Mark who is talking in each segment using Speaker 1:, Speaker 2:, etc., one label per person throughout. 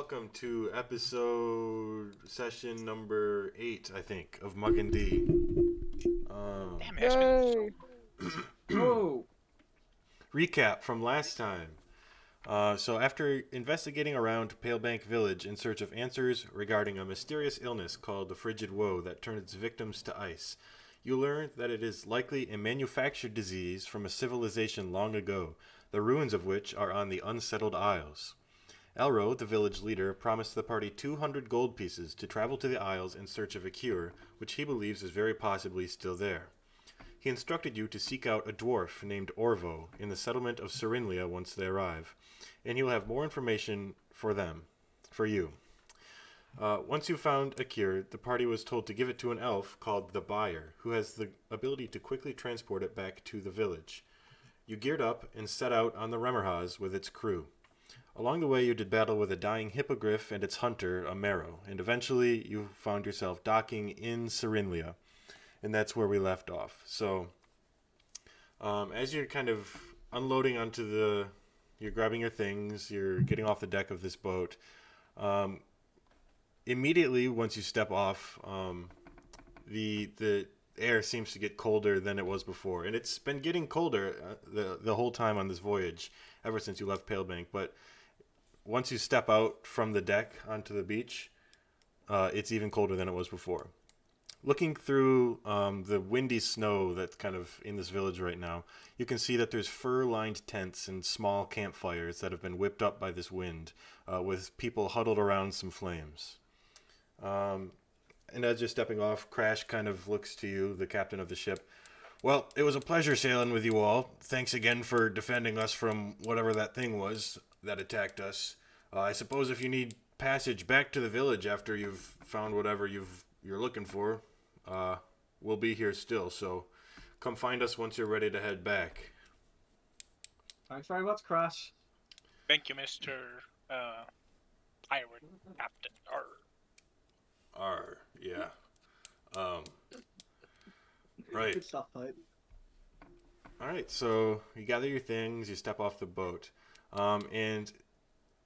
Speaker 1: welcome to episode session number 8, I think, of Mug and D.
Speaker 2: Damn, it has been so.
Speaker 3: Yay! Whoa!
Speaker 1: Recap from last time. So after investigating around Palebank Village in search of answers regarding a mysterious illness called the Frigid Woe that turned its victims to ice, you learn that it is likely a manufactured disease from a civilization long ago, the ruins of which are on the Unsettled Isles. Elro, the village leader, promised the party 200 gold pieces to travel to the Isles in search of a cure, which he believes is very possibly still there. He instructed you to seek out a dwarf named Orvo in the settlement of Serinlia once they arrive, and he will have more information for you. Once you found a cure, the party was told to give it to an elf called the Buyer, who has the ability to quickly transport it back to the village. You geared up and set out on the Remmerhaz with its crew. Along the way, you did battle with a dying hippogriff and its hunter, a Marrow, and eventually you found yourself docking in Serinlia, and that's where we left off. So, as you're kind of unloading you're grabbing your things, you're getting off the deck of this boat, immediately once you step off, the air seems to get colder than it was before, and it's been getting colder the whole time on this voyage, ever since you left Palebank, but once you step out from the deck onto the beach, it's even colder than it was before. Looking through the windy snow that's kind of in this village right now, you can see that there's fur-lined tents and small campfires that have been whipped up by this wind, with people huddled around some flames. And as you're stepping off, Crash kind of looks to you, the captain of the ship. Well, it was a pleasure sailing with you all. Thanks again for defending us from whatever that thing was that attacked us. I suppose if you need passage back to the village after you've found whatever you're looking for, we'll be here still. So come find us once you're ready to head back.
Speaker 3: Thanks very much, Crash.
Speaker 2: Thank you, Mr. Pirate Captain.
Speaker 1: Yeah. Right.
Speaker 3: Good stuff, mate.
Speaker 1: All right, so you gather your things, you step off the boat, and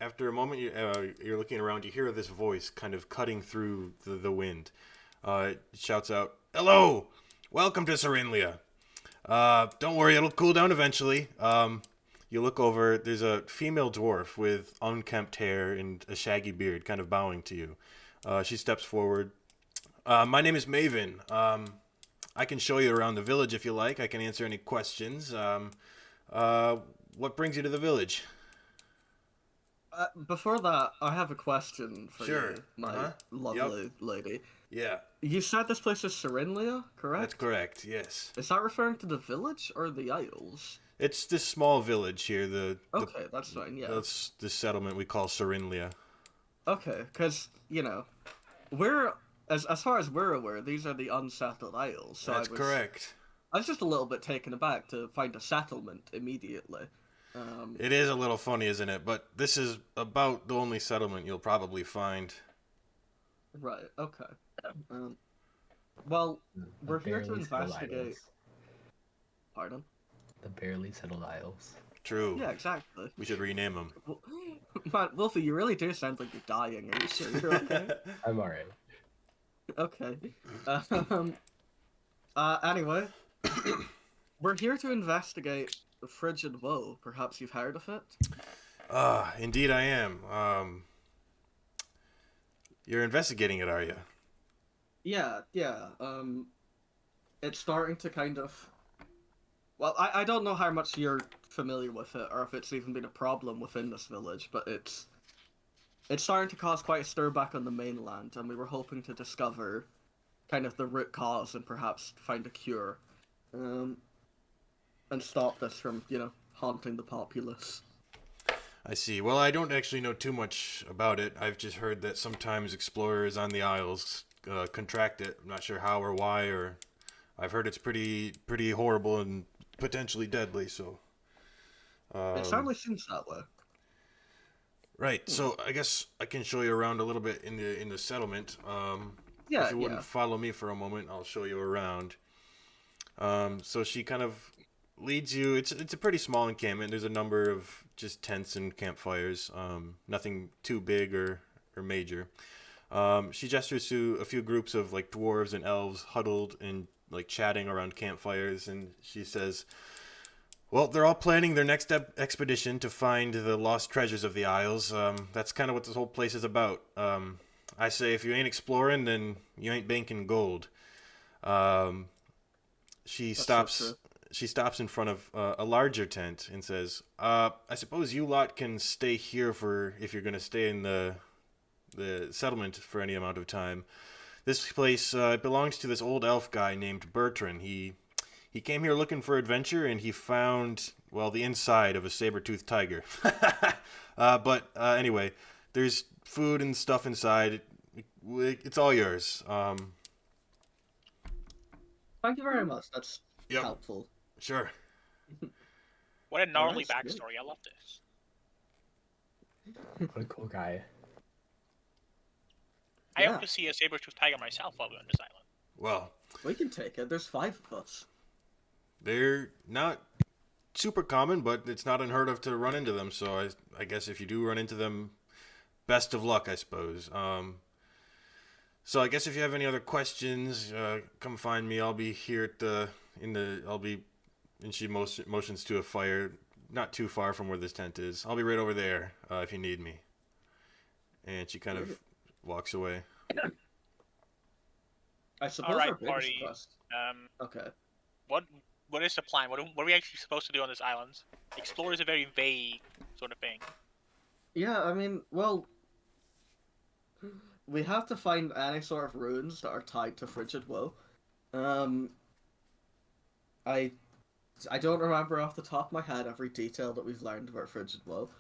Speaker 1: after a moment, you're looking around. You hear this voice kind of cutting through the wind. It shouts out, "Hello, welcome to Serinlia. Don't worry, it'll cool down eventually." You look over. There's a female dwarf with unkempt hair and a shaggy beard, kind of bowing to you. She steps forward. My name is Maven. I can show you around the village if you like. I can answer any questions. What brings you to the village?
Speaker 3: Before that, I have a question for
Speaker 1: Sure.
Speaker 3: you, my lovely lady.
Speaker 1: Yeah,
Speaker 3: You said this place is Serinlia, correct?
Speaker 1: that's correct. Yes,
Speaker 3: Is that referring to the village or the Isles?
Speaker 1: it's this small village here.
Speaker 3: Okay, that's fine, yeah.
Speaker 1: That's the settlement we call Serinlia.
Speaker 3: Okay, because, we're, as far as we're aware, these are the Unsettled Isles, so
Speaker 1: That's correct.
Speaker 3: I was just a little bit taken aback to find a settlement immediately.
Speaker 1: It is a little funny, isn't it? But this is about the only settlement you'll probably find.
Speaker 3: Right, okay. Well, we're here to
Speaker 4: Barely settled
Speaker 3: investigate...
Speaker 4: Isles.
Speaker 3: Pardon?
Speaker 4: The barely settled Isles.
Speaker 1: True.
Speaker 3: Yeah, exactly.
Speaker 1: We should rename them.
Speaker 3: Man, Wolfie, you really do sound like you're dying. Are you sure you're okay?
Speaker 4: I'm alright.
Speaker 3: Okay. Anyway, we're here to investigate the Frigid Woe. Perhaps you've heard of it?
Speaker 1: Indeed I am. You're investigating it, are you?
Speaker 3: Yeah. It's starting to kind of... Well, I don't know how much you're familiar with it, or if it's even been a problem within this village, but it's starting to cause quite a stir back on the mainland, and we were hoping to discover kind of the root cause and perhaps find a cure, and stop this from, haunting the populace.
Speaker 1: I see. Well, I don't actually know too much about it. I've just heard that sometimes explorers on the Isles contract it. I'm not sure how or why, or I've heard it's pretty horrible and potentially deadly, so...
Speaker 3: It certainly seems that way.
Speaker 1: Right, so I guess I can show you around a little bit in the settlement.
Speaker 3: Yeah,
Speaker 1: if you wouldn't follow me for a moment, I'll show you around. So she kind of leads you. It's a pretty small encampment. There's a number of just tents and campfires. Nothing too big or major. She gestures to a few groups of like dwarves and elves huddled and like chatting around campfires, and she says, "Well, they're all planning their next expedition to find the lost treasures of the Isles. That's kind of what this whole place is about. I say if you ain't exploring, then you ain't banking gold." She
Speaker 3: That's so
Speaker 1: stops.
Speaker 3: true.
Speaker 1: She stops in front of a larger tent and says, "I suppose you lot can stay here for if you're going to stay in the settlement for any amount of time. This place belongs to this old elf guy named Bertrand. He came here looking for adventure, and he found, well, the inside of a saber-toothed tiger. But anyway, there's food and stuff inside. It's all yours."
Speaker 3: Thank you very much. That's
Speaker 1: Yep.
Speaker 3: helpful.
Speaker 1: Sure.
Speaker 2: What a gnarly
Speaker 3: Alright, good.
Speaker 2: backstory. I love this.
Speaker 4: What a cool guy.
Speaker 2: I
Speaker 3: Yeah.
Speaker 2: hope to see a saber-toothed tiger myself while we're on this island.
Speaker 1: Well,
Speaker 3: We can take it. There's 5 of us.
Speaker 1: they're not super common, but it's not unheard of to run into them. So I guess if you do run into them, best of luck, I suppose. So I guess if you have any other questions, come find me. I'll be here at I'll be, and she motions to a fire not too far from where this tent is. I'll be right over there if you need me. And she kind of walks away.
Speaker 3: I suppose
Speaker 2: Alright,
Speaker 3: our biggest
Speaker 2: party.
Speaker 3: quest. Okay.
Speaker 2: What is the plan? What are we actually supposed to do on this island? Explore is a very vague sort of thing.
Speaker 3: Yeah, I mean, well, we have to find any sort of ruins that are tied to Frigid Woe. I don't remember off the top of my head every detail that we've learned about Frigid Woe.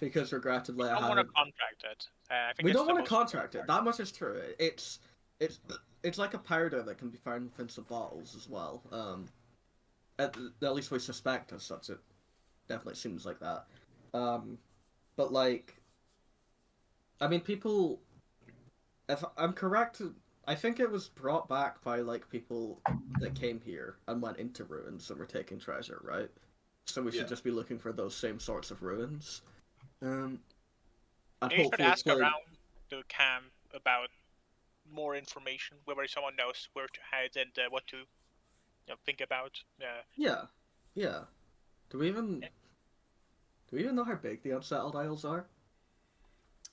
Speaker 3: Because regrettably
Speaker 2: We
Speaker 3: I
Speaker 2: don't want to
Speaker 3: haven't.
Speaker 2: contract it. I think
Speaker 3: We
Speaker 2: it's
Speaker 3: don't
Speaker 2: the
Speaker 3: want to
Speaker 2: most
Speaker 3: contract it.
Speaker 2: important
Speaker 3: That much is true. It's like a powder that can be found within some bottles as well. At least we suspect as such. It definitely seems like that. But like, I mean, people. If I'm correct, I think it was brought back by like people that came here and went into ruins and were taking treasure, right? So we should
Speaker 1: Yeah.
Speaker 3: just be looking for those same sorts of ruins. And
Speaker 2: Maybe we should
Speaker 3: hopefully
Speaker 2: ask
Speaker 3: play-
Speaker 2: around the camp about more information, whether someone knows where to hide and what to think about.
Speaker 3: Yeah, yeah. Do we even know how big the Unsettled Isles are?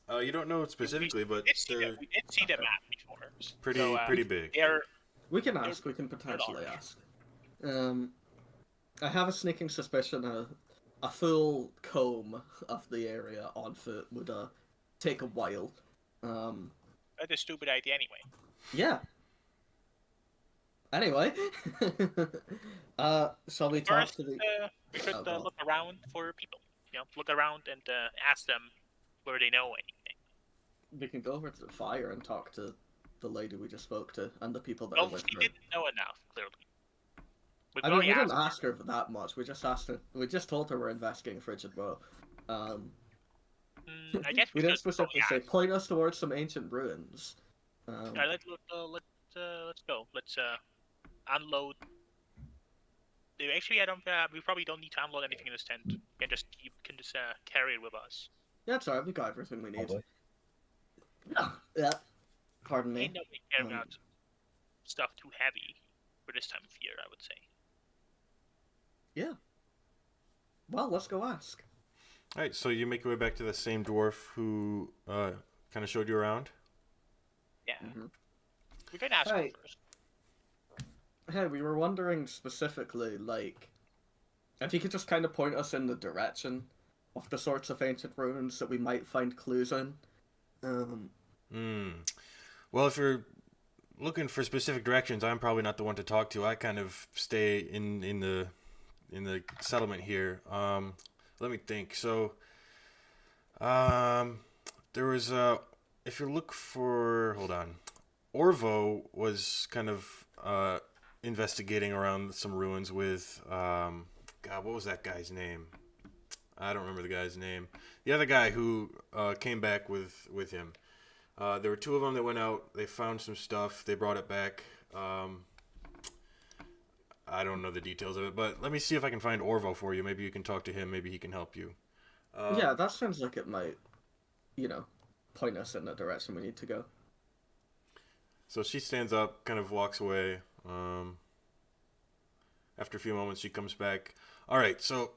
Speaker 1: You don't know specifically, but they're
Speaker 2: We did see the map before.
Speaker 1: pretty
Speaker 2: So,
Speaker 1: pretty big.
Speaker 2: they're
Speaker 3: We can ask. We can potentially
Speaker 2: large.
Speaker 3: ask. I have a sneaking suspicion a full comb of the area on foot would take a while.
Speaker 2: that's a stupid idea anyway.
Speaker 3: Yeah. Anyway, shall we talk
Speaker 2: First,
Speaker 3: to the?
Speaker 2: we should
Speaker 3: Oh, God.
Speaker 2: look around for people. Look around and ask them where they know anything.
Speaker 3: We can go over to the fire and talk to the lady we just spoke to and the people that
Speaker 2: Well,
Speaker 3: are with
Speaker 2: we
Speaker 3: her.
Speaker 2: didn't know enough, clearly. We've
Speaker 3: I mean, we
Speaker 2: already
Speaker 3: didn't
Speaker 2: asked.
Speaker 3: ask her that much. We just asked her. We just told her we're investigating Frigid Woe.
Speaker 2: I guess
Speaker 3: We
Speaker 2: we
Speaker 3: didn't
Speaker 2: should
Speaker 3: specifically say
Speaker 2: ask.
Speaker 3: point us towards some ancient ruins.
Speaker 2: Let's go. Let's unload. Actually, I don't. We probably don't need to unload anything in this tent. We can just carry it with us.
Speaker 3: Yeah, it's alright. We got everything we need.
Speaker 4: Probably.
Speaker 3: Yeah. Pardon me.
Speaker 2: Ain't nobody carrying
Speaker 3: Um,
Speaker 2: out stuff too heavy for this time of year, I would say.
Speaker 3: Yeah. Well, let's go ask.
Speaker 1: All right, so you make your way back to the same dwarf who kind of showed you around.
Speaker 2: Yeah.
Speaker 3: Mhm.
Speaker 2: We can ask
Speaker 3: Hey.
Speaker 2: her first.
Speaker 3: Hey, we were wondering specifically, like, if you could just kind of point us in the direction of the sorts of ancient ruins that we might find clues in.
Speaker 1: Well, if you're looking for specific directions, I'm probably not the one to talk to. I kind of stay in the settlement here. Let me think. So, there was if you look for, hold on, Orvo was kind of investigating around some ruins with God, what was that guy's name? I don't remember the guy's name. The other guy who came back with him. There were 2 of them that went out. They found some stuff. They brought it back. I don't know the details of it, but let me see if I can find Orvo for you. Maybe you can talk to him. Maybe he can help you.
Speaker 3: Yeah, that sounds like it might, point us in the direction we need to go.
Speaker 1: So she stands up, kind of walks away. After a few moments, she comes back. All right, so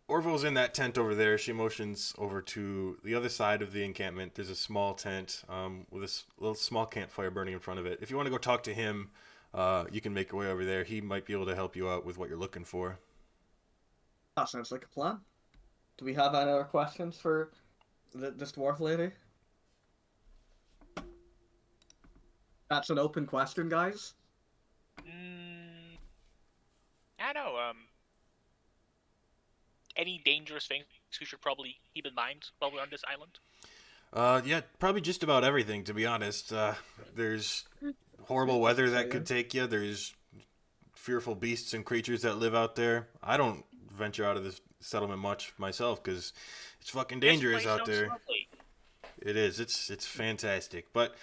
Speaker 1: Orvo's in that tent over there. She motions over to the other side of the encampment. There's a small tent with a little small campfire burning in front of it. If you want to go talk to him, you can make your way over there. He might be able to help you out with what you're looking for.
Speaker 3: That sounds like a plan. Do we have any other questions for this dwarf lady? That's an open question, guys.
Speaker 2: I don't know. Any dangerous things we should probably keep in mind while we're on this island?
Speaker 1: Yeah, probably just about everything, to be honest. There's horrible weather that could take you. There's fearful beasts and creatures that live out there. I don't venture out of this settlement much myself because it's fucking dangerous out there.
Speaker 2: Lovely.
Speaker 1: It is. It's fantastic. But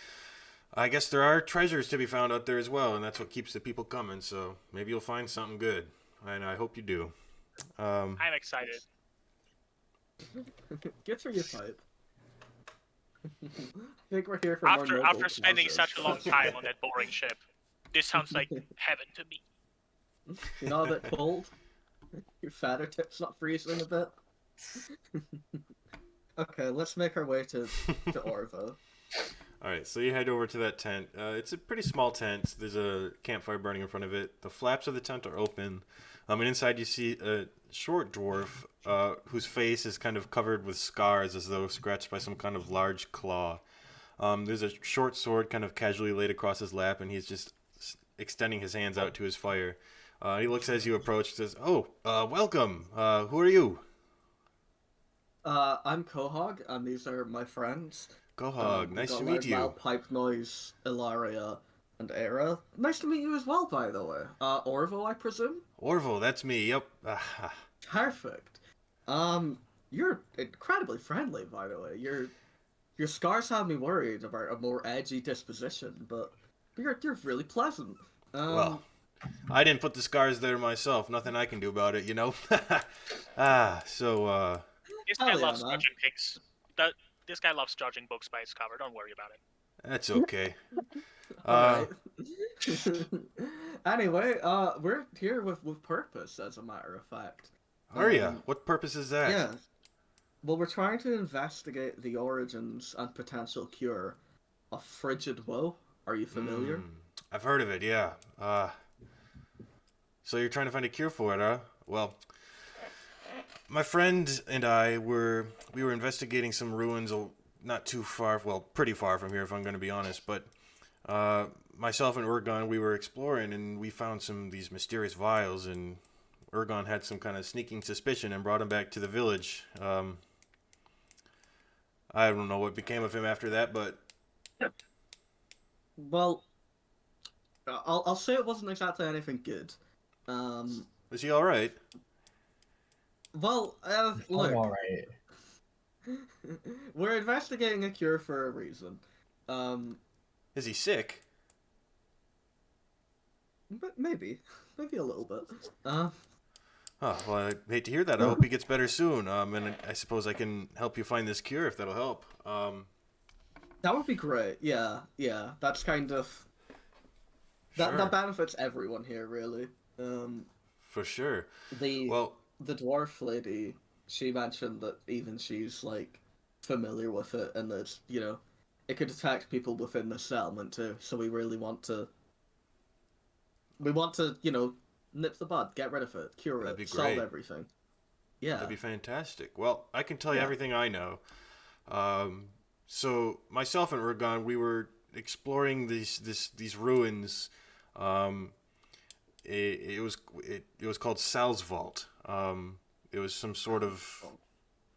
Speaker 1: I guess there are treasures to be found out there as well, and that's what keeps the people coming. So maybe you'll find something good, and I hope you do.
Speaker 2: I'm excited.
Speaker 3: Get through your pipe. I think we're here for more noble
Speaker 2: After spending
Speaker 3: causes.
Speaker 2: such a long time on that boring ship, this sounds like heaven to me.
Speaker 3: You're not a bit cold? Your fatter tip's not freezing a bit? Okay, let's make our way to Orvo.
Speaker 1: All right, so you head over to that tent. It's a pretty small tent. There's a campfire burning in front of it. The flaps of the tent are open. And inside you see a short dwarf whose face is kind of covered with scars as though scratched by some kind of large claw. There's a short sword kind of casually laid across his lap, and he's just extending his hands out to his fire. He looks as you approach and says, "Oh, welcome. Who are you?"
Speaker 3: I'm Quahog, and these are my friends.
Speaker 1: Quahog, nice to meet you.
Speaker 3: Loud pipe noise, Ilaria, and Era. Nice to meet you as well, by the way. Orvo, I presume?
Speaker 1: Orvo, that's me, yep.
Speaker 3: Perfect. You're incredibly friendly, by the way. Your scars have me worried about a more edgy disposition, but you're really pleasant.
Speaker 1: Well, I didn't put the scars there myself. Nothing I can do about it, you know?
Speaker 2: This guy loves judging pigs. This guy loves judging books by its cover. Don't worry about it.
Speaker 1: That's okay.
Speaker 3: Alright. Anyway, we're here with purpose, as a matter of fact.
Speaker 1: Are ya? What purpose is that?
Speaker 3: Yeah. Well, we're trying to investigate the origins and potential cure of frigid woe. Are you familiar?
Speaker 1: I've heard of it, yeah. So you're trying to find a cure for it, huh? Well, my friend and I were investigating some ruins not too far, well, pretty far from here if I'm going to be honest, but myself and Urgon, we were exploring and we found some of these mysterious vials, and Urgon had some kind of sneaking suspicion and brought him back to the village. I don't know what became of him after that, but...
Speaker 3: Well, I'll say it wasn't exactly anything good.
Speaker 1: Was he alright?
Speaker 3: Well, look,
Speaker 4: I'm alright.
Speaker 3: we're investigating a cure for a reason.
Speaker 1: Is he sick?
Speaker 3: But maybe a little bit.
Speaker 1: Oh, well, I hate to hear that. I hope he gets better soon. And I suppose I can help you find this cure if that'll help.
Speaker 3: That would be great. Yeah. That's kind of that benefits everyone here, really.
Speaker 1: For sure.
Speaker 3: The dwarf lady, she mentioned that even she's like familiar with it, and that it could attack people within the settlement too. So we really want to. We want to, nip the bud, get rid of it, cure
Speaker 1: That'd be
Speaker 3: it, solve
Speaker 1: great.
Speaker 3: everything. Yeah.
Speaker 1: That'd be fantastic. Well, I can tell you everything I know. So myself and Urgon, we were exploring these ruins. It was called Sal's Vault. It was some sort of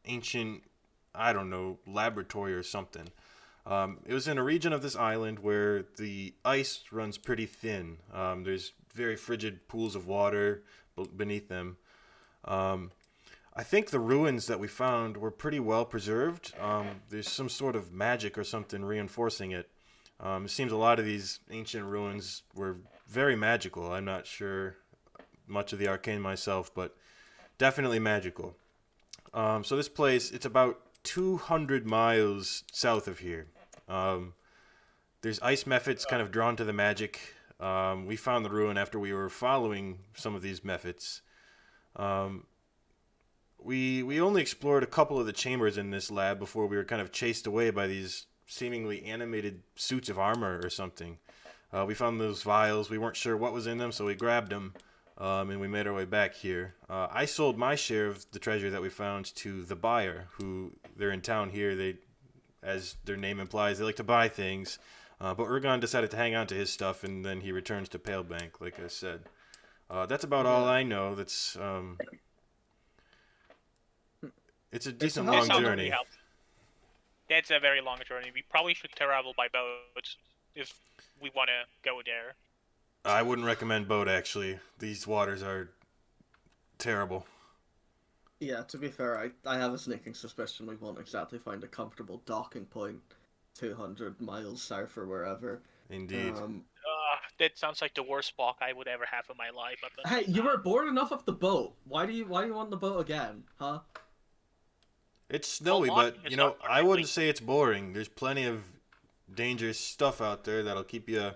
Speaker 1: ancient, I don't know, laboratory or something. It was in a region of this island where the ice runs pretty thin. There's very frigid pools of water beneath them. I think the ruins that we found were pretty well preserved. There's some sort of magic or something reinforcing it. It seems a lot of these ancient ruins were very magical. I'm not sure much of the arcane myself, but definitely magical. So this place, it's about 200 miles south of here. There's ice methods kind of drawn to the magic. We found the ruin after we were following some of these methods. We only explored a couple of the chambers in this lab before we were kind of chased away by these seemingly animated suits of armor or something. We found those vials. We weren't sure what was in them, so we grabbed them, and we made our way back here. I sold my share of the treasure that we found to the buyer, who they're in town here. They, as their name implies, they like to buy things. But Urgon decided to hang on to his stuff, and then he returns to Palebank, like I said. That's about all I know. That's it's a decent long journey.
Speaker 2: That's a very long journey. We probably should travel by boat if we want to go there.
Speaker 1: I wouldn't recommend boat, actually. These waters are terrible.
Speaker 3: Yeah, to be fair, I have a sneaking suspicion we won't exactly find a comfortable docking point 200 miles south or wherever.
Speaker 1: Indeed.
Speaker 2: That sounds like the worst spot I would ever have in my life.
Speaker 3: Hey, you were bored enough of the boat. Why do you want the boat again, huh?
Speaker 1: It's snowy, but, you know, I wouldn't say it's boring. There's plenty of dangerous stuff out there that'll keep you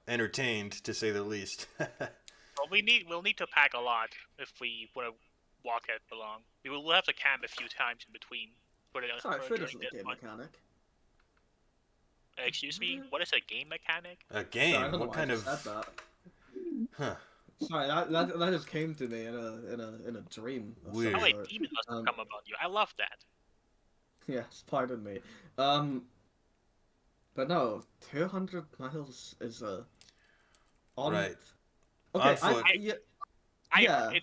Speaker 1: entertained, to say the least.
Speaker 2: Well, we'll need to pack a lot if we want to walk it along. We'll have to camp a few times in between.
Speaker 3: Sorry, food isn't a game mechanic.
Speaker 2: Excuse me? What is a game mechanic?
Speaker 1: A game?
Speaker 3: Sorry, I don't know
Speaker 1: What
Speaker 3: why
Speaker 1: kind
Speaker 3: I
Speaker 1: of...
Speaker 3: just said that.
Speaker 1: Huh.
Speaker 3: Sorry, that just came to me in a dream. Of
Speaker 1: Weird.
Speaker 3: some
Speaker 2: Oh, a
Speaker 3: sort.
Speaker 2: demon must have come upon you. I love that.
Speaker 3: Yes, pardon me. But no, 200 miles is on.
Speaker 1: Right.
Speaker 3: Okay,
Speaker 1: On foot.
Speaker 3: yeah.
Speaker 2: In,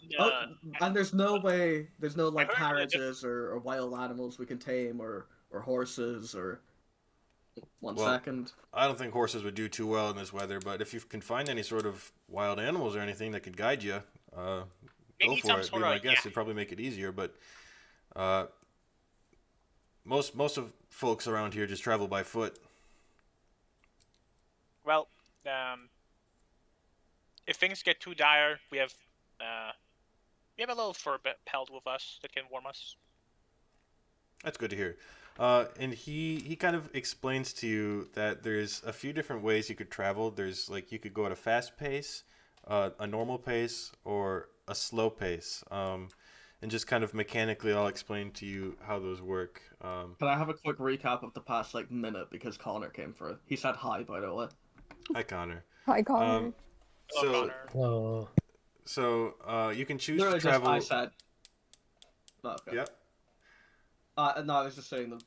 Speaker 3: And there's no way, there's no like
Speaker 2: heard
Speaker 3: carriages or wild animals we can tame or horses or. One
Speaker 1: Well,
Speaker 3: second.
Speaker 1: I don't think horses would do too well in this weather, but if you can find any sort of wild animals or anything that could guide you, go
Speaker 2: Maybe
Speaker 1: for
Speaker 2: some
Speaker 1: it.
Speaker 2: sort
Speaker 1: I
Speaker 2: of-
Speaker 1: guess
Speaker 2: yeah.
Speaker 1: it'd probably make it easier, but most of folks around here just travel by foot.
Speaker 2: Well, if things get too dire, we have a little fur pelt with us that can warm us.
Speaker 1: That's good to hear. And he kind of explains to you that there's a few different ways you could travel. There's like you could go at a fast pace, a normal pace, or a slow pace. And just kind of mechanically, I'll explain to you how those work.
Speaker 3: Can I have a quick recap of the past like minute because Connor came through? He said hi, by the way.
Speaker 1: Hi, Connor.
Speaker 5: Hi, Connor.
Speaker 2: Hello,
Speaker 1: So
Speaker 2: Connor.
Speaker 4: Whoa.
Speaker 1: so you can choose
Speaker 3: Literally
Speaker 1: to travel.
Speaker 3: just I said. Oh, okay.
Speaker 1: Yep.
Speaker 3: No, I was just saying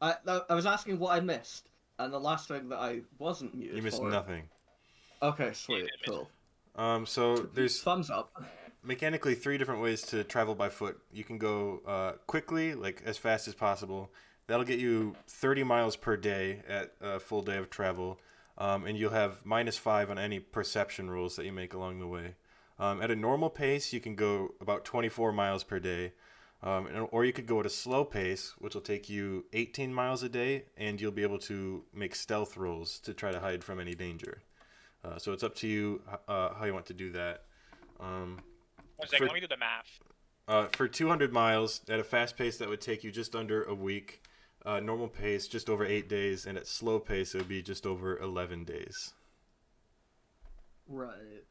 Speaker 3: I was asking what I missed, and the last thing that I wasn't muted
Speaker 1: You missed
Speaker 3: for.
Speaker 1: nothing.
Speaker 3: Okay, sweet, cool.
Speaker 1: So there's
Speaker 3: Thumbs up.
Speaker 1: mechanically 3 different ways to travel by foot. You can go quickly, like as fast as possible. That'll get you 30 miles per day at a full day of travel, and you'll have -5 on any perception rolls that you make along the way. At a normal pace, you can go about 24 miles per day, or you could go at a slow pace, which will take you 18 miles a day, and you'll be able to make stealth rolls to try to hide from any danger. So it's up to you how you want to do that.
Speaker 2: One second, let me do the math.
Speaker 1: For 200 miles at a fast pace, that would take you just under a week. Normal pace, just over 8 days, and at slow pace, it would be just over 11 days.
Speaker 3: Right.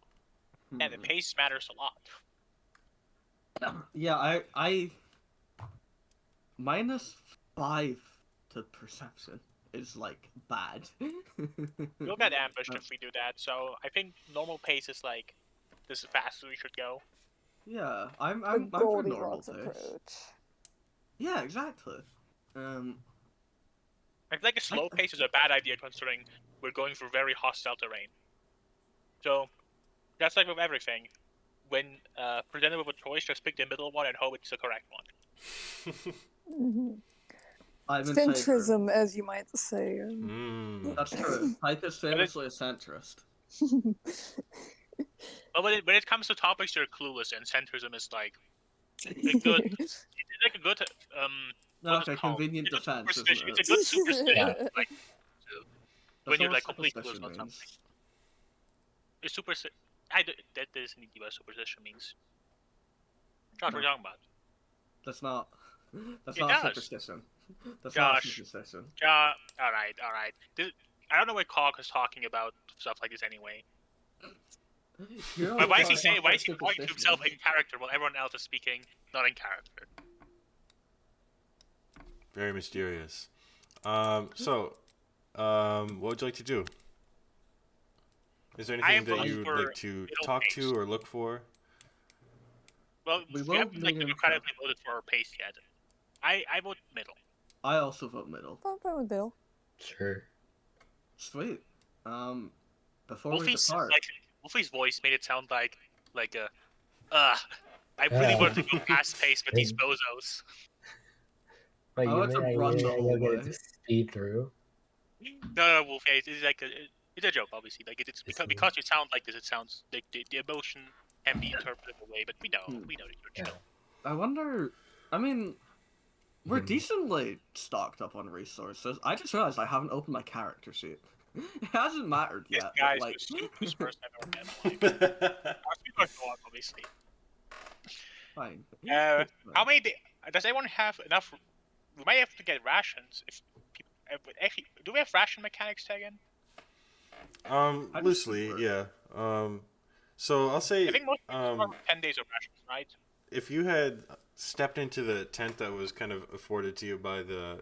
Speaker 2: Yeah, the pace matters a lot.
Speaker 3: Yeah, I -5 to perception is like bad.
Speaker 2: We'll get ambushed if we do that, so I think normal pace is like this is fast as we should go.
Speaker 3: Yeah, I'm
Speaker 5: The
Speaker 3: for normal
Speaker 5: Goldilocks
Speaker 3: pace.
Speaker 5: approach.
Speaker 3: Yeah, exactly.
Speaker 2: I feel like a slow pace is a bad idea considering we're going through very hostile terrain. So that's like with everything. When presented with a choice, just pick the middle one and hope it's the correct one.
Speaker 3: I'm in favor.
Speaker 5: Centrism, as you might say.
Speaker 3: That's true. Type is famously a centrist.
Speaker 2: But when it comes to topics you're clueless in, centrism is like a good. It's like a good what's
Speaker 3: Okay,
Speaker 2: it called?
Speaker 3: convenient
Speaker 2: It's a
Speaker 3: defense,
Speaker 2: superstition.
Speaker 3: isn't
Speaker 2: It's
Speaker 3: it?
Speaker 2: a good superstition.
Speaker 4: Yeah.
Speaker 2: Like,
Speaker 3: That's
Speaker 2: when you're
Speaker 3: what
Speaker 2: like completely clueless
Speaker 3: superstition
Speaker 2: about
Speaker 3: means.
Speaker 2: something. It's super. that doesn't need what superstition means. Josh, what are you talking about?
Speaker 3: That's not. That's
Speaker 2: It
Speaker 3: not
Speaker 2: does.
Speaker 3: a superstition. That's not a
Speaker 2: Josh.
Speaker 3: superstition.
Speaker 2: All right. I don't know what Cog is talking about stuff like this anyway.
Speaker 3: You're
Speaker 2: But why is he
Speaker 3: always
Speaker 2: saying?
Speaker 3: talking
Speaker 2: Why
Speaker 3: about
Speaker 2: is he talking to himself
Speaker 3: superstition.
Speaker 2: in character while everyone else is speaking not in character?
Speaker 1: Very mysterious. What would you like to do? Is there
Speaker 2: I
Speaker 1: anything
Speaker 2: am
Speaker 1: that
Speaker 2: voting
Speaker 1: you'd
Speaker 2: for
Speaker 1: like to
Speaker 2: middle
Speaker 1: talk
Speaker 2: pace.
Speaker 1: to or look for?
Speaker 2: Well,
Speaker 3: We
Speaker 2: we
Speaker 3: will
Speaker 2: haven't like
Speaker 3: need him
Speaker 2: democratically voted for our pace yet. I vote middle.
Speaker 3: I also vote middle.
Speaker 5: I'm fine with Bill.
Speaker 4: Sure.
Speaker 3: Sweet. Before we
Speaker 2: Wolfie's
Speaker 3: depart,
Speaker 2: Wolfie's voice made it sound like a I really want to go fast paced with these bozos.
Speaker 4: Like,
Speaker 3: I
Speaker 4: you
Speaker 3: want to
Speaker 4: mean
Speaker 3: run the
Speaker 4: you're
Speaker 3: whole
Speaker 4: gonna
Speaker 3: way.
Speaker 4: just speed through?
Speaker 2: No, Wolfie, it's like it's a joke, obviously. Like it's
Speaker 4: It's-
Speaker 2: because you sound like this, it sounds like the emotion can be interpreted a way, but we know that you're
Speaker 4: Yeah.
Speaker 2: chill.
Speaker 3: I wonder. I mean, we're
Speaker 4: Hmm.
Speaker 3: decently stocked up on resources. I just realized I haven't opened my character sheet. It hasn't mattered
Speaker 2: This
Speaker 3: yet.
Speaker 2: guy
Speaker 3: But
Speaker 2: is
Speaker 3: like,
Speaker 2: the stupidest person I've ever met in my life. We don't know, obviously.
Speaker 3: fine.
Speaker 2: How many? Does anyone have enough? We might have to get rations if people. Actually, do we have ration mechanics again?
Speaker 1: Loosely,
Speaker 3: work?
Speaker 1: yeah. So I'll say,
Speaker 2: I think most people have 10 days of rations, right?
Speaker 1: if you had stepped into the tent that was kind of afforded to you by the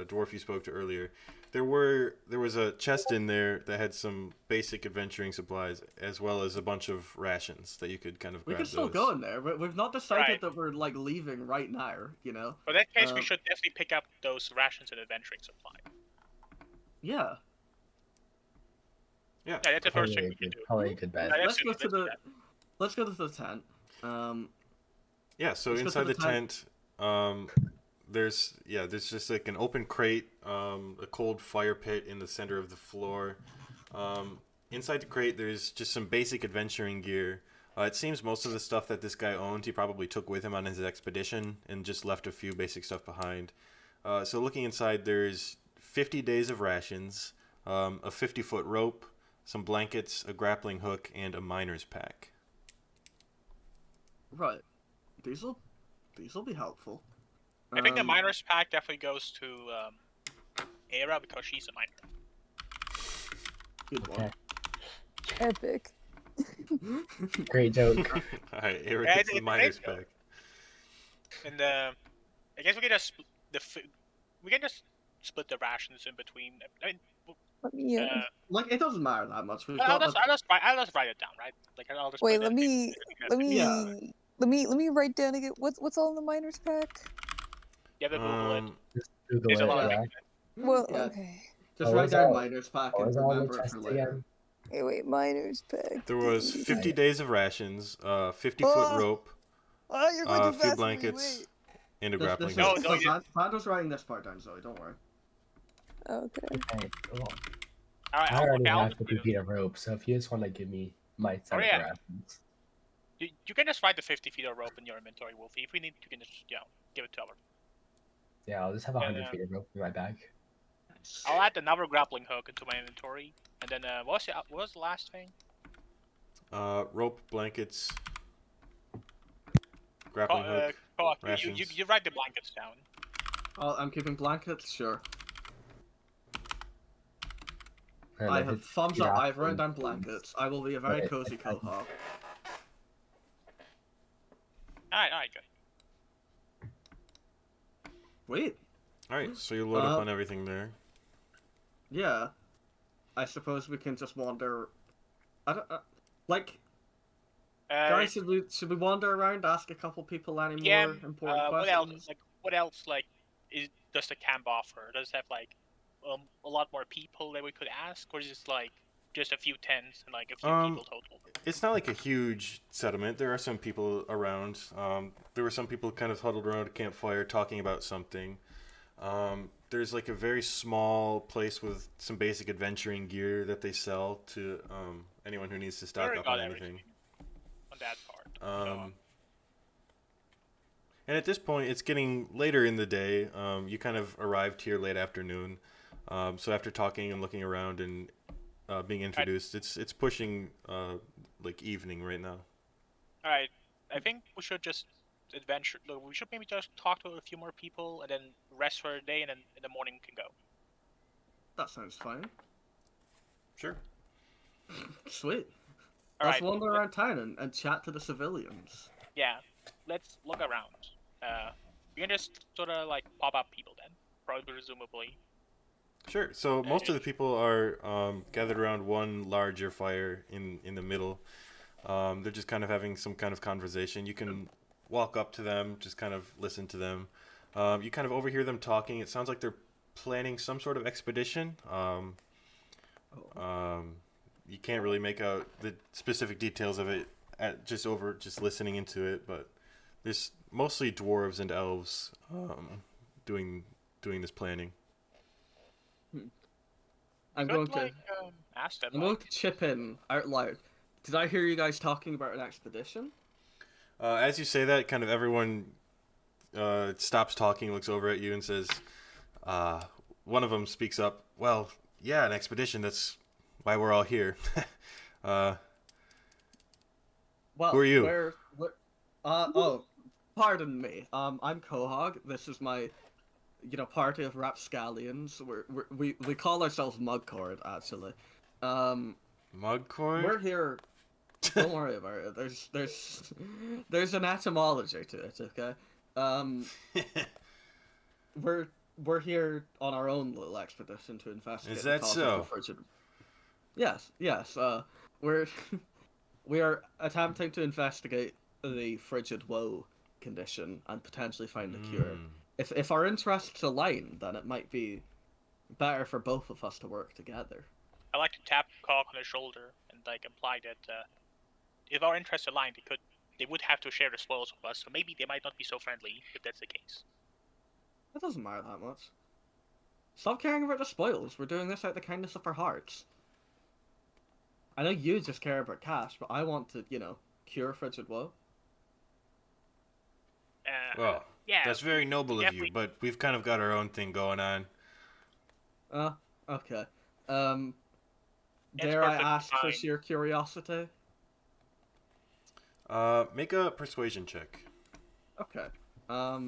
Speaker 1: dwarf you spoke to earlier, there was a chest in there that had some basic adventuring supplies as well as a bunch of rations that you could kind of
Speaker 3: We
Speaker 1: grab
Speaker 3: can still
Speaker 1: those.
Speaker 3: go in there. We've not decided
Speaker 2: Right.
Speaker 3: that we're like leaving right now. You know.
Speaker 2: For that case, we
Speaker 3: Um,
Speaker 2: should definitely pick up those rations and adventuring supply.
Speaker 3: Yeah.
Speaker 1: Yeah.
Speaker 2: Yeah, that's the first thing we can do.
Speaker 4: Probably a good bet.
Speaker 2: Yeah,
Speaker 3: Let's go to
Speaker 2: do
Speaker 3: the.
Speaker 2: that.
Speaker 3: Let's go to the tent.
Speaker 1: Yeah, so
Speaker 3: Let's go to
Speaker 1: inside
Speaker 3: the
Speaker 1: the tent, there's just like an open crate, a cold fire pit in the center of the floor. Inside the crate, there's just some basic adventuring gear. It seems most of the stuff that this guy owned, he probably took with him on his expedition and just left a few basic stuff behind. So looking inside, there's 50 days of rations, a 50-foot rope, some blankets, a grappling hook, and a miner's pack.
Speaker 3: Right. These'll be helpful.
Speaker 2: I think the
Speaker 3: Um,
Speaker 2: miner's pack definitely goes to Era because she's a miner.
Speaker 3: Good one.
Speaker 5: Epic.
Speaker 4: Great joke.
Speaker 1: Alright, Eric
Speaker 2: Yeah,
Speaker 1: gets the
Speaker 2: it's
Speaker 1: miner's
Speaker 2: great,
Speaker 1: pack.
Speaker 2: And I guess we can just split the rations in between. I mean,
Speaker 5: Let me.
Speaker 3: Like it doesn't matter that much. We've
Speaker 2: I'll
Speaker 3: got
Speaker 2: just,
Speaker 3: the,
Speaker 2: I'll just write it down, right? Like I'll just
Speaker 5: Wait.
Speaker 2: put
Speaker 5: Let
Speaker 2: it-
Speaker 5: me. Let me.
Speaker 3: Yeah.
Speaker 5: Let me write down again. What's all in the miner's pack?
Speaker 2: You have to Google it.
Speaker 4: Just Google
Speaker 2: There's a
Speaker 4: it,
Speaker 2: lot of
Speaker 4: yeah.
Speaker 2: things.
Speaker 5: Well.
Speaker 3: Yeah.
Speaker 5: Okay.
Speaker 3: just
Speaker 4: Oh,
Speaker 3: write
Speaker 4: what's
Speaker 3: down
Speaker 4: that?
Speaker 3: miner's pack
Speaker 4: What
Speaker 3: and
Speaker 4: was all in
Speaker 3: remember
Speaker 4: the
Speaker 3: it for
Speaker 4: chest
Speaker 3: later.
Speaker 4: again?
Speaker 5: Hey, wait. Miner's pack.
Speaker 1: There was 50 days of rations, 50-foot
Speaker 5: Ah!
Speaker 1: rope,
Speaker 5: Oh, you're going
Speaker 1: a
Speaker 5: too
Speaker 1: few
Speaker 5: fast
Speaker 1: blankets,
Speaker 5: for me.
Speaker 1: and a
Speaker 3: This
Speaker 1: grappling
Speaker 3: is,
Speaker 2: No,
Speaker 1: hook.
Speaker 2: no, you-
Speaker 3: Pando's writing this part down, Zoe. Don't worry.
Speaker 5: Wait. Okay.
Speaker 4: Okay, cool.
Speaker 2: Alright,
Speaker 4: I already
Speaker 2: I'll
Speaker 4: have
Speaker 2: just
Speaker 4: 50
Speaker 2: do-
Speaker 4: feet of rope, so if you just want to give me my set of
Speaker 2: yeah.
Speaker 4: rations.
Speaker 2: You can just write the 50 feet of rope in your inventory, Wolfie. If we need, you can just give it to our.
Speaker 4: Yeah, I'll just have 100
Speaker 2: Yeah.
Speaker 4: feet of rope in my bag.
Speaker 2: I'll add another grappling hook into my inventory, and then what was the last thing?
Speaker 1: Rope, blankets, grappling hook.
Speaker 2: You write the blankets down.
Speaker 3: Oh, I'm keeping blankets. Sure.
Speaker 4: And
Speaker 3: I
Speaker 4: if
Speaker 3: have
Speaker 4: it's
Speaker 3: thumbs up. I've
Speaker 4: grappling,
Speaker 3: written down blankets. I will be a very
Speaker 4: Right,
Speaker 3: cozy
Speaker 4: okay.
Speaker 3: cohort.
Speaker 2: Alright, good.
Speaker 3: Wait.
Speaker 1: Alright, so you load up on everything there.
Speaker 3: Yeah. I suppose we can just wander. I don't like. Guys, should we wander around, ask a couple people any more
Speaker 2: yeah.
Speaker 3: important
Speaker 2: What else?
Speaker 3: questions?
Speaker 2: What else? Does the camp offer? Does it have a lot more people that we could ask, or is it just a few tents and a few people total?
Speaker 1: It's not like a huge settlement. There are some people around. There were some people kind of huddled around a campfire talking about something. There's a very small place with some basic adventuring gear that they sell to anyone who needs to stock
Speaker 2: Already
Speaker 1: up
Speaker 2: got
Speaker 1: on
Speaker 2: everything
Speaker 1: anything.
Speaker 2: on that part.
Speaker 1: And at this point, it's getting later in the day. You kind of arrived here late afternoon. So after talking and looking around and being introduced, it's pushing like evening right now.
Speaker 2: All right, I think we should just adventure. Look, we should maybe just talk to a few more people and then rest for a day, and then in the morning we can go.
Speaker 3: That sounds fine.
Speaker 1: Sure.
Speaker 3: Sweet.
Speaker 2: All
Speaker 3: Let's
Speaker 2: right.
Speaker 3: wander around town and chat to the civilians.
Speaker 2: Yeah, let's look around. We can just sort of like pop up people then, probably presumably.
Speaker 1: Sure. So most of the people are gathered around one larger fire in the middle. They're just kind of having some kind of conversation. You can walk up to them, just kind of listen to them. You kind of overhear them talking. It sounds like they're planning some sort of expedition. You can't really make out the specific details of it just listening into it, but there's mostly dwarves and elves doing this planning.
Speaker 3: I'm
Speaker 2: Could,
Speaker 3: going to
Speaker 2: like, ask them.
Speaker 3: I'm going to chip in out loud. Did I hear you guys talking about an expedition?
Speaker 1: As you say that, kind of everyone stops talking, looks over at you, and says, one of them speaks up, well, yeah, an expedition, that's why we're all here.
Speaker 3: Well,
Speaker 1: Who are you?
Speaker 3: Pardon me. I'm Quahog. This is my, party of rapscallions. We call ourselves Mugcord, actually.
Speaker 1: Mugcord?
Speaker 3: We're here. Don't worry about it. There's an etymology to it. Okay. We're here on our own little expedition to investigate.
Speaker 1: Is that
Speaker 3: the cause
Speaker 1: so?
Speaker 3: of the frigid... Yes. We are attempting to investigate the frigid woe condition and potentially find a cure. If our interests align, then it might be better for both of us to work together.
Speaker 2: I like to tap Cock on the shoulder and like imply that if our interests align, they would have to share the spoils with us. So maybe they might not be so friendly if that's the case.
Speaker 3: That doesn't matter that much. Stop caring about the spoils. We're doing this out of the kindness of our hearts. I know you just care about cash, but I want to, cure frigid woe.
Speaker 1: Well,
Speaker 2: yeah,
Speaker 1: that's very noble of
Speaker 2: definitely.
Speaker 1: you, but we've kind of got our own thing going on.
Speaker 3: Okay.
Speaker 2: It's
Speaker 3: Dare I
Speaker 2: perfectly
Speaker 3: ask for
Speaker 2: fine.
Speaker 3: sheer curiosity?
Speaker 1: Make a persuasion check.
Speaker 3: Okay. I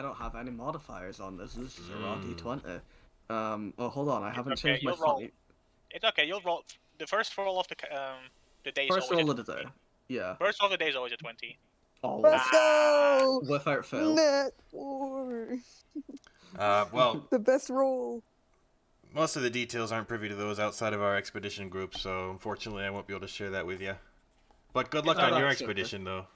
Speaker 3: don't have any modifiers on this. This is a raw d20. Oh, hold on. I haven't
Speaker 2: okay,
Speaker 3: changed my
Speaker 2: you'll roll.
Speaker 3: funny.
Speaker 2: It's okay. You'll roll the first roll of the day.
Speaker 3: First roll of the day. Yeah.
Speaker 2: First roll of the day is always a 20.
Speaker 3: Always.
Speaker 5: Let's go!
Speaker 3: Without fail.
Speaker 5: Net 4.
Speaker 1: Well,
Speaker 5: The best roll.
Speaker 1: most of the details aren't privy to those outside of our expedition group, so unfortunately I won't be able to share that with you. But good luck
Speaker 3: No,
Speaker 1: on your
Speaker 3: that's okay.
Speaker 1: expedition, though.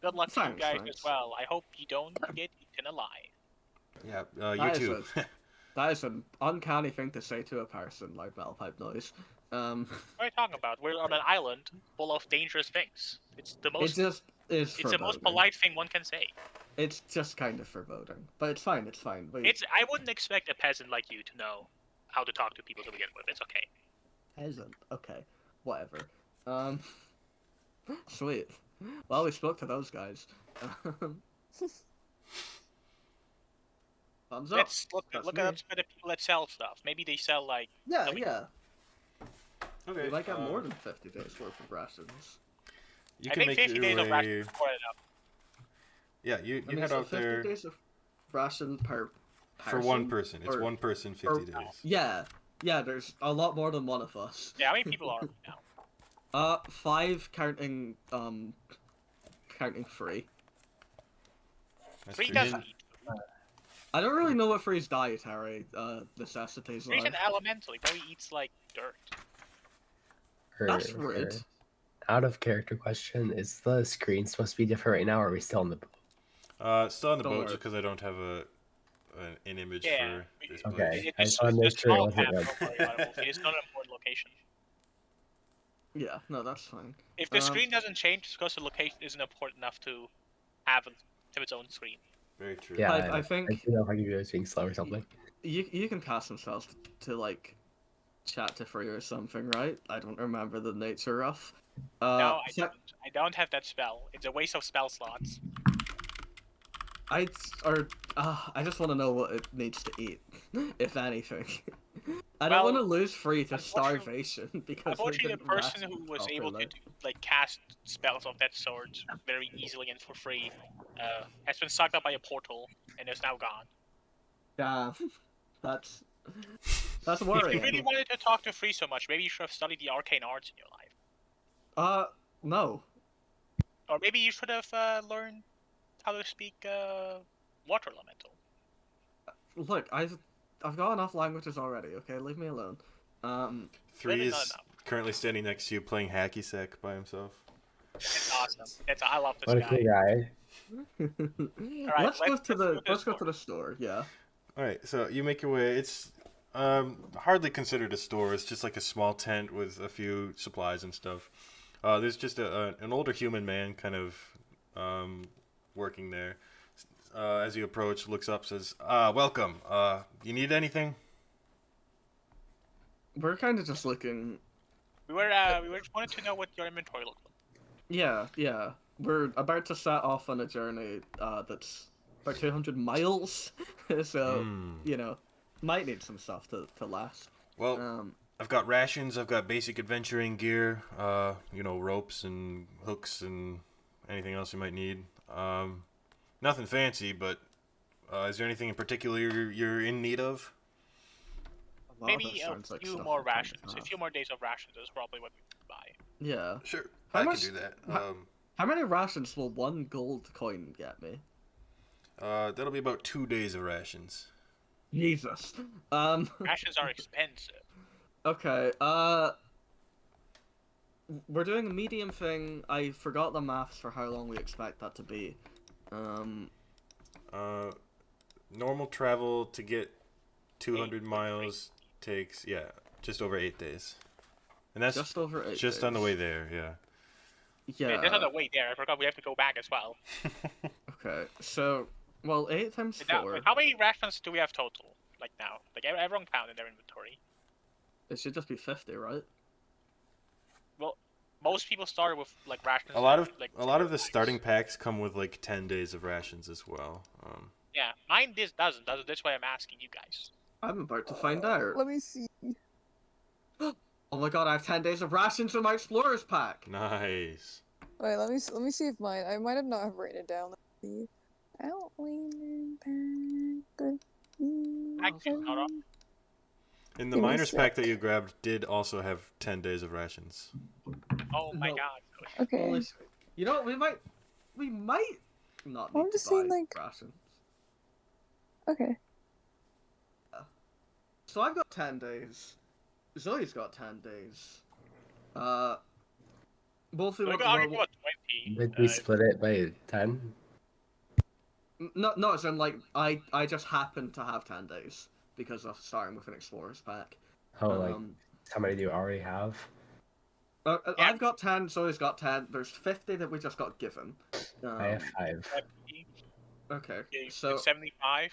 Speaker 2: Good luck to you
Speaker 3: Thanks,
Speaker 2: guys
Speaker 3: thanks.
Speaker 2: as well. I hope you don't get eaten alive.
Speaker 1: Yeah, you
Speaker 3: That is
Speaker 1: too.
Speaker 3: That is an uncanny thing to say to a person, like metal pipe noise.
Speaker 2: What are you talking about? We're on an island full of dangerous things. It's the
Speaker 3: It
Speaker 2: most.
Speaker 3: just is
Speaker 2: It's the most
Speaker 3: foreboding.
Speaker 2: polite thing one can say.
Speaker 3: It's just kind of foreboding, but it's fine. Wait,
Speaker 2: I wouldn't expect a peasant like you to know how to talk to people to begin with. It's okay.
Speaker 3: peasant. Okay, whatever. Sweet. Well, we spoke to those guys. Thumbs up.
Speaker 2: Let's look
Speaker 3: That's
Speaker 2: at
Speaker 3: me.
Speaker 2: the people that sell stuff. Maybe they sell like.
Speaker 3: Yeah,
Speaker 2: Let me-
Speaker 3: yeah.
Speaker 1: Okay.
Speaker 3: We might get more than 50 days worth of rations.
Speaker 1: You
Speaker 2: I
Speaker 1: can
Speaker 2: think
Speaker 1: make
Speaker 2: 50
Speaker 1: your
Speaker 2: days of
Speaker 1: way.
Speaker 2: rations before enough.
Speaker 1: Yeah, you
Speaker 3: I mean,
Speaker 1: head
Speaker 3: so
Speaker 1: out
Speaker 3: 50
Speaker 1: there
Speaker 3: days of ration per
Speaker 1: for one person. It's
Speaker 3: Or-
Speaker 1: one person, 50
Speaker 3: or-
Speaker 1: days.
Speaker 3: Yeah, there's a lot more than one of us.
Speaker 2: Yeah, how many people are we now?
Speaker 3: 5 counting free.
Speaker 1: That's
Speaker 2: Three
Speaker 1: three.
Speaker 2: doesn't eat.
Speaker 3: I don't really know what free's dietary necessities
Speaker 2: Three's
Speaker 3: are.
Speaker 2: an elemental. He probably eats like dirt.
Speaker 3: That's rude.
Speaker 4: Out of character question, is the screen supposed to be different right now, or are we still on the boat?
Speaker 1: Still on the
Speaker 3: Don't
Speaker 1: boat
Speaker 3: worry.
Speaker 1: just because I don't have an image
Speaker 2: Yeah,
Speaker 1: for this
Speaker 4: Okay.
Speaker 1: place.
Speaker 4: I just wanna make sure it wasn't like-
Speaker 2: Don't worry about it. Wolfie. It's not an important location.
Speaker 3: Yeah, no, that's fine.
Speaker 2: If the
Speaker 3: Um,
Speaker 2: screen doesn't change, it's because the location isn't important enough to have its own screen.
Speaker 1: Very true.
Speaker 4: Yeah,
Speaker 3: I think-
Speaker 4: I don't know if I could be being slow or something.
Speaker 3: You can cast some spells to like chat to free or something, right? I don't remember the nature of.
Speaker 2: No, I
Speaker 3: sec-
Speaker 2: don't. I don't have that spell. It's a waste of spell slots.
Speaker 3: I just want to know what it needs to eat, if anything. I don't want to
Speaker 2: Well,
Speaker 3: lose free to
Speaker 2: unfortunately-
Speaker 3: starvation because we
Speaker 2: Unfortunately, the
Speaker 3: didn't
Speaker 2: person
Speaker 3: ration
Speaker 2: who was able to
Speaker 3: properly.
Speaker 2: like cast spells of that sort very easily and for free has been sucked up by a portal and is now gone.
Speaker 3: Yeah, that's
Speaker 2: If you
Speaker 3: worrying.
Speaker 2: really wanted to talk to free so much, maybe you should have studied the arcane arts in your life.
Speaker 3: No.
Speaker 2: Or maybe you should have learned how to speak water elemental.
Speaker 3: Look, I've got enough languages already. Okay, leave me alone.
Speaker 1: Three
Speaker 2: Clearly not
Speaker 1: is
Speaker 2: enough.
Speaker 1: currently standing next to you playing hacky sack by himself.
Speaker 2: It's awesome. I love this
Speaker 4: What a
Speaker 2: guy.
Speaker 4: cool guy.
Speaker 3: Let's go to the
Speaker 2: store.
Speaker 3: store. Yeah.
Speaker 1: All right, so you make your way. It's hardly considered a store. It's just like a small tent with a few supplies and stuff. There's just an older human man kind of working there. As you approach, looks up, says, "Welcome. You need anything?"
Speaker 3: We're kind of just looking.
Speaker 2: We were just wanted to know what your inventory looked like.
Speaker 3: Yeah. We're about to set off on a journey that's about 200 miles, so you know, might need some stuff to last.
Speaker 1: Well, I've got rations. I've got basic adventuring gear. Ropes and hooks and anything else you might need. Nothing fancy, but is there anything in particular you're in need of?
Speaker 3: A lot of
Speaker 2: Maybe
Speaker 3: this
Speaker 2: a
Speaker 3: sounds like
Speaker 2: few
Speaker 3: stuff
Speaker 2: more
Speaker 3: we can't
Speaker 2: rations. A
Speaker 3: have.
Speaker 2: few more days of rations is probably what we could buy.
Speaker 3: Yeah.
Speaker 1: Sure,
Speaker 3: How
Speaker 1: I
Speaker 3: much-
Speaker 1: can do that.
Speaker 3: How many rations will one gold coin get me?
Speaker 1: That'll be about 2 days of rations.
Speaker 3: Jesus.
Speaker 2: Rations are expensive.
Speaker 3: Okay. We're doing a medium thing. I forgot the maths for how long we expect that to be.
Speaker 1: Normal travel to get 200
Speaker 2: 8
Speaker 1: miles takes just over 8 days, and that's
Speaker 3: just over 8
Speaker 1: just on the
Speaker 3: days.
Speaker 1: way there. Yeah.
Speaker 3: Yeah.
Speaker 2: There's another way there. I forgot we have to go back as well.
Speaker 3: Okay. So, well, 8 times
Speaker 2: Now,
Speaker 3: 4.
Speaker 2: how many rations do we have total? Like now, like everyone found in their inventory.
Speaker 3: It should just be 50, right?
Speaker 2: Well, most people started with like rations.
Speaker 1: A lot of the
Speaker 2: packs.
Speaker 1: starting packs come with like 10 days of rations as well.
Speaker 2: Yeah, mine doesn't. That's why I'm asking you guys.
Speaker 3: I'm about to find out.
Speaker 5: Let me see.
Speaker 3: Oh my god, I have 10 days of rations in my explorer's pack.
Speaker 1: Nice.
Speaker 5: Wait, let me see if mine. I might have not have written it down. Let's see. Outlander pack.
Speaker 2: Actually, not all.
Speaker 1: And the
Speaker 5: Give me a
Speaker 1: miner's
Speaker 5: sec.
Speaker 1: pack that you grabbed did also have 10 days of rations.
Speaker 2: Oh my
Speaker 3: No.
Speaker 2: god.
Speaker 5: Okay.
Speaker 3: Holy shit. You know what, we might not
Speaker 5: I'm
Speaker 3: need to
Speaker 5: just
Speaker 3: buy
Speaker 5: saying, like-
Speaker 3: rations.
Speaker 5: Okay.
Speaker 3: So I've got 10 days. Zoe's got 10 days. Both of
Speaker 2: We
Speaker 3: you
Speaker 2: got 20.
Speaker 4: Did we split it by 10?
Speaker 3: No, as in, like, I just happen to have 10 days because of starting with an explorer's pack.
Speaker 4: Oh, like, how many do you already have?
Speaker 2: Yeah.
Speaker 3: I've got 10, Zoe's got 10. There's 50 that we just got given.
Speaker 4: I have 5.
Speaker 3: Okay,
Speaker 2: Yeah,
Speaker 3: so
Speaker 2: 75.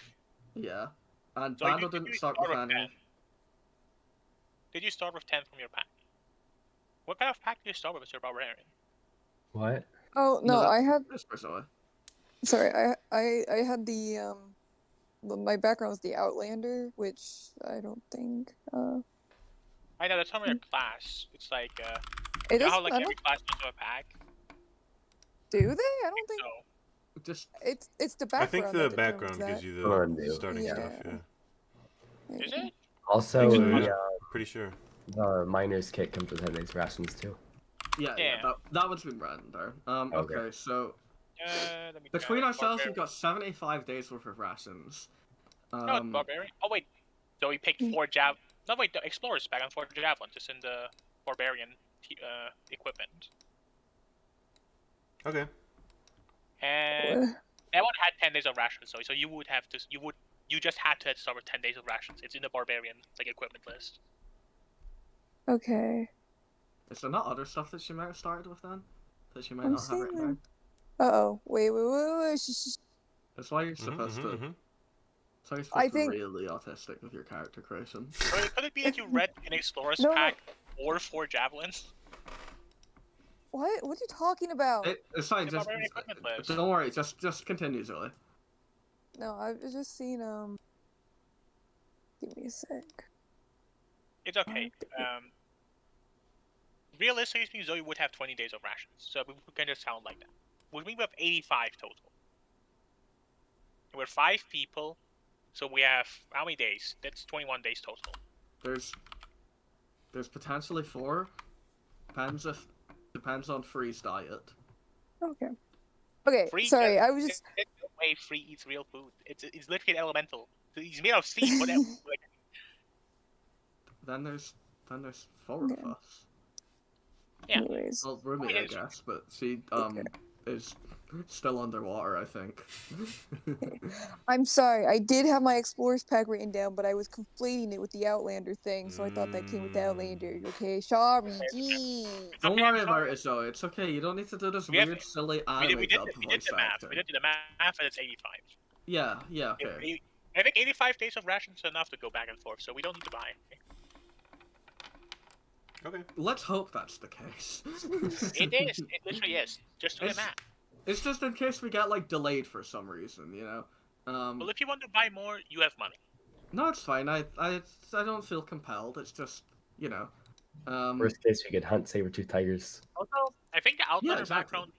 Speaker 3: yeah, and
Speaker 2: So you-
Speaker 3: Bando
Speaker 2: you
Speaker 3: didn't start with any.
Speaker 2: 10. Did you start with 10 from your pack? What kind of pack did you start with, Mr. Barbarian?
Speaker 4: What?
Speaker 5: Oh no,
Speaker 3: that-
Speaker 5: I had.
Speaker 3: Just for Zoe.
Speaker 5: Sorry, I had the my background was the Outlander, which I don't think
Speaker 2: I know, that's not your class. It's like,
Speaker 5: it
Speaker 2: you know
Speaker 5: is.
Speaker 2: how like
Speaker 5: I
Speaker 2: every
Speaker 5: don't,
Speaker 2: class comes with a pack?
Speaker 5: do they? I don't think
Speaker 2: So,
Speaker 3: Just
Speaker 5: it's the
Speaker 1: I
Speaker 5: background.
Speaker 1: think the
Speaker 5: that
Speaker 1: background
Speaker 5: determines
Speaker 1: gives you
Speaker 4: Some of
Speaker 1: the
Speaker 4: them do.
Speaker 1: starting
Speaker 5: Yeah.
Speaker 1: stuff, yeah.
Speaker 5: that.
Speaker 2: is it?
Speaker 4: Also,
Speaker 1: Think so,
Speaker 4: the,
Speaker 1: yeah. Pretty sure.
Speaker 4: the miner's kit comes with 10 days rations too.
Speaker 3: yeah,
Speaker 2: Yeah.
Speaker 3: that one's been written there.
Speaker 4: Okay.
Speaker 3: Okay, so
Speaker 2: Let me
Speaker 3: between
Speaker 2: check.
Speaker 3: ourselves, we've
Speaker 2: Barbarian.
Speaker 3: got 75 days worth of rations.
Speaker 2: No, it's Barbarian. Oh wait, so we picked 4 jav. No wait, the Explorer's back on 4 javelins, just in the Barbarian equipment.
Speaker 1: Okay.
Speaker 2: And that one had 10 days of rations, so you would have to you just had to start with 10 days of rations. It's in the Barbarian like equipment list.
Speaker 5: Okay.
Speaker 3: Is there not other stuff that she might have started with then? That she might
Speaker 5: I'm
Speaker 3: not have written
Speaker 5: seeing
Speaker 3: down?
Speaker 5: Uh-oh. Wait.
Speaker 3: That's why you're supposed to.
Speaker 1: mhm.
Speaker 3: That's why you're
Speaker 5: I
Speaker 3: supposed to
Speaker 5: think-
Speaker 3: be really autistic with your character creation.
Speaker 2: Could it be that you read an Explorer's
Speaker 5: No, no.
Speaker 2: pack or 4 javelins?
Speaker 5: What? What are you talking about?
Speaker 3: It's fine.
Speaker 2: The
Speaker 3: Just
Speaker 2: Barbarian equipment list.
Speaker 3: don't worry. Just continue, Zoe.
Speaker 5: No, I've just seen Give me a sec.
Speaker 2: It's okay. Realistically speaking, Zoe would have 20 days of rations, so we can just sound like that. Which means we have 85 total. We're 5 people, so we have how many days? That's 21 days total.
Speaker 3: There's potentially 4. Depends on Free's diet.
Speaker 5: Okay. Okay.
Speaker 2: Free
Speaker 5: Sorry,
Speaker 2: just-
Speaker 5: I was just.
Speaker 2: there's no way Free eats real food. It's literally an elemental. He's made of seed, but like,
Speaker 3: Then there's 4
Speaker 5: Okay.
Speaker 3: of us.
Speaker 2: Yeah.
Speaker 5: Anyways.
Speaker 3: Well, Rumi, I guess, but she is still underwater, I think.
Speaker 5: I'm sorry, I did have my Explorers pack written down, but I was conflating it with the Outlander thing, so I thought that came with the Outlander. Okay, sorry, gee.
Speaker 3: Don't
Speaker 2: okay,
Speaker 3: worry
Speaker 2: I'm
Speaker 3: about
Speaker 2: sorry.
Speaker 3: it, Zoe. It's okay. You don't need to do this
Speaker 2: We have-
Speaker 3: weird, silly
Speaker 2: we
Speaker 3: anime
Speaker 2: did
Speaker 3: dub
Speaker 2: the
Speaker 3: voice
Speaker 2: math.
Speaker 3: acting.
Speaker 2: We did the math, and it's 85.
Speaker 3: Yeah, okay.
Speaker 2: I think 85 days of rations is enough to go back and forth, so we don't need to buy.
Speaker 1: Okay.
Speaker 3: Let's hope that's the case.
Speaker 2: It is. It literally is. Just do the
Speaker 3: It's-
Speaker 2: math.
Speaker 3: It's just in case we get like delayed for some reason, you know.
Speaker 2: Well, if you want to buy more, you have money.
Speaker 3: No, it's fine. I don't feel compelled. It's just, you know.
Speaker 4: Worst case, we could hunt saber-tooth tigers.
Speaker 2: Also, I think the Outlander
Speaker 3: exactly.
Speaker 2: background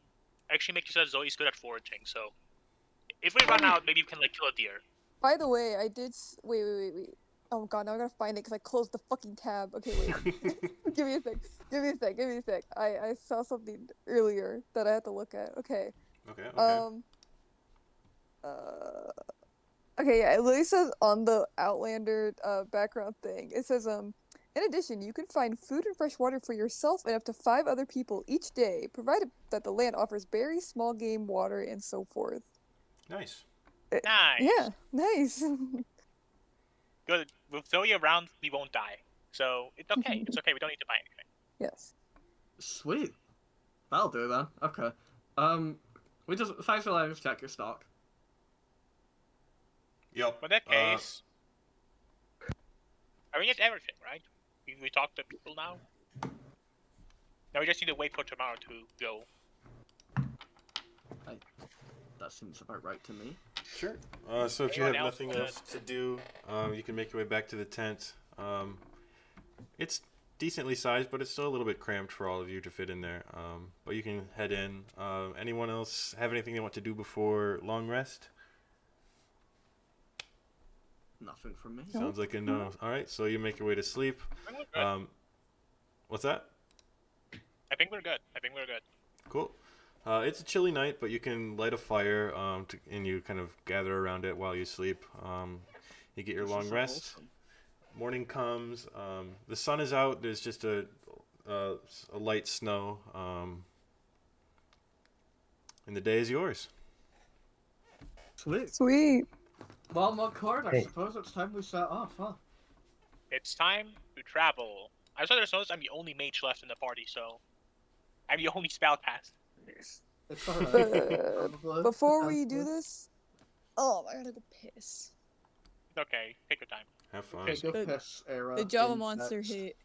Speaker 2: actually makes you so that Zoe's good at foraging, so if we run out, maybe you can like kill a deer.
Speaker 5: By the way, I did. Wait. Oh god, now I gotta find it because I closed the fucking tab. Okay, wait. Give me a sec. I saw something earlier that I had to look at. Okay.
Speaker 1: Okay.
Speaker 5: Okay, yeah, it literally says on the Outlander background thing, it says, in addition, you can find food and fresh water for yourself and up to 5 other people each day, provided that the land offers berries, small game, water, and so forth.
Speaker 1: Nice.
Speaker 2: Nice.
Speaker 5: Yeah, nice.
Speaker 2: Good. With Zoe around, we won't die. So it's okay. It's okay. We don't need to buy anything.
Speaker 5: Yes.
Speaker 3: Sweet. That'll do then. Okay. We just thanks for letting us check your stock.
Speaker 1: Yep.
Speaker 2: For that case, I mean, it's everything, right? We talked to people now. Now we just need to wait for tomorrow to go.
Speaker 3: That seems about right to me.
Speaker 1: Sure. So if you have
Speaker 2: Anyone else
Speaker 1: nothing
Speaker 2: wanna-
Speaker 1: else to do, you can make your way back to the tent. It's decently sized, but it's still a little bit cramped for all of you to fit in there. But you can head in. Anyone else have anything they want to do before long rest?
Speaker 3: Nothing from me.
Speaker 1: Sounds like a no. All right, so you make your way to sleep.
Speaker 2: I think we're good.
Speaker 1: What's that?
Speaker 2: I think we're good.
Speaker 1: Cool. It's a chilly night, but you can light a fire and you kind of gather around it while you sleep. You get your long rest. Morning comes. The sun is out. There's just a light snow. And the day is yours.
Speaker 3: Sweet.
Speaker 5: Sweet.
Speaker 3: Well, Mugcord, I
Speaker 4: Hey.
Speaker 3: suppose it's time we set off, huh?
Speaker 2: It's time to travel. I saw there's notice I'm the only mage left in the party, so I'm the only spellcaster.
Speaker 3: It's alright.
Speaker 5: Before we do this, I gotta go piss.
Speaker 2: Okay, take your time.
Speaker 1: Have fun.
Speaker 3: Okay, go
Speaker 5: The-
Speaker 3: piss, Era.
Speaker 5: The Java
Speaker 3: in
Speaker 5: monster
Speaker 3: text.
Speaker 5: hit.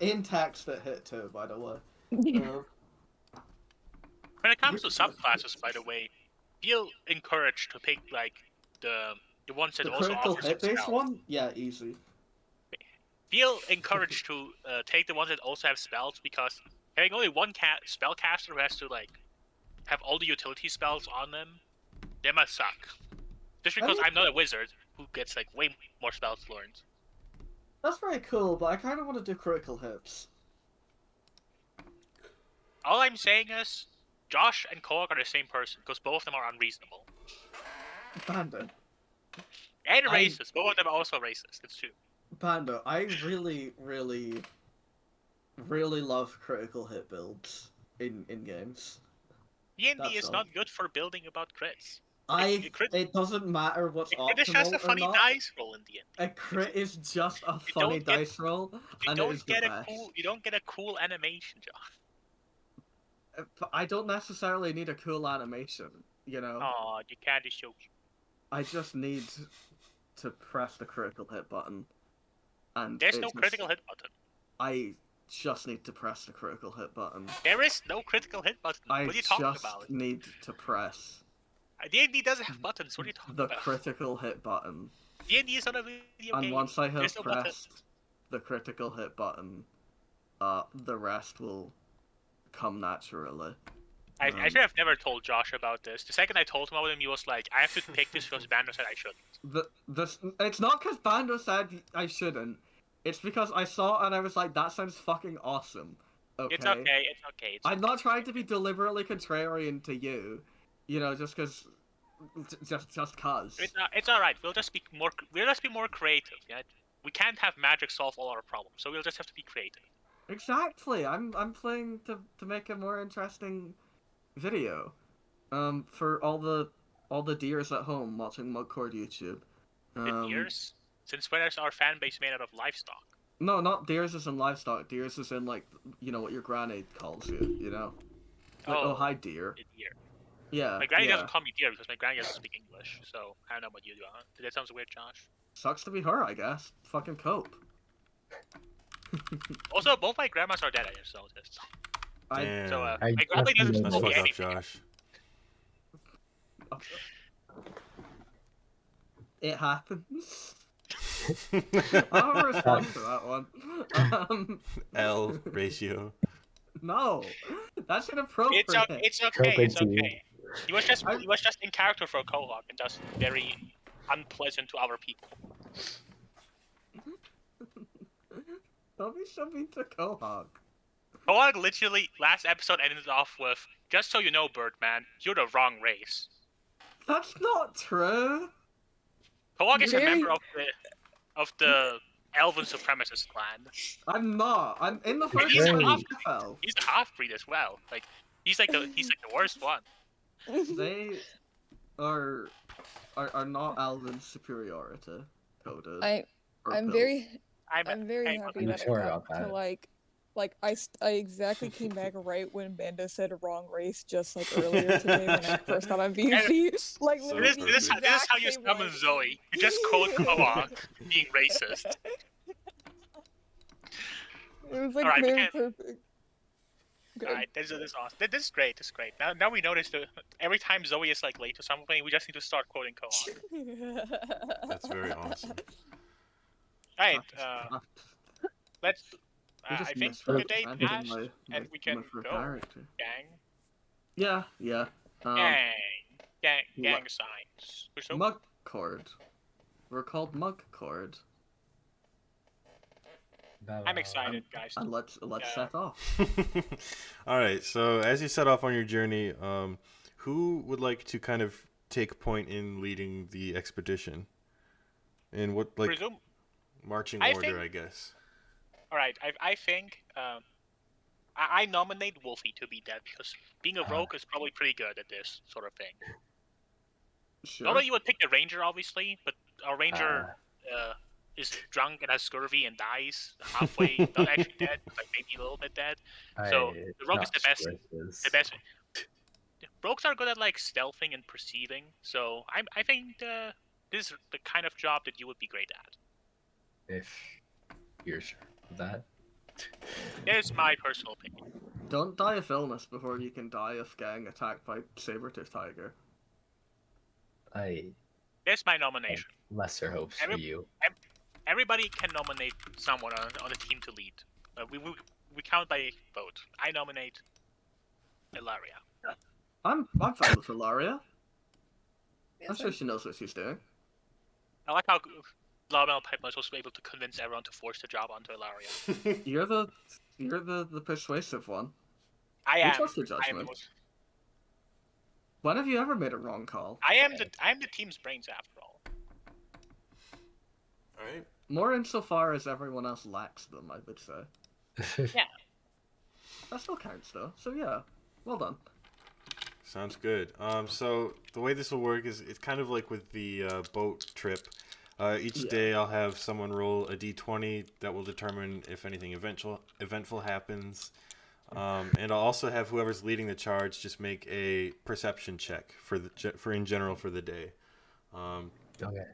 Speaker 3: In text it hit too, by the way.
Speaker 2: When it comes to subclasses, by the way, feel encouraged to pick like the ones that
Speaker 3: The
Speaker 2: also
Speaker 3: critical
Speaker 2: offer some
Speaker 3: hit based
Speaker 2: spells.
Speaker 3: one? Yeah, easy.
Speaker 2: Feel encouraged to take the ones that also have spells, because having only one spellcaster who has to like have all the utility spells on them, they must suck. Just because
Speaker 3: mean-
Speaker 2: I'm not a wizard who gets like way more spells learned.
Speaker 3: That's very cool, but I kind of want to do critical hits.
Speaker 2: All I'm saying is, Josh and Koak are the same person, because both of them are unreasonable.
Speaker 3: Panda.
Speaker 2: And
Speaker 3: I-
Speaker 2: racist. Both of them are also racist. It's true.
Speaker 3: Panda, I really, really, really love critical hit builds in games.
Speaker 2: D&D
Speaker 3: That's
Speaker 2: is
Speaker 3: all.
Speaker 2: not good for building about crits. crit-
Speaker 3: It doesn't matter what's
Speaker 2: It is just
Speaker 3: optimal
Speaker 2: a
Speaker 3: or
Speaker 2: funny
Speaker 3: not.
Speaker 2: dice roll in D&D.
Speaker 3: A crit is just a
Speaker 2: You
Speaker 3: funny
Speaker 2: don't get-
Speaker 3: dice roll,
Speaker 2: You
Speaker 3: and it
Speaker 2: don't
Speaker 3: is the
Speaker 2: get a
Speaker 3: best.
Speaker 2: cool. You don't get a cool animation, Josh.
Speaker 3: I don't necessarily need a cool animation, you know.
Speaker 2: Oh, you can't just show.
Speaker 3: I just need to press the critical hit button. And
Speaker 2: There's
Speaker 3: it
Speaker 2: no
Speaker 3: just-
Speaker 2: critical hit button.
Speaker 3: I just need to press the critical hit button.
Speaker 2: There is no critical hit button.
Speaker 3: I
Speaker 2: What are you talking
Speaker 3: just
Speaker 2: about?
Speaker 3: need to press.
Speaker 2: D&D doesn't have buttons. What are you talking
Speaker 3: The
Speaker 2: about?
Speaker 3: critical hit button.
Speaker 2: D&D is not a video
Speaker 3: And
Speaker 2: game.
Speaker 3: once I have
Speaker 2: There's no buttons.
Speaker 3: pressed the critical hit button, the rest will come naturally.
Speaker 2: I should have never told Josh about this. The second I told him about him, he was like, I have to pick this because Bando said I shouldn't.
Speaker 3: It's not because Bando said I shouldn't. It's because I saw it and I was like, that sounds fucking awesome. Okay.
Speaker 2: It's okay. It's okay.
Speaker 3: I'm not trying to be deliberately contrarian to you, just because, just cause.
Speaker 2: It's all right. We'll just be more creative. Yeah. We can't have magic solve all our problems, so we'll just have to be creative.
Speaker 3: Exactly. I'm playing to make a more interesting video, for all the deers at home watching Mugcord YouTube.
Speaker 2: The deers? Since when is our fan base made out of livestock?
Speaker 3: No, not deers as in livestock. Deers as in like what your granny calls you. Like, oh hi deer.
Speaker 2: The deer.
Speaker 3: Yeah.
Speaker 2: My granny
Speaker 3: yeah.
Speaker 2: doesn't call me deer because my granny doesn't speak English. So I don't know what you do. Huh? That sounds weird, Josh.
Speaker 3: Sucks to be her, I guess. Fucking cope.
Speaker 2: Also, both my grandmas are dead. I just noticed.
Speaker 1: Damn.
Speaker 2: So
Speaker 4: I
Speaker 2: my grandma doesn't
Speaker 1: That's
Speaker 2: tell me
Speaker 1: fucked up,
Speaker 2: anything.
Speaker 1: Josh.
Speaker 3: It happens. I'll respond to that one.
Speaker 1: L ratio.
Speaker 3: No, that's inappropriate.
Speaker 2: It's okay. It's okay. He was just in character for Kohawk and just very unpleasant to other people.
Speaker 3: Don't be so mean to Kohawk.
Speaker 2: Kohawk literally last episode ended off with, "Just so you know, Birdman, you're the wrong race."
Speaker 3: That's not true.
Speaker 2: Kohawk is a
Speaker 5: Very-
Speaker 2: member of the Elven Supremacist clan.
Speaker 3: I'm not. I'm in the first
Speaker 2: He's a
Speaker 3: one.
Speaker 2: half.
Speaker 3: Elf.
Speaker 2: He's a half-breed as well. Like he's like the worst one.
Speaker 3: They are not Elven superiority coded.
Speaker 5: I'm
Speaker 3: built.
Speaker 5: very
Speaker 2: I'm
Speaker 5: very happy
Speaker 4: I'm
Speaker 5: that
Speaker 4: sorry
Speaker 5: I got
Speaker 4: about
Speaker 5: to
Speaker 4: that.
Speaker 5: I exactly came back right when Banda said wrong race, just like earlier today when I first got on VC. Like
Speaker 1: So
Speaker 5: literally the
Speaker 2: This is
Speaker 5: exact
Speaker 2: how you
Speaker 5: same
Speaker 2: summon
Speaker 5: way.
Speaker 2: Zoe. You just quote Kohawk being racist.
Speaker 5: It was like
Speaker 2: Alright, we
Speaker 5: very
Speaker 2: can't-
Speaker 5: perfect. Good.
Speaker 2: Alright, this is awesome. This is great. This is great. Now we notice that every time Zoe is like late to something, we just need to start quoting Kohawk.
Speaker 1: That's very awesome.
Speaker 2: Alright,
Speaker 3: Ah,
Speaker 2: let's.
Speaker 3: you
Speaker 2: I
Speaker 3: just
Speaker 2: think
Speaker 3: misread
Speaker 2: good day
Speaker 3: my-
Speaker 2: passed,
Speaker 3: my-
Speaker 2: and we can
Speaker 3: my
Speaker 2: go.
Speaker 3: character.
Speaker 2: Gang,
Speaker 3: Yeah.
Speaker 2: gang signs. We're so
Speaker 3: Mugcord. We're called Mugcord.
Speaker 2: I'm excited, guys.
Speaker 3: And let's
Speaker 2: Yeah.
Speaker 3: set off.
Speaker 1: All right. So as you set off on your journey, who would like to kind of take point in leading the expedition? In what
Speaker 2: Presume.
Speaker 1: marching
Speaker 2: I
Speaker 1: order,
Speaker 2: think-
Speaker 1: I guess.
Speaker 2: All right, I think I nominate Wolfie to be dead because being a rogue is probably pretty good at this sort of thing.
Speaker 3: Sure.
Speaker 2: Not that you would pick the ranger, obviously, but our ranger is drunk and has scurvy and dies halfway, not actually dead, but like maybe a little bit dead. So the rogue is the best. The best. Rogues are good at like stealthing and perceiving, so I think this is the kind of job that you would be great at.
Speaker 4: If you're sure of that.
Speaker 2: It's my personal opinion.
Speaker 3: Don't die of illness before you can die of getting attacked by saber-toothed tiger.
Speaker 2: That's my nomination.
Speaker 4: Lesser hopes for you.
Speaker 2: Everybody can nominate someone on a team to lead. We count by vote. I nominate Ilaria.
Speaker 3: I'm fine with Ilaria.
Speaker 5: Yeah,
Speaker 3: I'm
Speaker 5: so-
Speaker 3: sure she knows what she's doing.
Speaker 2: I like how Lawmel Pipe was also able to convince everyone to force the job onto Ilaria.
Speaker 3: You're the persuasive one.
Speaker 2: I
Speaker 3: We
Speaker 2: am.
Speaker 3: trust your
Speaker 2: I am the
Speaker 3: judgment.
Speaker 2: most.
Speaker 3: When have you ever made a wrong call?
Speaker 2: I am the team's brains after all.
Speaker 1: All right.
Speaker 3: More insofar as everyone else lacks them, I would say. That still counts though. So yeah, well done.
Speaker 1: Sounds good. So the way this will work is it's kind of like with the boat trip. Each
Speaker 3: Yeah.
Speaker 1: day I'll have someone roll a d20 that will determine if anything eventful happens. And I'll also have whoever's leading the charge just make a perception check for in general for the day.
Speaker 4: Okay.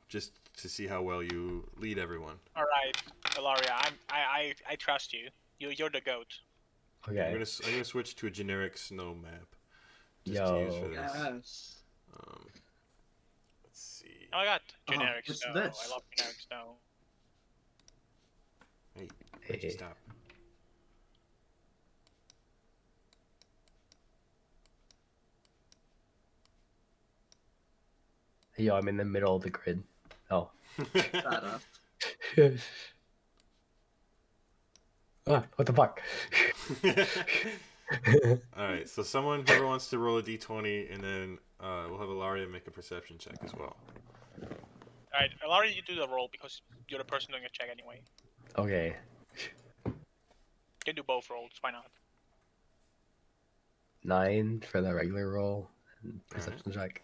Speaker 1: Just to see how well you lead everyone.
Speaker 2: All right, Ilaria. I trust you. You're the goat.
Speaker 4: Okay.
Speaker 1: I'm gonna switch to a generic snow map. Just to use for
Speaker 4: Yo.
Speaker 1: this.
Speaker 3: Yes.
Speaker 1: Let's see.
Speaker 2: Oh, I got generic
Speaker 3: it's
Speaker 2: snow.
Speaker 3: this.
Speaker 2: I love generic snow.
Speaker 1: Hey, why'd you
Speaker 4: Hey.
Speaker 1: stop?
Speaker 4: Yo, I'm in the middle of the grid. Oh.
Speaker 3: Badass.
Speaker 4: Ah, what the fuck?
Speaker 1: All right, so whoever wants to roll a d20, and then we'll have Ilaria make a perception check as well.
Speaker 2: Alright, Alari, you do the roll because you're the person doing a check anyway.
Speaker 4: Okay.
Speaker 2: You can do both rolls, why not?
Speaker 4: 9 for the regular roll and perception check.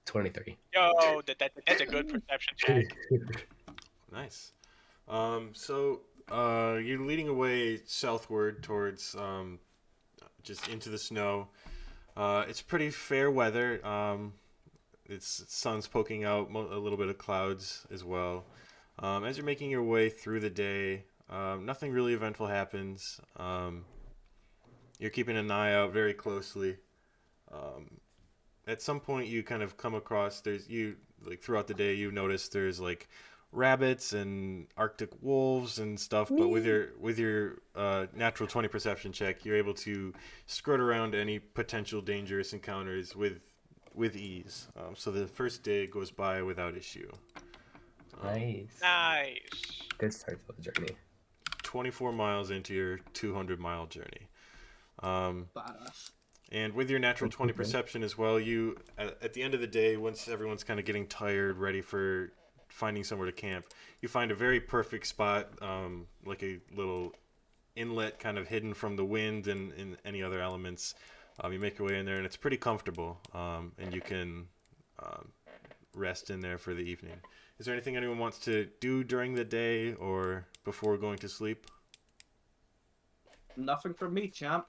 Speaker 4: 23.
Speaker 2: Yo, that's a good perception check.
Speaker 1: Nice. So you're leading away southward towards just into the snow. It's pretty fair weather. It's sun's poking out, a little bit of clouds as well. As you're making your way through the day, nothing really eventful happens. You're keeping an eye out very closely. At some point, you kind of come across throughout the day, you notice there's like rabbits and Arctic wolves and stuff. But with your natural 20 perception check, you're able to skirt around any potential dangerous encounters with ease. So the first day goes by without issue.
Speaker 4: Nice.
Speaker 2: Nice.
Speaker 4: Good start to the journey.
Speaker 1: 24 miles into your 200-mile journey.
Speaker 3: Badass.
Speaker 1: And with your natural 20 perception as well, you at the end of the day, once everyone's kind of getting tired, ready for finding somewhere to camp, you find a very perfect spot, like a little inlet kind of hidden from the wind and any other elements. You make your way in there, and it's pretty comfortable, and you can rest in there for the evening. Is there anything anyone wants to do during the day or before going to sleep?
Speaker 3: Nothing from me, champ.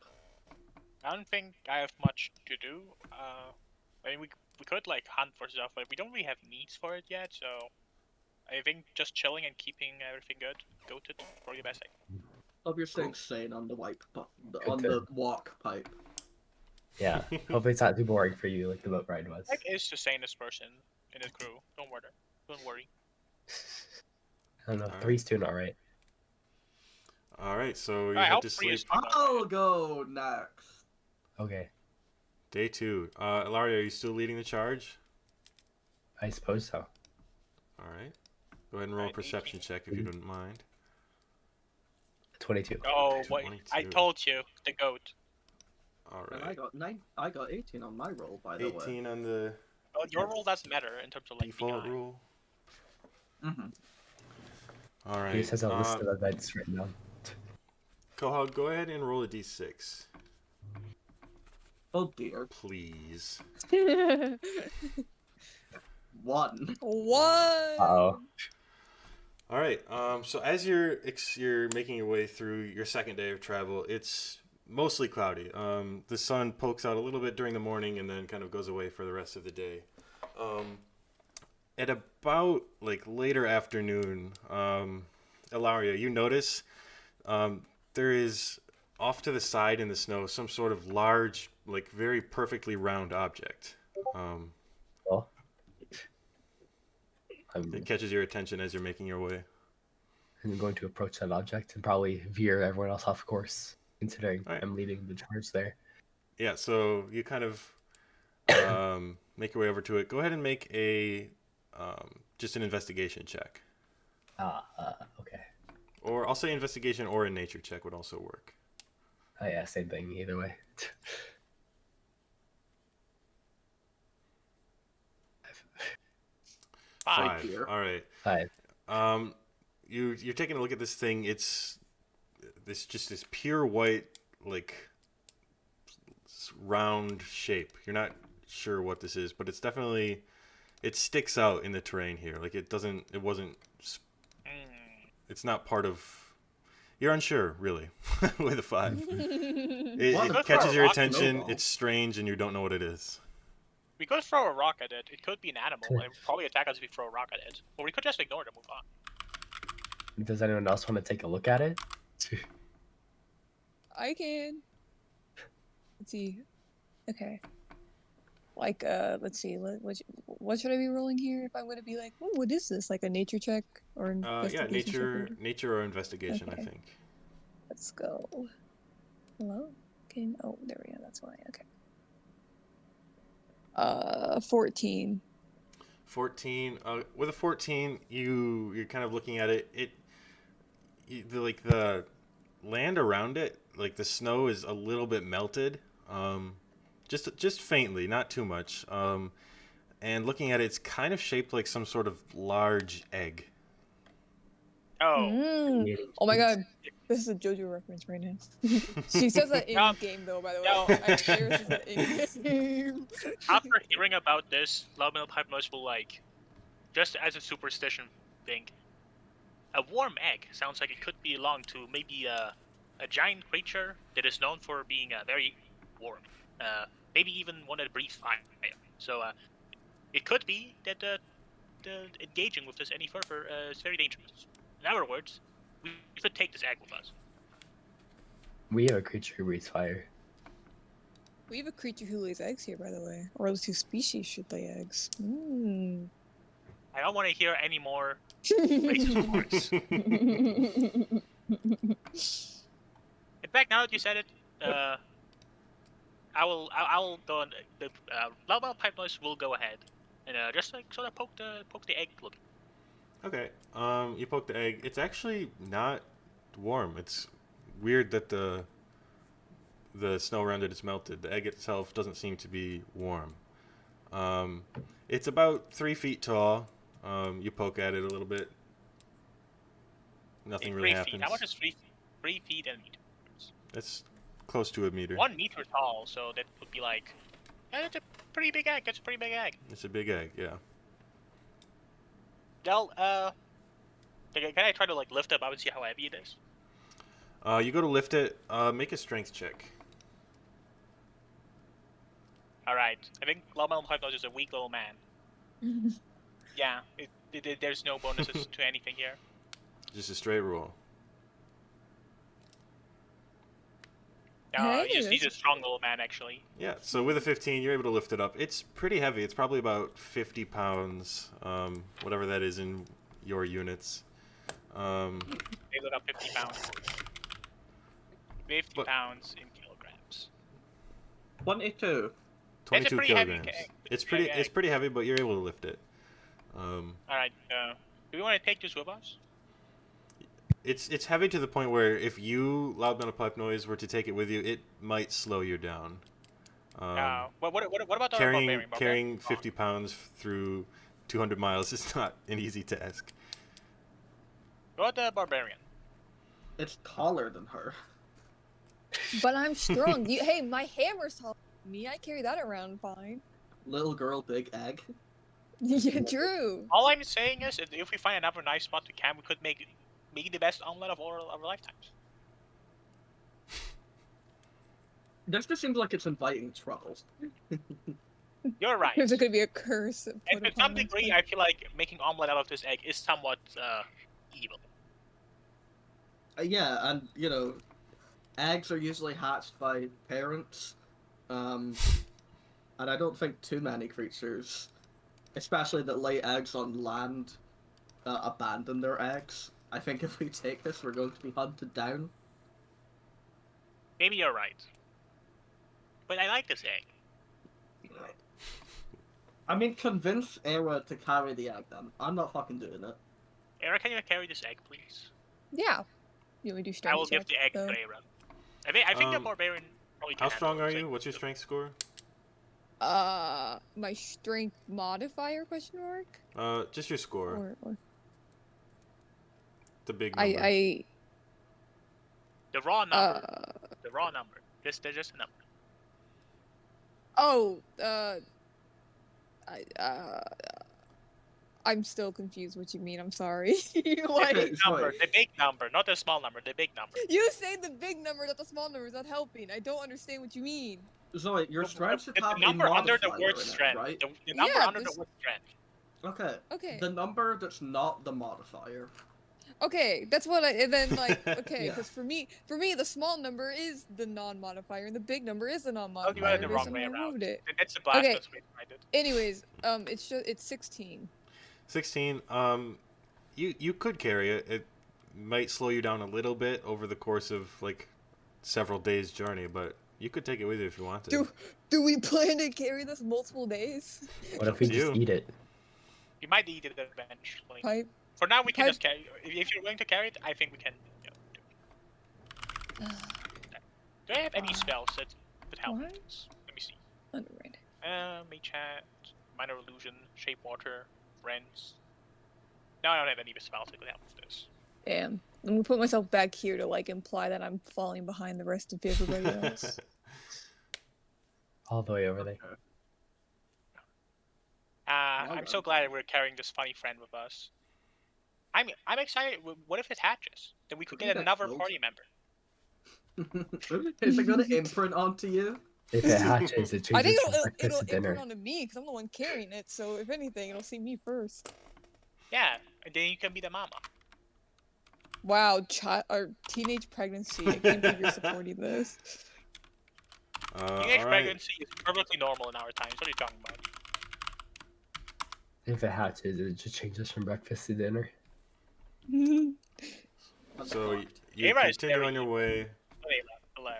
Speaker 2: I don't think I have much to do. I mean, we could like hunt for stuff, but we don't really have needs for it yet. So I think just chilling and keeping everything good, goated, probably the best thing.
Speaker 3: Hope you're staying sane on the the walk pipe.
Speaker 4: Yeah. Hopefully it's not too boring for you like the boat ride was.
Speaker 2: Mike is the sanest person in his crew. Don't worry. Don't worry.
Speaker 4: I don't know.
Speaker 1: Alright.
Speaker 4: 3's doing alright.
Speaker 1: All right, so you
Speaker 2: I
Speaker 1: head
Speaker 2: hope
Speaker 1: to
Speaker 2: 3
Speaker 1: sleep.
Speaker 2: is not
Speaker 3: I'll go next.
Speaker 4: Okay.
Speaker 1: Day 2. Ilaria, are you still leading the charge?
Speaker 4: I suppose so.
Speaker 1: All right. Go ahead and roll a
Speaker 2: Alright,
Speaker 1: perception
Speaker 2: 18.
Speaker 1: check if you don't mind.
Speaker 4: 22.
Speaker 2: Oh, wait. I
Speaker 1: 22.
Speaker 2: told you, the goat.
Speaker 1: All
Speaker 3: And I
Speaker 1: right.
Speaker 3: got 9. I got 18 on my roll, by the way.
Speaker 1: 18 on the
Speaker 2: Well, your roll doesn't matter in terms of like
Speaker 1: default
Speaker 2: being
Speaker 1: rule.
Speaker 3: Mm-hmm.
Speaker 1: All right.
Speaker 4: He just has a list of events written down.
Speaker 1: Kohog, go ahead and roll a d6,
Speaker 3: Oh dear.
Speaker 1: please.
Speaker 3: 1.
Speaker 5: One.
Speaker 4: Uh-oh.
Speaker 1: All right. So as you're making your way through your second day of travel, it's mostly cloudy. The sun pokes out a little bit during the morning and then kind of goes away for the rest of the day. At about like later afternoon, Ilaria, you notice there is off to the side in the snow some sort of large, like very perfectly round object.
Speaker 4: Well,
Speaker 1: It catches your attention as you're making your way.
Speaker 4: I'm going to approach that object and probably veer everyone else off course, considering
Speaker 1: Alright.
Speaker 4: I'm leading the charge there.
Speaker 1: Yeah, so you kind of make your way over to it. Go ahead and make a just an investigation check.
Speaker 4: Okay.
Speaker 1: Or I'll say investigation or a nature check would also work.
Speaker 4: Oh yeah, same thing either way.
Speaker 2: 5.
Speaker 3: Here.
Speaker 1: All right.
Speaker 4: 5.
Speaker 1: You're taking a look at this thing. It's this pure white, like round shape. You're not sure what this is, but it sticks out in the terrain here. Like it's not part of. You're unsure, really, with a 5. It catches your attention. It's strange, and you don't know what it is.
Speaker 2: We could throw a rock at it. It could be an animal. It would probably attack us if we throw a rock at it. Or we could just ignore it and move on.
Speaker 4: Does anyone else want to take a look at it?
Speaker 5: I can. Let's see. Okay. Like, let's see. What should I be rolling here? If I'm gonna be like, oh, what is this? Like a nature check or
Speaker 1: Yeah,
Speaker 5: investigation check? Or
Speaker 1: nature or investigation,
Speaker 5: Okay.
Speaker 1: I think.
Speaker 5: Let's go. Hello? Okay. Oh, there we go. That's why. Okay. 14.
Speaker 1: 14. With a 14, you're kind of looking at it. Like the land around it, like the snow is a little bit melted, just faintly, not too much. And looking at it, it's kind of shaped like some sort of large egg.
Speaker 2: Oh,
Speaker 5: Mm. Oh my god. This is a JoJo reference right now. She says that in game though, by the way.
Speaker 2: No.
Speaker 5: I swear this is that in game.
Speaker 2: after hearing about this, Loudmouth Hypnos will like, just as a superstition thing, a warm egg sounds like it could belong to maybe a giant creature that is known for being very warm. Maybe even one that breathes fire. So it could be that engaging with this any further is very dangerous. In other words, we should take this egg with us.
Speaker 4: We have a creature who breathes fire.
Speaker 5: We have a creature who lays eggs here, by the way. Or the two species should lay eggs. Mm.
Speaker 2: I don't want to hear any more racist words. In fact, now that you said it, I will go on the Loudmouth Pipe Noise will go ahead and just like sort of poke the egg look.
Speaker 1: Okay. You poke the egg. It's actually not warm. It's weird that the snow around it is melted. The egg itself doesn't seem to be warm. It's about 3 feet tall. You poke at it a little bit. Nothing really happens.
Speaker 2: How much is 3 feet in meters?
Speaker 1: It's close to a meter.
Speaker 2: 1 meter tall, so that would be like, that's a pretty big egg. That's a pretty big egg.
Speaker 1: It's a big egg, yeah.
Speaker 2: Del, can I try to like lift it up and see how heavy it is?
Speaker 1: You go to lift it. Make a strength check.
Speaker 2: All right. I think Loudmouth Pipe Noise is a weak little man. Yeah. There's no bonuses to anything here.
Speaker 1: Just a straight roll.
Speaker 5: Hey,
Speaker 2: He's a strong little man, actually.
Speaker 1: Yeah, so with a 15, you're able to lift it up. It's pretty heavy. It's probably about 50 pounds, whatever that is in your units.
Speaker 2: They look up 50 pounds. 50 pounds in kilograms.
Speaker 3: 22.
Speaker 1: 22
Speaker 2: pretty heavy
Speaker 1: kilograms.
Speaker 2: egg.
Speaker 1: It's
Speaker 2: Heavy
Speaker 1: pretty heavy, but you're able to lift it.
Speaker 2: All right. Do we want to take this with us?
Speaker 1: It's heavy to the point where if you, Loudmouth Pipe Noise, were to take it with you, it might slow you down.
Speaker 2: What about the
Speaker 1: carrying
Speaker 2: barbarian?
Speaker 1: carrying 50 pounds through 200 miles is not an easy task.
Speaker 2: What about the barbarian?
Speaker 3: It's taller than her.
Speaker 5: But I'm strong. Hey, my hammer's taller than me. I carry that around fine.
Speaker 3: Little girl, big egg.
Speaker 5: Yeah, true.
Speaker 2: All I'm saying is, if we find another nice spot to camp, we could make the best omelet of all our lifetimes.
Speaker 3: This just seems like it's inviting troubles.
Speaker 2: You're right.
Speaker 5: There's going to be a curse.
Speaker 2: And to some degree, I feel like making omelet out of this egg is somewhat evil.
Speaker 3: Yeah, and you know, eggs are usually hatched by parents, and I don't think too many creatures, especially that lay eggs on land, abandon their eggs. I think if we take this, we're going to be hunted down.
Speaker 2: Maybe you're right. But I like this egg.
Speaker 3: I mean, convince Era to carry the egg then. I'm not fucking doing it.
Speaker 2: Era, can you carry this egg, please?
Speaker 5: Yeah. You want me to do strength
Speaker 2: I will give
Speaker 5: check,
Speaker 2: the egg to
Speaker 5: though?
Speaker 2: Era. I think the barbarian probably can
Speaker 1: How strong
Speaker 2: handle
Speaker 1: are
Speaker 2: it,
Speaker 1: you?
Speaker 2: so-
Speaker 1: What's your strength score?
Speaker 5: My strength modifier, question mark?
Speaker 1: Just your score.
Speaker 5: Or
Speaker 1: The big number.
Speaker 2: The raw number. The raw number. Just a number.
Speaker 5: I'm still confused what you mean, I'm sorry.
Speaker 2: The
Speaker 5: Like,
Speaker 2: big number. The big number, not the small number. The big number.
Speaker 5: you say the big number, not the small number, is not helping. I don't understand what you mean.
Speaker 3: Zoe, your strength should
Speaker 2: The
Speaker 3: have
Speaker 2: number
Speaker 3: a
Speaker 2: under the
Speaker 3: modifier
Speaker 2: word
Speaker 3: in it,
Speaker 2: strength.
Speaker 3: right?
Speaker 2: The number
Speaker 5: Yeah,
Speaker 2: under the
Speaker 5: this-
Speaker 2: word strength.
Speaker 3: Okay.
Speaker 5: Okay.
Speaker 3: The number that's not the modifier.
Speaker 5: Okay, that's what I. And then like, okay, because for me, the small number is the non-modifier, and the big number is the
Speaker 2: Oh,
Speaker 5: non-modifier.
Speaker 2: you went the
Speaker 5: Based
Speaker 2: wrong
Speaker 5: on
Speaker 2: way
Speaker 5: how I
Speaker 2: around.
Speaker 5: moved it.
Speaker 2: That's the
Speaker 5: Okay.
Speaker 2: blasphemous way to find it.
Speaker 5: Anyways, it's 16.
Speaker 1: 16. You could carry it. It might slow you down a little bit over the course of like several days' journey, but you could take it with you if you wanted.
Speaker 5: Do we plan to carry this multiple days?
Speaker 4: What if we
Speaker 1: to
Speaker 4: just
Speaker 1: you.
Speaker 4: eat it?
Speaker 2: You might need it eventually.
Speaker 5: Pipe.
Speaker 2: For now, we can
Speaker 5: Pipe-
Speaker 2: just carry. If you're willing to carry it, I think we can. Do I have any spells that could help
Speaker 5: What?
Speaker 2: with this? Let me see.
Speaker 5: Underrated.
Speaker 2: Mage Hand, Minor Illusion, Shape Water, Friends. No, I don't have any spells that could help with this.
Speaker 5: Damn. I'm gonna put myself back here to like imply that I'm falling behind the rest of everybody else.
Speaker 4: All the way over there.
Speaker 2: I'm so glad we're carrying this funny friend with us. I'm excited. What if it hatches? Then we could
Speaker 3: Could
Speaker 2: get
Speaker 3: we get
Speaker 2: another
Speaker 3: killed?
Speaker 2: party member.
Speaker 3: Is it gonna imprint onto you?
Speaker 4: If it hatches, it
Speaker 5: I
Speaker 4: changes
Speaker 5: think
Speaker 4: from
Speaker 5: it'll
Speaker 4: breakfast to dinner.
Speaker 5: imprint onto me because I'm the one carrying it. So if anything, it'll see me first.
Speaker 2: Yeah, and then you can be the mama.
Speaker 5: Wow, child or teenage pregnancy. I can't believe you're supporting this.
Speaker 2: Teenage
Speaker 1: all right.
Speaker 2: pregnancy is perfectly normal in our times. What are you talking about?
Speaker 4: If it hatches, it just changes from breakfast to dinner.
Speaker 1: So
Speaker 3: Fucked.
Speaker 1: you
Speaker 2: Era is
Speaker 1: continue
Speaker 2: very
Speaker 1: on your way.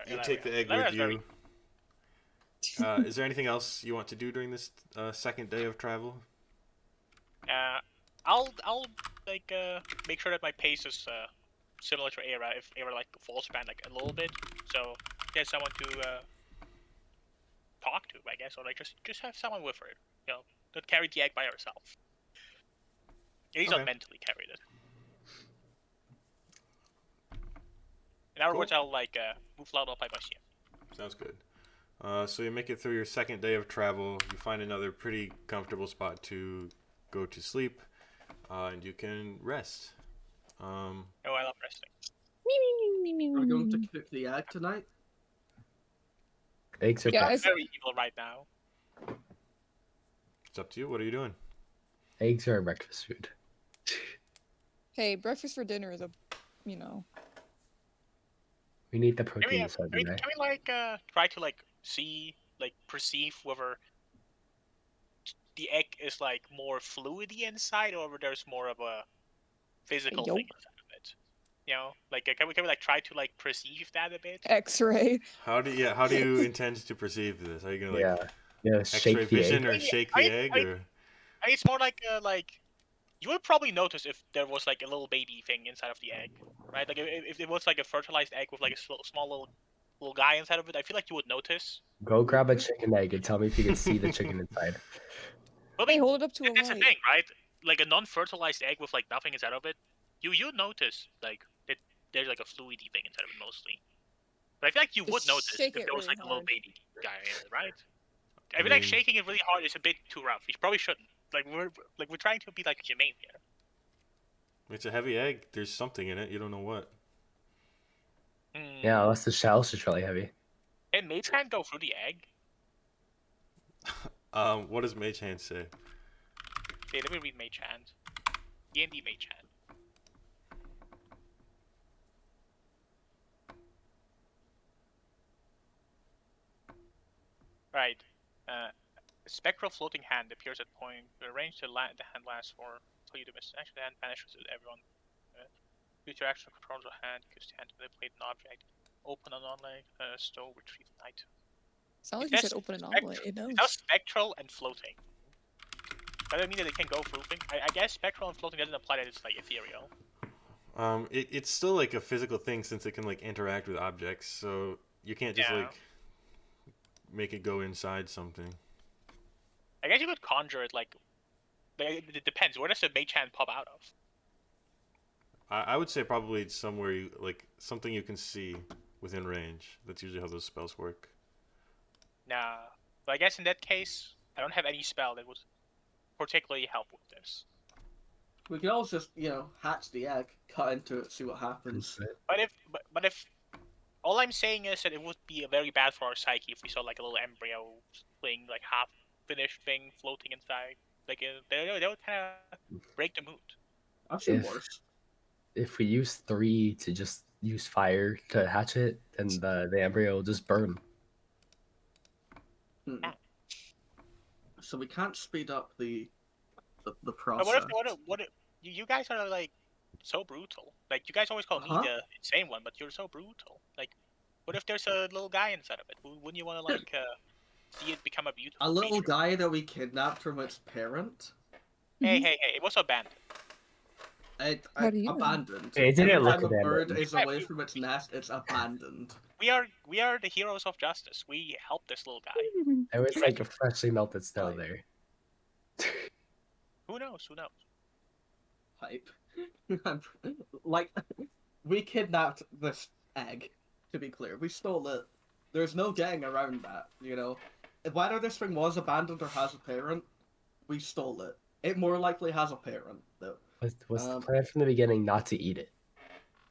Speaker 1: You take the egg with you. Is there anything else you want to do during this second day of travel?
Speaker 2: I'll like make sure that my pace is similar to Era. If Era like falls behind like a little bit, so get someone to talk to, I guess, or like just have someone with her. You know, not carry the egg by herself. At least
Speaker 1: Okay.
Speaker 2: not mentally carry it. In other
Speaker 1: Cool.
Speaker 2: words, I'll like move loud up by myself.
Speaker 1: Sounds good. So you make it through your second day of travel. You find another pretty comfortable spot to go to sleep, and you can rest.
Speaker 2: Oh, I love resting.
Speaker 3: Are we going to cook the egg tonight?
Speaker 4: Eggs are
Speaker 5: Yeah,
Speaker 2: I'm
Speaker 5: it's-
Speaker 2: very evil right now.
Speaker 1: It's up to you. What are you doing?
Speaker 4: eggs are breakfast food.
Speaker 5: Hey, breakfast for dinner is a, you know.
Speaker 4: We need the
Speaker 2: Can we,
Speaker 4: protein
Speaker 2: can
Speaker 4: inside
Speaker 2: we,
Speaker 4: the day.
Speaker 2: can we like try to like see, like perceive whether the egg is like more fluidy inside or whether there's more of a physical
Speaker 5: Yup.
Speaker 2: thing inside of it? You know, like can we like try to like perceive that a bit?
Speaker 5: X-ray.
Speaker 1: How do you intend to perceive this? Are you gonna like
Speaker 4: Yeah,
Speaker 1: X-ray
Speaker 4: shake the
Speaker 1: vision
Speaker 4: egg.
Speaker 1: or
Speaker 2: Yeah,
Speaker 1: shake
Speaker 2: I
Speaker 1: the
Speaker 2: mean-
Speaker 1: egg
Speaker 2: I mean-
Speaker 1: or?
Speaker 2: It's more like you would probably notice if there was like a little baby thing inside of the egg, right? Like if it was like a fertilized egg with like a small little guy inside of it, I feel like you would notice.
Speaker 4: Go grab a chicken egg and tell me if you can see the chicken inside.
Speaker 2: But I
Speaker 5: Hey,
Speaker 2: mean,
Speaker 5: hold it up to a
Speaker 2: that's the
Speaker 5: light.
Speaker 2: thing, right? Like a non-fertilized egg with like nothing inside of it, you notice like that there's like a fluidy thing inside of it mostly. But I feel like you
Speaker 5: Just
Speaker 2: would notice if
Speaker 5: shake
Speaker 2: there
Speaker 5: it
Speaker 2: was
Speaker 5: really
Speaker 2: like a little
Speaker 5: hard.
Speaker 2: baby guy in it, right? I feel like
Speaker 1: mean-
Speaker 2: shaking it really hard is a bit too rough. You probably shouldn't. Like we're trying to be like humane here.
Speaker 1: It's a heavy egg. There's something in it. You don't know what.
Speaker 4: Yeah, unless the shell's just really heavy.
Speaker 2: Can Mage Hand go through the egg?
Speaker 1: What does Mage Hand say?
Speaker 2: Okay, let me read Mage Hand. D&D Mage Hand. Right. Spectral floating hand appears at point. Arrange the hand lasts for until you do miss action. The hand vanishes with everyone. Use your action controls the hand. Use the hand to manipulate an object. Open an online store. Retrieve an item.
Speaker 5: Sounds like
Speaker 2: It
Speaker 5: you
Speaker 2: says
Speaker 5: said open an
Speaker 2: spectral-
Speaker 5: omelet. It
Speaker 2: It
Speaker 5: knows.
Speaker 2: does spectral and floating. That doesn't mean that it can go through things. I guess spectral and floating doesn't apply that it's like ethereal.
Speaker 1: It's still like a physical thing since it can like interact with objects. So you can't just
Speaker 2: Yeah.
Speaker 1: like make it go inside something.
Speaker 2: I guess you could conjure it like. It depends. Where does the mage hand pop out of?
Speaker 1: I would say probably it's somewhere you like something you can see within range. That's usually how those spells work.
Speaker 2: Nah. But I guess in that case, I don't have any spell that would particularly help with this.
Speaker 3: We could always just, hatch the egg, cut into it, see what happens.
Speaker 2: But if all I'm saying is that it would be very bad for our psyche if we saw like a little embryo playing like half finished thing floating inside. Like that would kind of break the mood.
Speaker 3: I've seen
Speaker 4: If-
Speaker 3: worse.
Speaker 4: if we use 3 to just use fire to hatch it, then the embryo will just burn.
Speaker 3: Hmm. So we can't speed up the
Speaker 2: But
Speaker 3: process.
Speaker 2: what if you guys are like so brutal? Like you guys always call me the insane one, but you're so brutal. Like, what if there's a little guy inside of it? Wouldn't you want to like see it become a beautiful
Speaker 3: A little
Speaker 2: creature?
Speaker 3: guy that we kidnapped from its parent?
Speaker 2: Hey, it was abandoned.
Speaker 5: How do you know?
Speaker 3: Abandoned.
Speaker 4: It didn't look
Speaker 3: Anytime a bird
Speaker 4: abandoned.
Speaker 3: is away from its nest, it's abandoned.
Speaker 2: We are the heroes of justice. We help this little guy.
Speaker 4: It was like a freshly melted snow
Speaker 3: Right.
Speaker 4: there.
Speaker 2: Who knows? Who knows?
Speaker 3: Hype. Like, we kidnapped this egg, to be clear. We stole it. There's no getting around that, you know? Whether this thing was abandoned or has a parent, we stole it. It more likely has a parent, though.
Speaker 4: Was the plan from the beginning not to eat it?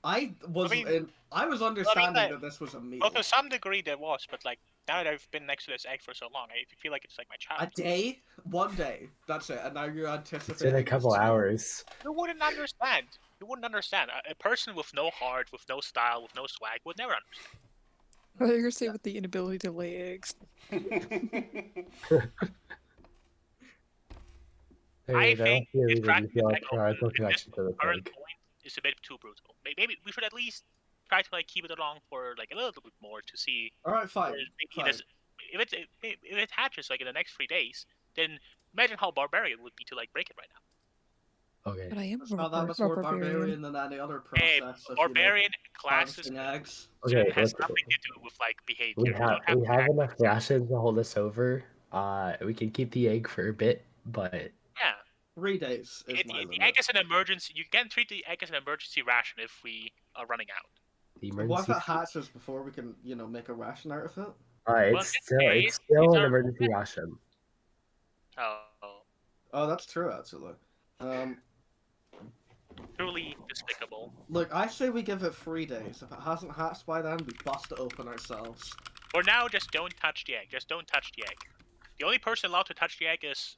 Speaker 3: I was understanding that this was a meal.
Speaker 2: Well, to some degree there was, but like now that I've been next to this egg for so long, I feel like it's like my child.
Speaker 3: A day? 1 day. That's it. And now you're anticipating.
Speaker 4: It's been a couple hours.
Speaker 2: You wouldn't understand. You wouldn't understand. A person with no heart, with no style, with no swag would never understand.
Speaker 5: I thought you were gonna say with the inability to lay eggs.
Speaker 2: I think
Speaker 4: this
Speaker 2: cracking the egg
Speaker 4: our
Speaker 2: open at this
Speaker 4: connection to the
Speaker 2: current
Speaker 4: egg.
Speaker 2: point is a bit too brutal. Maybe we should at least try to like keep it along for like a little bit more to see.
Speaker 3: Alright, fine.
Speaker 2: Maybe if it hatches like in the next 3 days, then imagine how barbarian it would be to like break it right now.
Speaker 4: Okay.
Speaker 5: But I am
Speaker 3: It's not that much more barbarian than any other process.
Speaker 2: Hey,
Speaker 3: of,
Speaker 2: barbarian classes
Speaker 3: harvesting eggs.
Speaker 4: Okay,
Speaker 2: has
Speaker 4: let's
Speaker 2: nothing to do with like behavior.
Speaker 4: We
Speaker 2: You don't
Speaker 4: have
Speaker 2: to act-
Speaker 4: enough rations to hold us over. We can keep the egg for a bit, but
Speaker 2: Yeah.
Speaker 3: 3 days is my
Speaker 2: The
Speaker 3: limit.
Speaker 2: egg is an emergency. You can treat the egg as an emergency ration if we are running out.
Speaker 4: the
Speaker 3: What if
Speaker 4: emergency.
Speaker 3: it hatches before we can, make a ration out of it?
Speaker 4: It's still
Speaker 2: these
Speaker 4: an
Speaker 2: are-
Speaker 4: emergency ration.
Speaker 2: Oh,
Speaker 3: Oh, that's true, actually.
Speaker 2: truly despicable.
Speaker 3: Look, I say we give it 3 days. If it hasn't hatched by then, we bust it open ourselves.
Speaker 2: For now, just don't touch the egg. Just don't touch the egg. The only person allowed to touch the egg is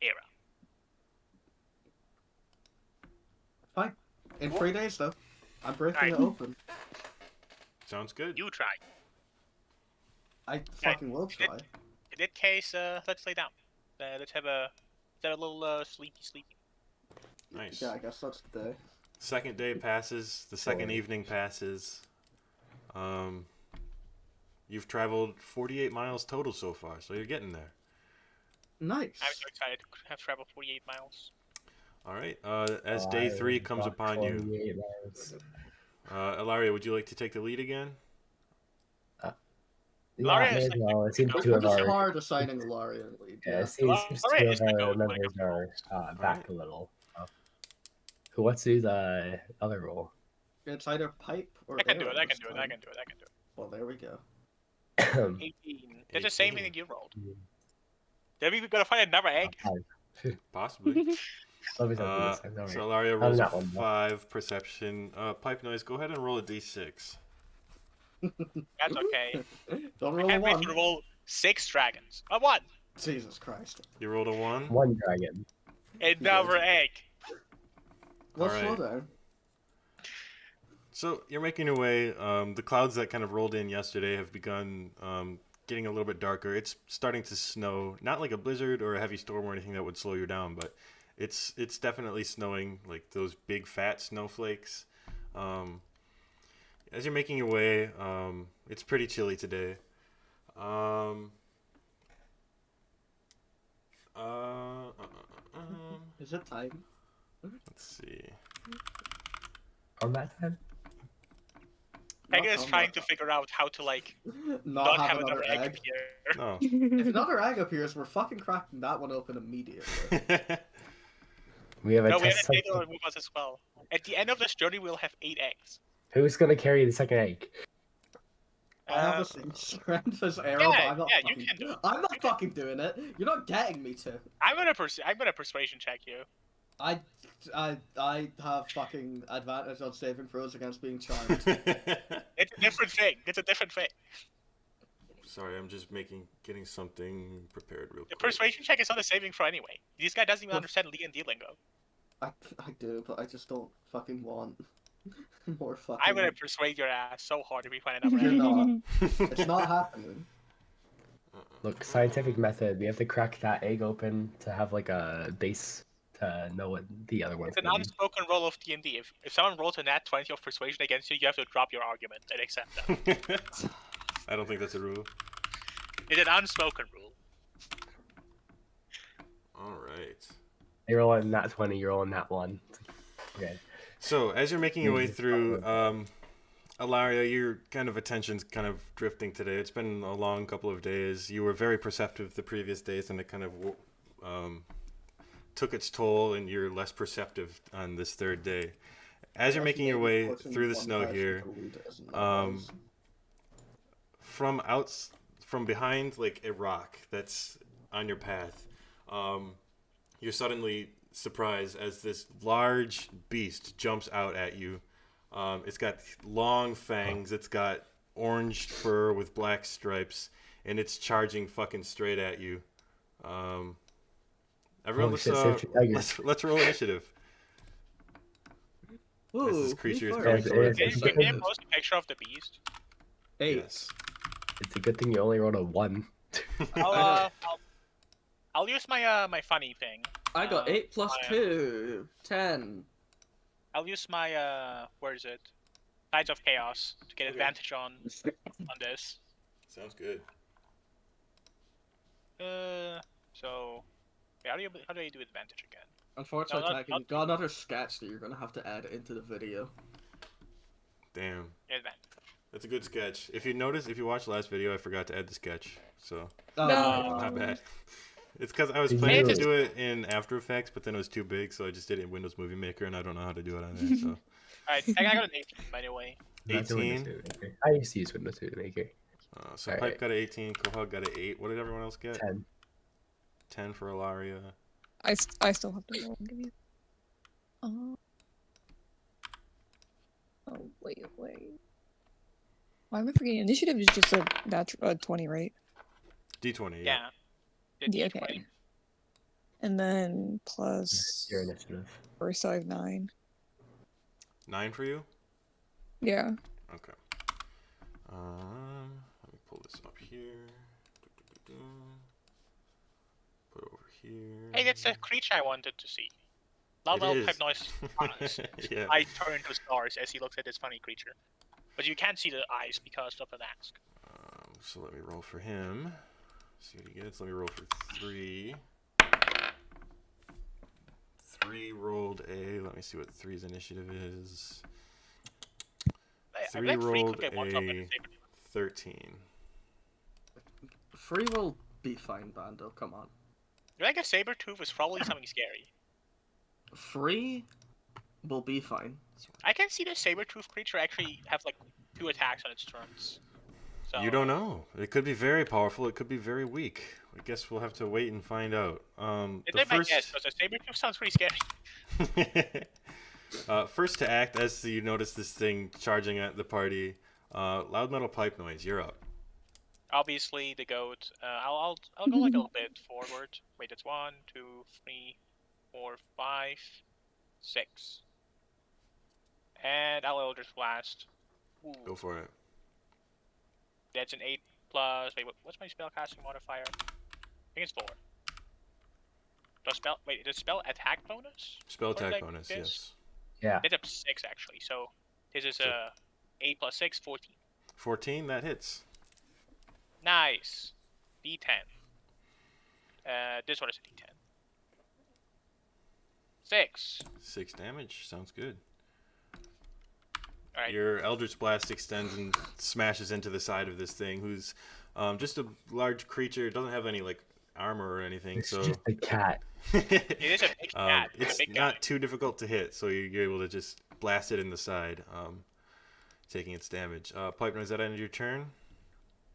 Speaker 2: Era.
Speaker 3: Fine. In 3 days, though. I'm breaking
Speaker 2: Right.
Speaker 3: it open.
Speaker 1: Sounds good.
Speaker 2: You try.
Speaker 3: I fucking will try.
Speaker 2: In that case, let's lay down. Let's have a little sleepy.
Speaker 1: Nice.
Speaker 3: Yeah, I guess that's the day.
Speaker 1: Second day passes. The second evening passes. You've traveled 48 miles total so far, so you're getting there.
Speaker 3: Nice.
Speaker 2: I'm so excited to have traveled 48 miles.
Speaker 1: All right. As day 3 comes upon you,
Speaker 4: 48 miles.
Speaker 1: Ilaria, would you like to take the lead again?
Speaker 2: Laria
Speaker 4: may
Speaker 2: is
Speaker 4: as
Speaker 2: like-
Speaker 4: well. It seems
Speaker 2: It's
Speaker 4: two
Speaker 3: It's
Speaker 4: of
Speaker 3: just
Speaker 4: our
Speaker 3: hard assigning Laria and lead.
Speaker 4: yeah,
Speaker 3: Yeah.
Speaker 4: it seems
Speaker 2: Laria
Speaker 4: two
Speaker 2: is
Speaker 4: of
Speaker 2: gonna
Speaker 4: our
Speaker 2: go when it
Speaker 4: members
Speaker 2: comes
Speaker 4: are back a little. Who wants to do the other role?
Speaker 3: It's either pipe or
Speaker 2: I can do
Speaker 3: arrow
Speaker 2: it. I
Speaker 3: this
Speaker 2: can do it.
Speaker 3: time.
Speaker 2: I can do it.
Speaker 3: Well, there we go.
Speaker 2: 18. That's the same thing that you rolled. Then we gotta find another egg.
Speaker 1: Possibly.
Speaker 4: Let me tell you this. Don't
Speaker 1: So
Speaker 4: worry.
Speaker 1: Ilaria rolls a
Speaker 4: not one, though.
Speaker 1: 5 perception. Pipe noise, go ahead and roll a d6.
Speaker 2: That's okay.
Speaker 3: Don't
Speaker 2: I
Speaker 3: roll a
Speaker 2: can't wait
Speaker 3: 1.
Speaker 2: to roll 6 dragons. A 1.
Speaker 3: Jesus Christ.
Speaker 1: You rolled a 1?
Speaker 4: One dragon.
Speaker 2: Another egg.
Speaker 3: Let's
Speaker 1: Alright.
Speaker 3: slow down.
Speaker 1: So you're making your way. The clouds that kind of rolled in yesterday have begun getting a little bit darker. It's starting to snow. Not like a blizzard or a heavy storm or anything that would slow you down, but it's definitely snowing, like those big fat snowflakes. As you're making your way, it's pretty chilly today.
Speaker 3: Is it time?
Speaker 1: Let's see.
Speaker 4: On that time?
Speaker 2: Egg
Speaker 3: Not
Speaker 2: is
Speaker 3: on
Speaker 2: trying
Speaker 3: that
Speaker 2: to
Speaker 3: time.
Speaker 2: figure out how to like
Speaker 3: Not have another egg.
Speaker 2: appear.
Speaker 1: No.
Speaker 3: If another egg appears, we're fucking cracking that one open immediately.
Speaker 4: We have a
Speaker 2: No, we have
Speaker 4: test
Speaker 2: a data
Speaker 4: subject.
Speaker 2: with us as well. At the end of this journey, we'll have 8 eggs.
Speaker 4: Who's gonna carry the second egg?
Speaker 3: I have
Speaker 2: Uh,
Speaker 3: the same strength as Arrow,
Speaker 2: yeah,
Speaker 3: but I'm not
Speaker 2: yeah, you
Speaker 3: fucking
Speaker 2: can do it.
Speaker 3: I'm not fucking doing it. You're not getting me to.
Speaker 2: I'm gonna persuasion check you.
Speaker 3: I have fucking advantage on saving throws against being charmed.
Speaker 2: It's a different thing. It's a different thing.
Speaker 1: Sorry, I'm just getting something prepared real
Speaker 2: The
Speaker 1: quick.
Speaker 2: persuasion check is not a saving throw anyway. This guy doesn't even
Speaker 3: Well-
Speaker 2: understand D&D lingo.
Speaker 3: I do, but I just don't fucking want more fucking.
Speaker 2: I'm gonna persuade your ass so hard if we find another
Speaker 3: You're
Speaker 2: egg.
Speaker 3: not. It's not happening.
Speaker 4: Look, scientific method. We have to crack that egg open to have like a base to know what the other one's
Speaker 2: It's an
Speaker 4: gonna be.
Speaker 2: unspoken rule of D&D. If someone rolls a nat 20 of persuasion against you, you have to drop your argument and accept them.
Speaker 1: I don't think that's a rule.
Speaker 2: It's an unspoken rule.
Speaker 1: All right.
Speaker 4: You're rolling that 20. You're rolling that one. Okay.
Speaker 1: So as you're making your way through, Alaria, your kind of attention's kind of drifting today. It's been a long couple of days. You were very perceptive the previous days, and it kind of took its toll, and you're less perceptive on this third day. As you're making your way through the snow here, from behind like a rock that's on your path, you're suddenly surprised as this large beast jumps out at you. It's got long fangs. It's got orange fur with black stripes, and it's charging fucking straight at you. Everyone, let's roll initiative.
Speaker 3: Ooh,
Speaker 1: As this creature is
Speaker 3: we
Speaker 1: coming
Speaker 3: fired.
Speaker 1: towards
Speaker 2: Can
Speaker 1: you.
Speaker 2: you post a picture of the beast?
Speaker 3: 8.
Speaker 1: Yes.
Speaker 4: It's a good thing you only rolled a 1.
Speaker 2: I'll use my my funny thing.
Speaker 3: I got 8 plus
Speaker 2: my,
Speaker 3: 2, 10.
Speaker 2: I'll use my where is it? Tides of Chaos to get
Speaker 1: Okay.
Speaker 2: advantage on this.
Speaker 1: Sounds good.
Speaker 2: So yeah, how do you do advantage again?
Speaker 3: Unfortunately,
Speaker 2: No, not-
Speaker 3: you've got another sketch that you're gonna have to add into the video.
Speaker 1: Damn.
Speaker 2: Advantage.
Speaker 1: That's a good sketch. If you watched the last video, I forgot to add the sketch. So,
Speaker 3: Oh,
Speaker 5: No.
Speaker 1: my bad. It's because I was
Speaker 4: Did
Speaker 1: planning to
Speaker 4: you-
Speaker 1: do it in After Effects, but then it was too big, so I just did it in Windows Movie Maker, and I don't know how to do it on there. So,
Speaker 2: Alright, I got an 18 by the way.
Speaker 4: That's a Windows
Speaker 1: 18.
Speaker 4: Movie Maker. I used to use Windows Movie Maker.
Speaker 1: So
Speaker 4: All
Speaker 1: Pipe
Speaker 4: right.
Speaker 1: got an 18, Quahog got an 8. What did everyone else get?
Speaker 4: 10.
Speaker 1: 10 for Ilaria.
Speaker 5: I still have to roll. Give me. Oh, wait. Why am I forgetting? Initiative is just a 20, right?
Speaker 1: D20.
Speaker 2: Yeah.
Speaker 5: Yeah,
Speaker 2: D20.
Speaker 5: okay. And then plus
Speaker 4: Your initiative.
Speaker 5: first I have 9.
Speaker 1: 9 for you?
Speaker 5: Yeah.
Speaker 1: Okay. Let me pull this up here. Put it over here.
Speaker 2: Hey, that's a creature I wanted to see.
Speaker 1: It
Speaker 2: Love
Speaker 1: is.
Speaker 2: Pipe Noise eyes.
Speaker 1: Yeah.
Speaker 2: I turn to stars as he looks at this funny creature. But you can't see the eyes because of the mask.
Speaker 1: So let me roll for him. See what he gets. Let me roll for 3. 3 rolled a. Let me see what 3's initiative is.
Speaker 2: I
Speaker 1: 3
Speaker 2: bet three
Speaker 1: rolled
Speaker 2: could get one shot with
Speaker 1: a
Speaker 2: a saber.
Speaker 1: 13.
Speaker 3: Free will be fine, Bando. Come on.
Speaker 2: You think a saber tooth is probably something scary?
Speaker 3: Free will be fine.
Speaker 2: I can see the saber tooth creature actually have like 2 attacks on its turns. So,
Speaker 1: You don't know. It could be very powerful. It could be very weak. I guess we'll have to wait and find out.
Speaker 2: It's
Speaker 1: The
Speaker 2: like my
Speaker 1: first,
Speaker 2: guess, because a saber tooth sounds pretty scary.
Speaker 1: first to act as you notice this thing charging at the party. Loud metal pipe noise. You're up.
Speaker 2: Obviously, the goat. I'll go like a little bit forward. Wait, that's 1, 2, 3, 4, 5, 6. And I'll Eldritch Blast. Ooh,
Speaker 1: Go for it.
Speaker 2: that's an 8 plus. Wait, what's my spellcasting modifier? I think it's 4. Does spell attack bonus?
Speaker 1: Spell
Speaker 2: What did
Speaker 1: attack
Speaker 2: I
Speaker 1: bonus.
Speaker 2: guess?
Speaker 1: Yes.
Speaker 4: Yeah.
Speaker 2: It's up 6 actually. So this is
Speaker 1: So-
Speaker 2: 8 plus 6, 14.
Speaker 1: 14. That hits.
Speaker 2: Nice. D10. This one is a D10. 6.
Speaker 1: 6 damage. Sounds good.
Speaker 2: All right.
Speaker 1: Your Eldritch Blast extends and smashes into the side of this thing, who's just a large creature. It doesn't have any like armor or anything,
Speaker 4: It's
Speaker 1: so
Speaker 4: just a cat.
Speaker 2: It is a big cat. It's
Speaker 1: it's
Speaker 2: a big
Speaker 1: not
Speaker 2: guy.
Speaker 1: too difficult to hit. So you're able to just blast it in the side, taking its damage. Pipe noise. That ended your turn.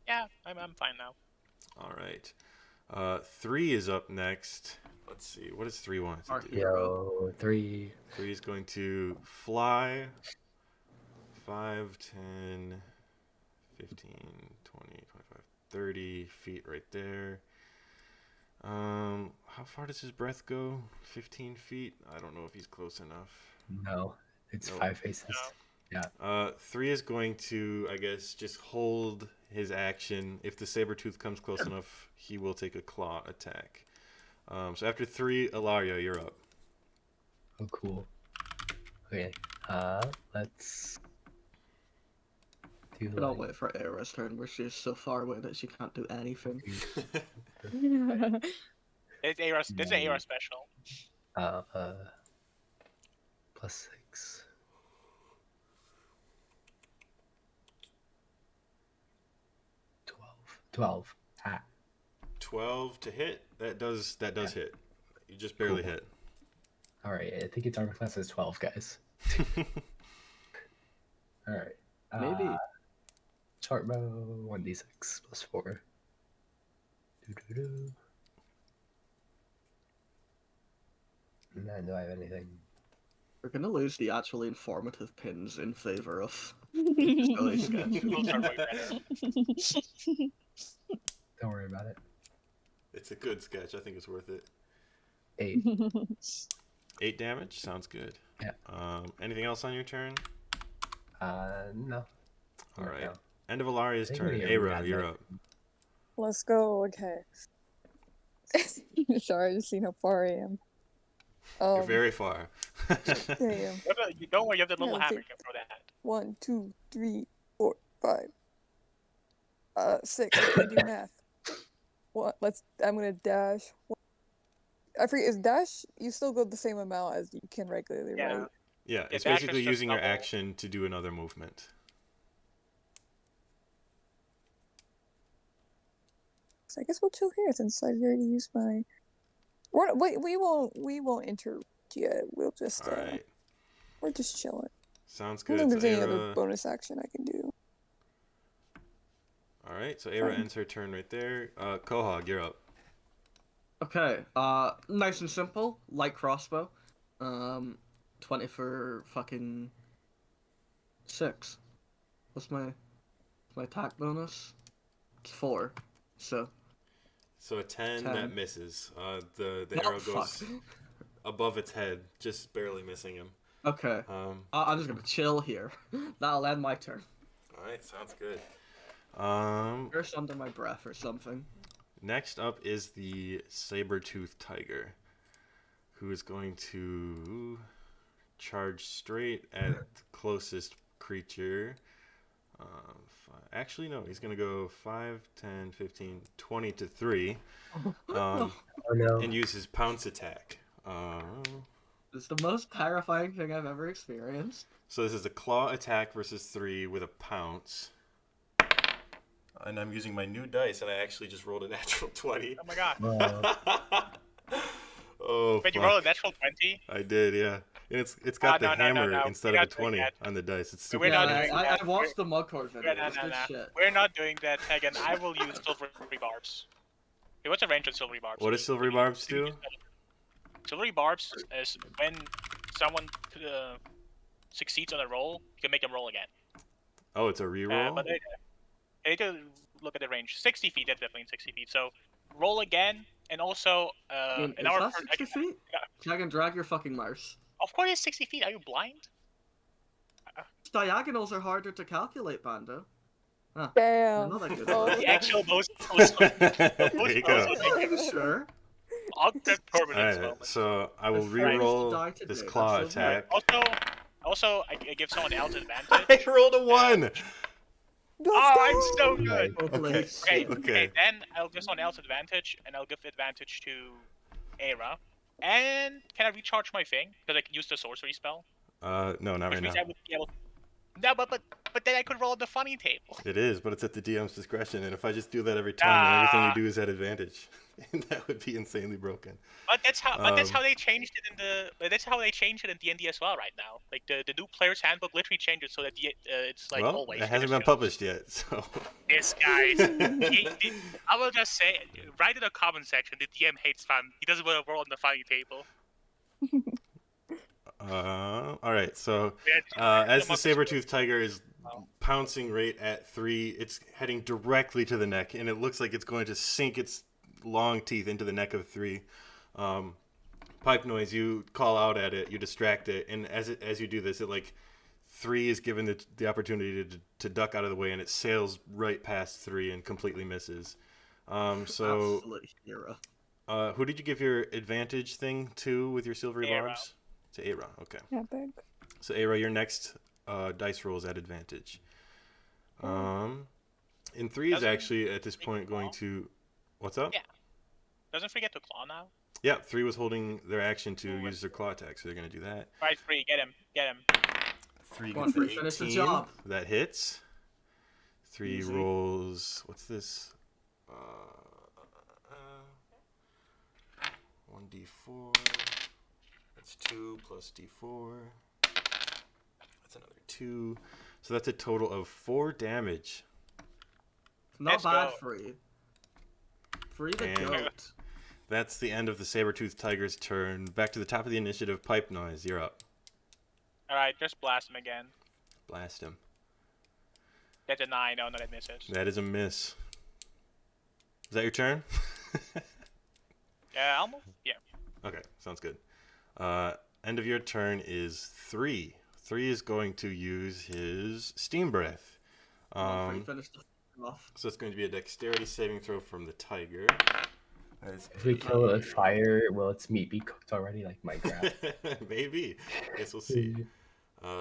Speaker 2: Yeah, I'm fine now.
Speaker 1: All right. 3 is up next. Let's see. What does 3 want to
Speaker 3: Our
Speaker 1: do?
Speaker 3: hero.
Speaker 4: Yo, 3.
Speaker 1: 3 is going to fly 5, 10, 15, 20, 25, 30 feet right there. How far does his breath go? 15 feet? I don't know if he's close enough.
Speaker 4: No, it's
Speaker 1: Nope.
Speaker 4: 5 faces.
Speaker 2: No.
Speaker 4: Yeah.
Speaker 1: 3 is going to, I guess, just hold his action. If the Sabretooth comes close enough, he will take a claw attack. So after 3, Ilaria, you're up.
Speaker 4: Oh, cool. Okay. Let's do
Speaker 3: Don't
Speaker 4: like
Speaker 3: wait for Era's turn, where she's so far away that she can't do anything.
Speaker 2: It's this is an AR special.
Speaker 4: plus 6. 12. Ah,
Speaker 1: 12 to hit. That does hit. You just barely
Speaker 4: Cool.
Speaker 1: hit.
Speaker 4: all right. I think its armor class is 12, guys. All right.
Speaker 3: Maybe.
Speaker 4: Short bow 1d6 plus 4. Doo-doo-doo. And then do I have anything?
Speaker 3: We're gonna lose the actually informative pins in favor of silly sketches.
Speaker 2: We'll start way better.
Speaker 4: Don't worry about it.
Speaker 1: It's a good sketch. I think it's worth it.
Speaker 4: 8.
Speaker 1: 8 damage? Sounds good.
Speaker 4: Yeah.
Speaker 1: Anything else on your turn?
Speaker 4: No.
Speaker 1: All right.
Speaker 4: No.
Speaker 1: End of Alaria's
Speaker 4: I think
Speaker 1: turn.
Speaker 4: we
Speaker 1: Era,
Speaker 4: had
Speaker 1: you're
Speaker 4: that.
Speaker 1: up.
Speaker 5: Let's go. Okay. Sorry, I just seen how far I am.
Speaker 1: You're very far.
Speaker 5: Damn.
Speaker 2: Don't worry, you have the little
Speaker 5: Yeah,
Speaker 2: hammer.
Speaker 5: take-
Speaker 2: You can throw that.
Speaker 5: 1, 2, 3, 4, 5. 6. I do math. What? I'm gonna dash. I forget. Is dash? You still go the same amount as you can regularly,
Speaker 2: Yeah.
Speaker 5: right?
Speaker 1: Yeah, it's
Speaker 2: dash is
Speaker 1: basically
Speaker 2: just
Speaker 1: using your
Speaker 2: double.
Speaker 1: action to do another movement.
Speaker 5: So I guess we'll chill here since I've already used my. We won't interrupt yet. We'll just
Speaker 1: All right.
Speaker 5: we're just chilling.
Speaker 1: Sounds
Speaker 5: I don't
Speaker 1: good.
Speaker 5: think
Speaker 1: So
Speaker 5: there's any other
Speaker 1: Era...
Speaker 5: bonus action I can do.
Speaker 1: All right, so Era
Speaker 5: Fine.
Speaker 1: ends her turn right there. Quahog, you're up.
Speaker 3: Okay, nice and simple, light crossbow. 20 for fucking 6. What's my attack bonus? It's 4. So
Speaker 1: So a 10
Speaker 3: 10.
Speaker 1: that misses. The
Speaker 3: Oh,
Speaker 1: arrow
Speaker 3: fuck.
Speaker 1: goes above its head, just barely missing him.
Speaker 3: Okay, I'm just gonna chill here. That'll end my turn.
Speaker 1: All right, sounds good.
Speaker 3: Curse under my breath or something.
Speaker 1: Next up is the saber-toothed tiger, who is going to charge straight at the closest creature. Actually, no, he's going to go 5, 10, 15, 20 to 3
Speaker 4: Oh no.
Speaker 1: and use his pounce attack.
Speaker 3: It's the most terrifying thing I've ever experienced.
Speaker 1: So this is a claw attack versus 3 with a pounce. And I'm using my new dice, and I actually just rolled a natural 20.
Speaker 2: Oh my god.
Speaker 1: Oh,
Speaker 2: Wait, you
Speaker 1: fuck.
Speaker 2: rolled a natural 20?
Speaker 1: I did, yeah. And it's got the
Speaker 2: no,
Speaker 1: hammer
Speaker 2: no.
Speaker 1: instead
Speaker 2: We're
Speaker 1: of a
Speaker 2: not doing
Speaker 1: 20
Speaker 2: that.
Speaker 1: on the dice. It's
Speaker 2: We're
Speaker 1: super
Speaker 2: not
Speaker 1: fancy.
Speaker 2: doing
Speaker 3: I
Speaker 2: that.
Speaker 3: watched the Mugcord video.
Speaker 2: No.
Speaker 3: It's good shit.
Speaker 2: We're not doing that, Tegan. I will use silvery barbs. Hey, what's the range of silvery barbs?
Speaker 1: What does silvery barbs do?
Speaker 2: Silvery barbs is when someone succeeds on a roll, you can make them roll again.
Speaker 1: Oh, it's a reroll?
Speaker 2: But I need to look at the range. 60 feet, that's definitely 60 feet. So roll again, and also
Speaker 3: Is
Speaker 2: an hour
Speaker 3: that
Speaker 2: per.
Speaker 3: 60 feet? I can drag your fucking mouse.
Speaker 2: Of course, it's 60 feet. Are you blind?
Speaker 3: Diagonals are harder to calculate, Bando. Huh.
Speaker 5: Damn.
Speaker 3: Not that good.
Speaker 5: Oh,
Speaker 2: The actual most.
Speaker 1: There you go.
Speaker 3: Are you sure?
Speaker 2: Augment permanence
Speaker 1: Alright,
Speaker 2: moment.
Speaker 1: so I will
Speaker 3: The French
Speaker 1: reroll
Speaker 3: die
Speaker 1: this
Speaker 3: today,
Speaker 1: claw
Speaker 3: that's so
Speaker 1: attack.
Speaker 2: Also, I give someone else
Speaker 1: I
Speaker 2: advantage.
Speaker 1: rolled a 1!
Speaker 2: Oh, I'm so good.
Speaker 3: Hopefully.
Speaker 2: Okay, then I'll give someone else advantage, and I'll give advantage to Era. And can I recharge my thing? Because I can use the sorcery spell.
Speaker 1: No, not
Speaker 2: Which
Speaker 1: right
Speaker 2: means
Speaker 1: now.
Speaker 2: I would be able. No, but then I could roll the funny table.
Speaker 1: It is, but it's at the DM's discretion, and if I just do that every time, then everything you do is at advantage. And that would be insanely broken.
Speaker 2: But that's how they changed it in the. That's how they changed it in D&D as well right now. Like the new player's handbook literally changes so that it's like
Speaker 1: Well,
Speaker 2: always.
Speaker 1: it hasn't been published yet, so...
Speaker 2: This guy. I will just say, write in the comment section. The DM hates fun. He doesn't want to roll on the funny table.
Speaker 1: Alright, so as the saber-toothed tiger is pouncing right at 3, it's heading directly to the neck, and it looks like it's going to sink its long teeth into the neck of 3. Pipe noise. You call out at it. You distract it, and as you do this, it like 3 is given the opportunity to duck out of the way, and it sails right past 3 and completely misses. So
Speaker 3: Absolute hero.
Speaker 1: who did you give your advantage thing to with your silvery
Speaker 2: Aero.
Speaker 1: barbs? To Aero. Okay.
Speaker 5: Epic.
Speaker 1: So Aero, your next dice roll is at advantage. And 3 is
Speaker 2: Doesn't
Speaker 1: actually at this
Speaker 2: make
Speaker 1: point going
Speaker 2: claw?
Speaker 1: to. What's up?
Speaker 2: Yeah. Doesn't forget to claw now.
Speaker 1: Yeah, 3 was holding their action to use their claw attack, so they're gonna do that.
Speaker 2: Right, 3. Get him. Get him.
Speaker 1: 3
Speaker 3: Come on,
Speaker 1: gets an
Speaker 3: 3, finish the
Speaker 1: 18.
Speaker 3: job.
Speaker 1: That hits. 3
Speaker 3: Easy.
Speaker 1: rolls. What's this? 1d4. That's 2 plus d4. That's another 2. So that's a total of 4 damage.
Speaker 3: Not
Speaker 2: Let's
Speaker 3: bad,
Speaker 2: go.
Speaker 3: Free. Free the
Speaker 1: And-
Speaker 3: goat.
Speaker 1: That's the end of the saber-toothed tiger's turn. Back to the top of the initiative. Pipe noise. You're up.
Speaker 2: Alright, just blast him again.
Speaker 1: Blast him.
Speaker 2: That's a 9. Oh, no, that misses.
Speaker 1: That is a miss. Is that your turn?
Speaker 2: Yeah, almost. Yeah.
Speaker 1: Okay, sounds good. End of your turn is 3. 3 is going to use his steam breath.
Speaker 3: Come on, 3, finish the off.
Speaker 1: So it's going to be a dexterity saving throw from the tiger. That is
Speaker 4: If we kill it with fire, will its meat be cooked already, like Minecraft?
Speaker 1: Maybe. Guess we'll see.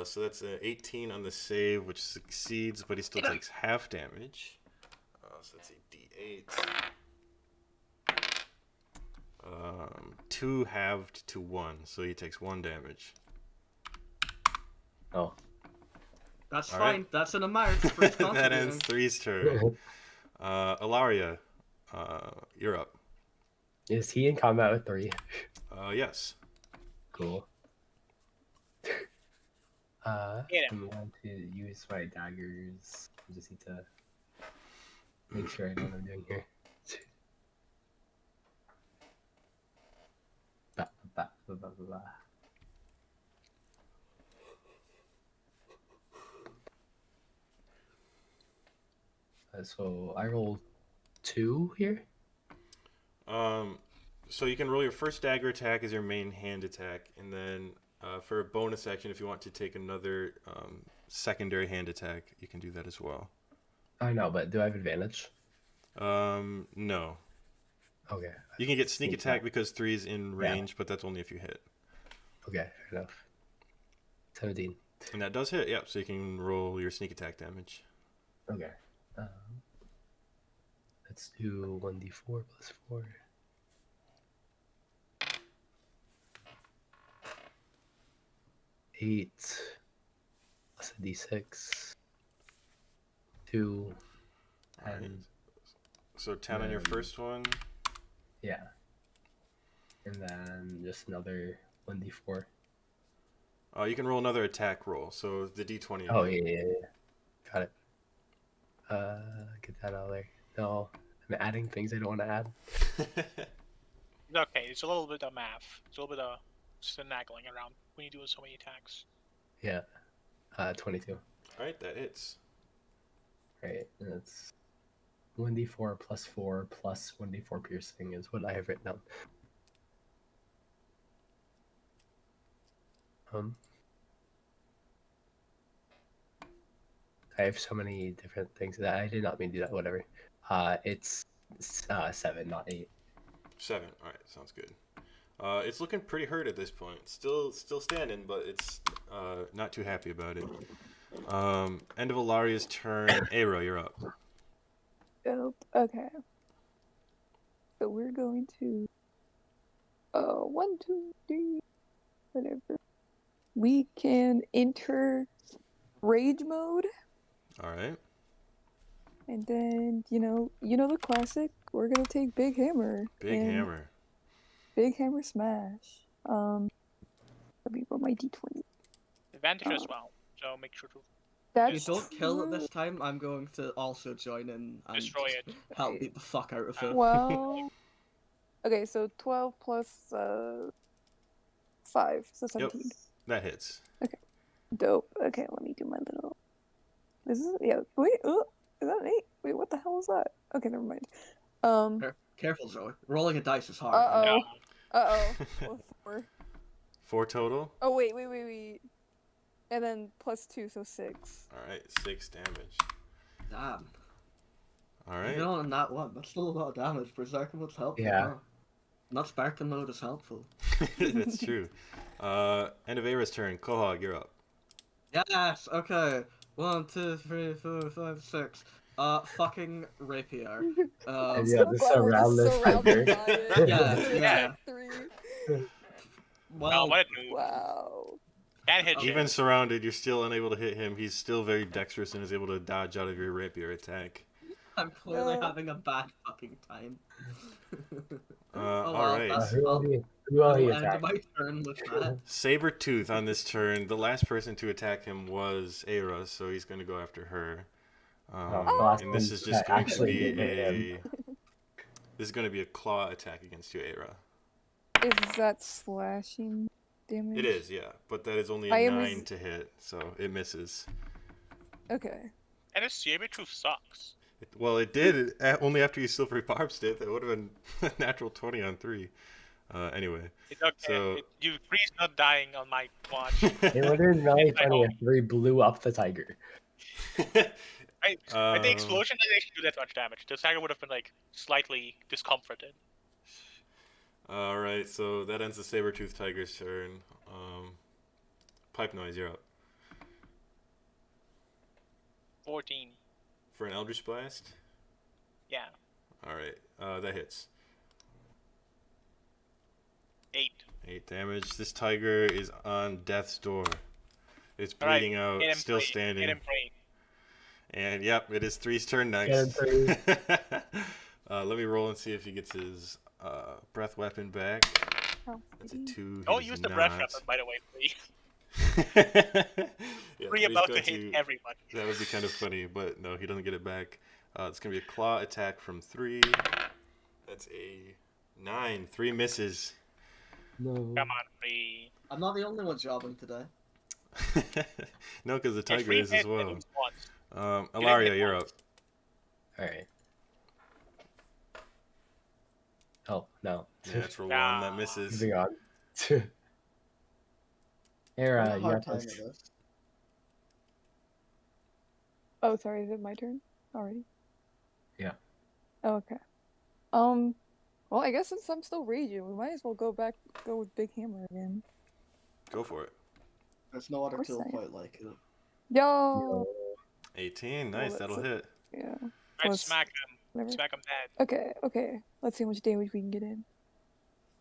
Speaker 1: So that's an 18 on the save, which succeeds, but he still takes half damage. So that's a d8. 2 halved to 1, so he takes 1 damage.
Speaker 4: Oh.
Speaker 3: That's
Speaker 1: All
Speaker 3: fine.
Speaker 1: right.
Speaker 3: That's an amount for its
Speaker 1: That ends
Speaker 3: contributing.
Speaker 1: 3's turn. Ilaria, you're up.
Speaker 4: Is he in combat with 3?
Speaker 1: Yes.
Speaker 4: Cool.
Speaker 2: Get
Speaker 4: I'm
Speaker 2: him.
Speaker 4: going to use my daggers. I just need to make sure I know what I'm doing here. Ba, ba, ba, ba, ba, ba. So I roll 2 here.
Speaker 1: So you can roll your first dagger attack as your main hand attack, and then for a bonus action, if you want to take another secondary hand attack, you can do that as well.
Speaker 4: I know, but do I have advantage?
Speaker 1: No.
Speaker 4: Okay.
Speaker 1: You can get sneak
Speaker 4: Sneak
Speaker 1: attack
Speaker 4: attack.
Speaker 1: because 3 is in range, but that's only if you hit.
Speaker 4: Okay, fair enough. 17.
Speaker 1: And that does hit, yeah. So you can roll your sneak attack damage.
Speaker 4: Okay. Let's do 1d4 plus 4. 8 plus a d6. 2.
Speaker 1: Alright.
Speaker 4: And
Speaker 1: So 10 on your first one.
Speaker 4: yeah. And then just another 1d4.
Speaker 1: You can roll another attack roll. So the d20.
Speaker 4: Oh, yeah. Got it. Get that out of there. No, I'm adding things I don't want to add.
Speaker 2: It's okay. It's a little bit of math. It's a little bit of finagling around when you do so many attacks.
Speaker 4: Yeah. 22.
Speaker 1: Alright, that hits.
Speaker 4: Right, and that's 1d4 plus 4 plus 1d4 piercing is what I have written down. I have so many different things that I did not mean to do that. Whatever. It's 7, not 8.
Speaker 1: 7. Alright, sounds good. It's looking pretty hurt at this point. Still standing, but it's not too happy about it. End of Ilaria's turn. Aero, you're up.
Speaker 5: Dope. Okay. So we're going to 1, 2, 3, whatever. We can enter rage mode,
Speaker 1: Alright.
Speaker 5: and then you know the classic. We're gonna take big hammer.
Speaker 1: Big
Speaker 5: and
Speaker 1: hammer.
Speaker 5: Big hammer smash. Let me roll my d20.
Speaker 2: Advantage as well. So make sure to
Speaker 3: If you
Speaker 5: That's
Speaker 3: don't kill it
Speaker 5: true.
Speaker 3: this time, I'm going to also join in and
Speaker 2: destroy
Speaker 3: just
Speaker 2: it.
Speaker 3: help beat the fuck out of it.
Speaker 5: Well, okay, so 12 plus 5, so 17.
Speaker 1: That hits.
Speaker 5: Dope. Okay, let me do my little. This is Wait. Is that an 8? Wait, what the hell is that? Okay, never mind.
Speaker 3: Careful, Zoe. Rolling a dice is hard.
Speaker 5: Uh
Speaker 2: Yeah.
Speaker 5: oh. Uh oh. Well, 4.
Speaker 1: 4 total.
Speaker 5: Oh wait. And then +2, so 6.
Speaker 1: All right, 6 damage.
Speaker 3: Damn.
Speaker 1: All right.
Speaker 3: Even on that one, that's still a lot of damage. Berserker mode's helpful.
Speaker 4: Yeah.
Speaker 3: Huh? Not Spartan mode is helpful.
Speaker 1: That's true. End of Aira's turn. Quahog, you're up.
Speaker 3: Yes. Okay. 1, 2, 3, 4, 5, 6. Fucking rapier.
Speaker 4: And
Speaker 5: So
Speaker 4: yeah, just
Speaker 5: glad we're
Speaker 4: surround
Speaker 5: just
Speaker 4: this
Speaker 5: surrounded
Speaker 4: tiger.
Speaker 5: by it.
Speaker 3: Yeah,
Speaker 5: It's
Speaker 3: yeah.
Speaker 5: like 3.
Speaker 2: Oh,
Speaker 3: Well,
Speaker 2: what a move.
Speaker 5: Wow.
Speaker 2: Can't hit
Speaker 1: Even
Speaker 2: shit.
Speaker 1: surrounded, you're still unable to hit him. He's still very dexterous and is able to dodge out of your rapier attack.
Speaker 3: I'm clearly having a bad fucking time.
Speaker 1: All
Speaker 3: well,
Speaker 1: right.
Speaker 3: that's-
Speaker 4: Who will he
Speaker 3: I'll end
Speaker 4: attack?
Speaker 3: my turn with that.
Speaker 1: Sabretooth on this turn. The last person to attack him was Aira, so he's going to go after her.
Speaker 4: the last
Speaker 1: And this
Speaker 4: one
Speaker 1: is just
Speaker 4: that
Speaker 1: going to
Speaker 4: actually
Speaker 1: be
Speaker 4: did hit
Speaker 1: this is going to be a claw attack against you, Aira.
Speaker 5: Is that slashing damage?
Speaker 1: It is, yeah, but that is only a
Speaker 5: I am
Speaker 1: 9 to hit, so it misses.
Speaker 5: Okay.
Speaker 2: And his Sabertooth sucks.
Speaker 1: Well, it did only after you silvery barbs it. That would have been a natural 20 on 3. Anyway.
Speaker 2: It's okay.
Speaker 1: So-
Speaker 2: You freeze not dying on my watch.
Speaker 4: It would have been really
Speaker 2: I
Speaker 4: funny
Speaker 2: hope.
Speaker 4: if 3 blew up the tiger.
Speaker 2: I think
Speaker 1: Um,
Speaker 2: explosion didn't actually do that much damage. The tiger would have been like slightly discomforted.
Speaker 1: All right, so that ends the Sabretooth Tiger's turn. Pipe Noise, you're up.
Speaker 2: 14.
Speaker 1: For an Eldritch Blast?
Speaker 2: Yeah.
Speaker 1: All right, that hits.
Speaker 2: 8.
Speaker 1: 8 damage. This tiger is on death's door. It's
Speaker 2: All right,
Speaker 1: bleeding out,
Speaker 2: Get him
Speaker 1: still
Speaker 2: brain.
Speaker 1: standing.
Speaker 2: Get him brain.
Speaker 1: And yep, it is 3's turn
Speaker 4: Get
Speaker 1: next.
Speaker 4: him,
Speaker 1: Let me roll and see if he gets his breath weapon back.
Speaker 5: How
Speaker 1: That's a
Speaker 5: pretty.
Speaker 1: 2.
Speaker 2: Don't
Speaker 1: He
Speaker 2: use
Speaker 1: does
Speaker 2: the breath
Speaker 1: not.
Speaker 2: weapon, by the way, please.
Speaker 1: Yeah,
Speaker 2: We're
Speaker 1: he's
Speaker 2: about to
Speaker 1: going
Speaker 2: hit everybody.
Speaker 1: That would be kind of funny, but no, he doesn't get it back. It's going to be a claw attack from 3. That's a 9. 3 misses.
Speaker 4: No.
Speaker 2: Come on, 3.
Speaker 3: I'm not the only one jobbing today.
Speaker 1: No, because the
Speaker 2: If
Speaker 1: tiger
Speaker 2: 3
Speaker 1: is as
Speaker 2: hits,
Speaker 1: well.
Speaker 2: it moves once.
Speaker 1: Ilaria,
Speaker 2: hit
Speaker 1: you're up.
Speaker 2: once.
Speaker 4: Alright. Oh, no.
Speaker 1: Yeah, that's for 1.
Speaker 2: Nah.
Speaker 1: That misses.
Speaker 4: Moving on.
Speaker 3: I'm
Speaker 4: Era,
Speaker 3: having a
Speaker 4: you
Speaker 3: hard
Speaker 4: have
Speaker 3: time
Speaker 4: this.
Speaker 3: with this.
Speaker 5: Oh, sorry. Is it my turn already?
Speaker 4: Yeah.
Speaker 5: Oh, okay. Well, I guess since I'm still raging, we might as well go with Big Hammer again.
Speaker 1: Go for it.
Speaker 3: There's no other
Speaker 5: course
Speaker 3: tool
Speaker 5: I am.
Speaker 3: quite like it.
Speaker 5: Yo.
Speaker 1: 18. Nice,
Speaker 5: Well,
Speaker 1: that'll
Speaker 5: that's
Speaker 1: hit.
Speaker 5: Yeah.
Speaker 2: Alright,
Speaker 5: Plus
Speaker 2: smack him.
Speaker 5: whatever.
Speaker 2: Smack him bad.
Speaker 5: Okay. Let's see how much damage we can get in.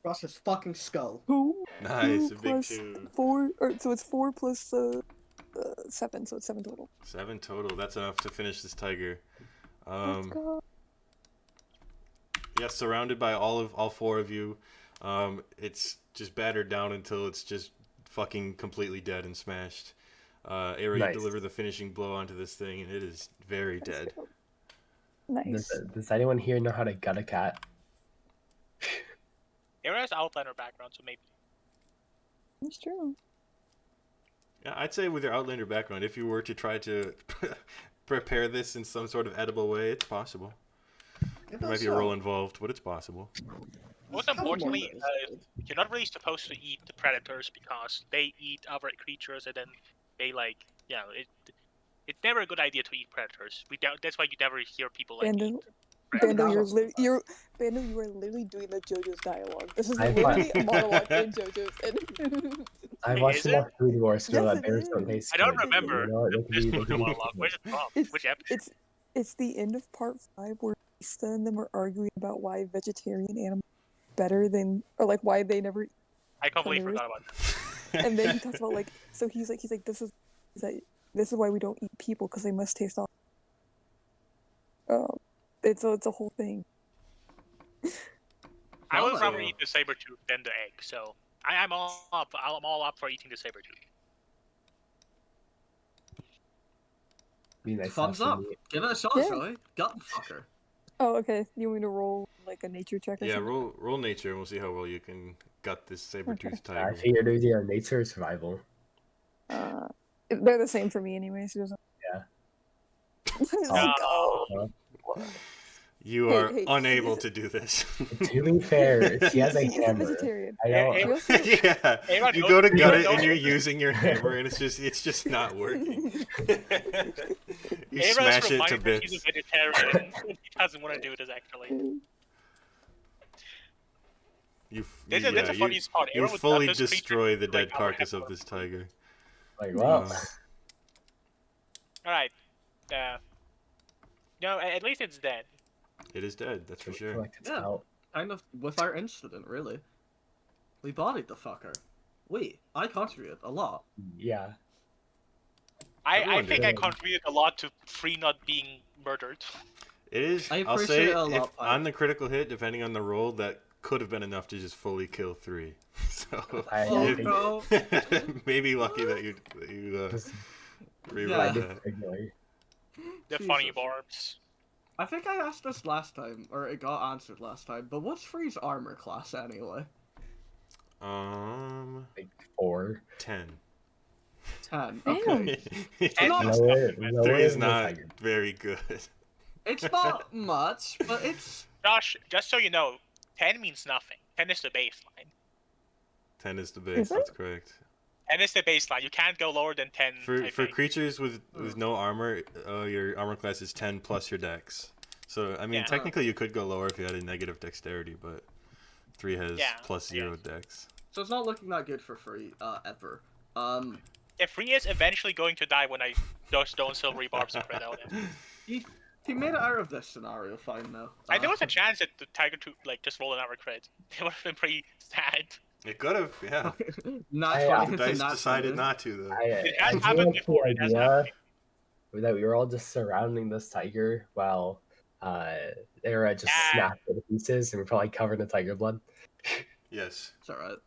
Speaker 3: Cross his fucking skull.
Speaker 5: 2.
Speaker 1: Nice,
Speaker 5: 2
Speaker 1: a big
Speaker 5: plus
Speaker 1: 2.
Speaker 5: 4. Or so it's 4 plus 7. So it's 7 total.
Speaker 1: 7 total. That's enough to finish this tiger.
Speaker 5: Let's go.
Speaker 1: Yeah, surrounded by all 4 of you. It's just battered down until it's just fucking completely dead and smashed. Aira,
Speaker 4: Nice.
Speaker 1: you deliver the finishing blow onto this thing, and it is very
Speaker 5: Let's
Speaker 1: dead.
Speaker 5: go. Nice.
Speaker 4: Does anyone here know how to gut a cat?
Speaker 2: Era has Outlander background, so maybe.
Speaker 5: It's true.
Speaker 1: Yeah, I'd say with your Outlander background, if you were to try to prepare this in some sort of edible way, it's possible. There might be a roll involved, but it's possible.
Speaker 2: Most
Speaker 3: Come on,
Speaker 2: importantly,
Speaker 3: Morgan.
Speaker 2: you're not really supposed to eat the predators because they eat other creatures and then they it's never a good idea to eat predators. That's why you never hear people like
Speaker 5: Bando,
Speaker 2: eat
Speaker 5: Bando,
Speaker 2: predators.
Speaker 5: Bando, you are literally doing the JoJo's dialogue. This is
Speaker 4: I
Speaker 5: literally a monologue in JoJo's.
Speaker 4: I've
Speaker 2: Wait,
Speaker 4: watched
Speaker 2: is it?
Speaker 4: enough Food Wars to know
Speaker 5: Yes,
Speaker 4: that
Speaker 5: it
Speaker 4: bears don't
Speaker 5: is.
Speaker 4: taste
Speaker 2: I don't
Speaker 4: good.
Speaker 2: remember
Speaker 4: You know what?
Speaker 2: this
Speaker 4: They can
Speaker 2: Voodoo
Speaker 4: be-
Speaker 2: monologue. Where's it from?
Speaker 5: It's-
Speaker 2: Which episode?
Speaker 5: It's the end of part 5 where Ista and them are arguing about why vegetarian animals are better than, or like why they never.
Speaker 2: I completely
Speaker 5: Predators.
Speaker 2: forgot about that.
Speaker 5: And then he talks about like, so he's like this is why we don't eat people because they must taste all. It's a whole thing.
Speaker 2: I would
Speaker 3: Oh.
Speaker 2: rather eat the saber tooth than the egg, so I'm all up. I'm all up for eating the saber tooth.
Speaker 4: Be nice to
Speaker 3: Thumbs
Speaker 4: have some
Speaker 3: up.
Speaker 4: meat.
Speaker 3: Give it a shot,
Speaker 5: Yeah.
Speaker 3: Zoe. Gut fucker.
Speaker 5: Oh, okay. You want me to roll like a nature check or
Speaker 1: Yeah,
Speaker 5: something?
Speaker 1: roll nature, and we'll see how well you can gut this saber-toothed
Speaker 4: I
Speaker 1: tiger.
Speaker 4: figured it was either nature or survival.
Speaker 5: They're the same for me anyway, so it doesn't.
Speaker 4: Yeah.
Speaker 5: Let's
Speaker 2: No.
Speaker 5: go.
Speaker 1: You
Speaker 5: Hey,
Speaker 1: are
Speaker 5: hey,
Speaker 1: unable
Speaker 5: he's-
Speaker 1: to do this.
Speaker 4: To be fair, she has a
Speaker 5: He's a
Speaker 4: hammer.
Speaker 5: vegetarian.
Speaker 4: I know.
Speaker 2: Hey,
Speaker 5: He also
Speaker 1: Yeah,
Speaker 2: Everyone
Speaker 1: you
Speaker 2: knows-
Speaker 1: go to gut it
Speaker 2: everyone
Speaker 1: and you're
Speaker 2: knows-
Speaker 1: using your hammer, and it's just not working. You
Speaker 2: Aaron's
Speaker 1: smash it to
Speaker 2: reminded that he's a
Speaker 1: bits.
Speaker 2: vegetarian. He doesn't want to do this actually. This is the funniest part.
Speaker 1: You
Speaker 2: Aaron would
Speaker 1: fully
Speaker 2: love this creature
Speaker 1: destroy the
Speaker 2: to, like,
Speaker 1: dead
Speaker 2: our
Speaker 1: carcass
Speaker 2: hammer.
Speaker 1: of this tiger.
Speaker 4: Like, well,
Speaker 2: Alright. No, at least it's dead.
Speaker 1: It is dead, that's for sure.
Speaker 4: collect its
Speaker 3: Yeah.
Speaker 4: pelt.
Speaker 3: Kind of with our incident, really. We bodied the fucker. I contributed a lot.
Speaker 4: Yeah.
Speaker 2: I
Speaker 1: Everyone
Speaker 2: think
Speaker 1: did.
Speaker 2: I contributed a lot to Free not being murdered.
Speaker 1: It is.
Speaker 3: I
Speaker 1: I'll
Speaker 3: appreciate
Speaker 1: say
Speaker 3: it a
Speaker 1: if
Speaker 3: lot, Pike.
Speaker 1: on the critical hit, depending on the roll, that could have been enough to just fully kill 3. So
Speaker 4: I
Speaker 3: Oh
Speaker 4: think
Speaker 3: no!
Speaker 1: maybe lucky that you
Speaker 4: just
Speaker 1: rerolled
Speaker 3: Yeah.
Speaker 1: that.
Speaker 4: regularly.
Speaker 2: The funny
Speaker 3: Jesus.
Speaker 2: barbs.
Speaker 3: I think I asked this last time, or it got answered last time, but what's Free's armor class anyway?
Speaker 4: Like 4.
Speaker 1: 10.
Speaker 3: 10.
Speaker 5: Damn.
Speaker 3: Okay.
Speaker 2: And
Speaker 3: not-
Speaker 4: Lower,
Speaker 2: Three
Speaker 4: lower
Speaker 1: 3 is
Speaker 4: than the
Speaker 1: not
Speaker 4: tiger.
Speaker 1: very good.
Speaker 3: It's not much, but it's...
Speaker 2: Josh, just so you know, 10 means nothing. 10 is the baseline.
Speaker 1: 10 is the base.
Speaker 5: Is it?
Speaker 1: That's correct.
Speaker 2: 10 is the baseline. You can't go lower than 10.
Speaker 1: For
Speaker 2: I
Speaker 1: for
Speaker 2: think.
Speaker 1: creatures with no armor, your armor class is 10 plus your dex. So I mean,
Speaker 2: Yeah.
Speaker 1: technically you could go lower if you had a negative dexterity, but 3 has
Speaker 2: Yeah,
Speaker 1: plus 0
Speaker 2: yeah.
Speaker 1: dex.
Speaker 3: So it's not looking that good for Free, ever.
Speaker 2: Yeah, Free is eventually going to die when I just don't silvery barbs and crit out him.
Speaker 3: He made it out of this scenario fine now.
Speaker 2: And there was a chance that the tiger to like just roll an hour crit. It would have been pretty sad.
Speaker 1: It could have, yeah.
Speaker 3: Not
Speaker 4: I,
Speaker 3: funny,
Speaker 1: The
Speaker 3: it's a
Speaker 1: dice
Speaker 3: not
Speaker 1: decided
Speaker 3: funny.
Speaker 1: not to though.
Speaker 2: It
Speaker 4: I
Speaker 2: has
Speaker 4: do
Speaker 2: happened
Speaker 4: like
Speaker 2: before.
Speaker 4: the
Speaker 2: It has
Speaker 4: idea
Speaker 2: happened.
Speaker 4: that we were all just surrounding this tiger while Era just
Speaker 2: Ah.
Speaker 4: snapped into pieces and we're probably covered in tiger blood.
Speaker 1: Yes.
Speaker 3: It's alright.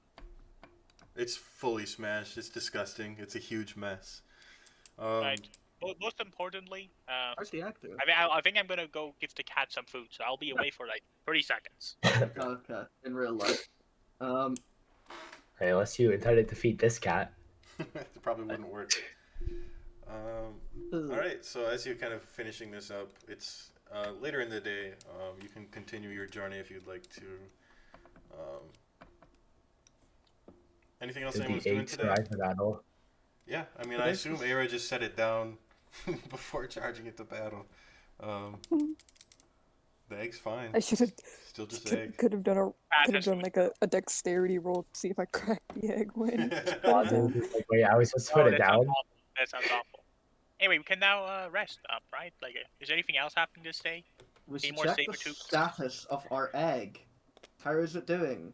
Speaker 1: It's fully smashed. It's disgusting. It's a huge mess.
Speaker 2: Right. Most importantly,
Speaker 3: How's the acting?
Speaker 2: I think I'm gonna go give the cat some food, so I'll be away for like 30 seconds.
Speaker 3: Okay, in real life.
Speaker 4: Right, unless you intended to feed this cat.
Speaker 1: It probably wouldn't work. All right. So as you're kind of finishing this up, it's later in the day. You can continue your journey if you'd like to. Anything else
Speaker 4: Did
Speaker 1: anyone's
Speaker 4: the
Speaker 1: doing
Speaker 4: egg
Speaker 1: today?
Speaker 4: survive the battle?
Speaker 1: Yeah, I mean,
Speaker 3: But
Speaker 1: I
Speaker 3: this
Speaker 1: assume
Speaker 3: is-
Speaker 1: Era just set it down before charging it to battle. The egg's fine.
Speaker 5: I should have
Speaker 1: Still just egg.
Speaker 5: could have done
Speaker 2: Ah,
Speaker 5: could have
Speaker 2: that's
Speaker 5: done like a dexterity roll to see if I cracked the egg when.
Speaker 4: Oh, dude, like, wait, I was supposed to put
Speaker 2: Oh,
Speaker 4: it
Speaker 2: that
Speaker 4: down.
Speaker 2: sounds awful. That sounds awful. Anyway, we can now rest up, right? Like, is there anything else happening this day?
Speaker 3: We
Speaker 2: Any
Speaker 3: should
Speaker 2: more
Speaker 3: check the
Speaker 2: saber-tooths?
Speaker 3: status of our egg. How is it doing?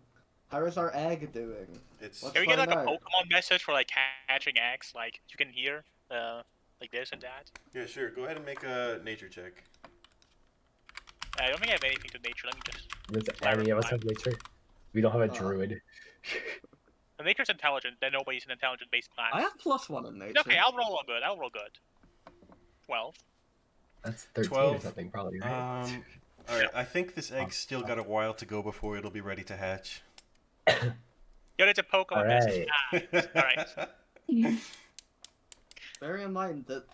Speaker 3: How is our egg doing?
Speaker 1: It's
Speaker 3: What?
Speaker 2: Can we get like a
Speaker 3: Find out.
Speaker 2: Pokemon message for like hatching eggs? Like you can hear, like this and that.
Speaker 1: yeah, sure. Go ahead and make a nature check.
Speaker 2: I don't think I have anything to nature. Let me just.
Speaker 4: Any of us have nature? We don't have a
Speaker 3: Uh,
Speaker 4: druid.
Speaker 2: The nature's intelligent. Then nobody's an intelligent based class.
Speaker 3: I have +1 in nature.
Speaker 2: Okay, I'll roll good. I'll roll good. 12.
Speaker 4: That's 13 or
Speaker 1: 12,
Speaker 4: something, probably, right?
Speaker 1: All right. I think this egg's still got a while to go before it'll be ready to hatch.
Speaker 2: Yo, it's a Pokemon message.
Speaker 4: Alright.
Speaker 2: Alright.
Speaker 3: Bear in mind that,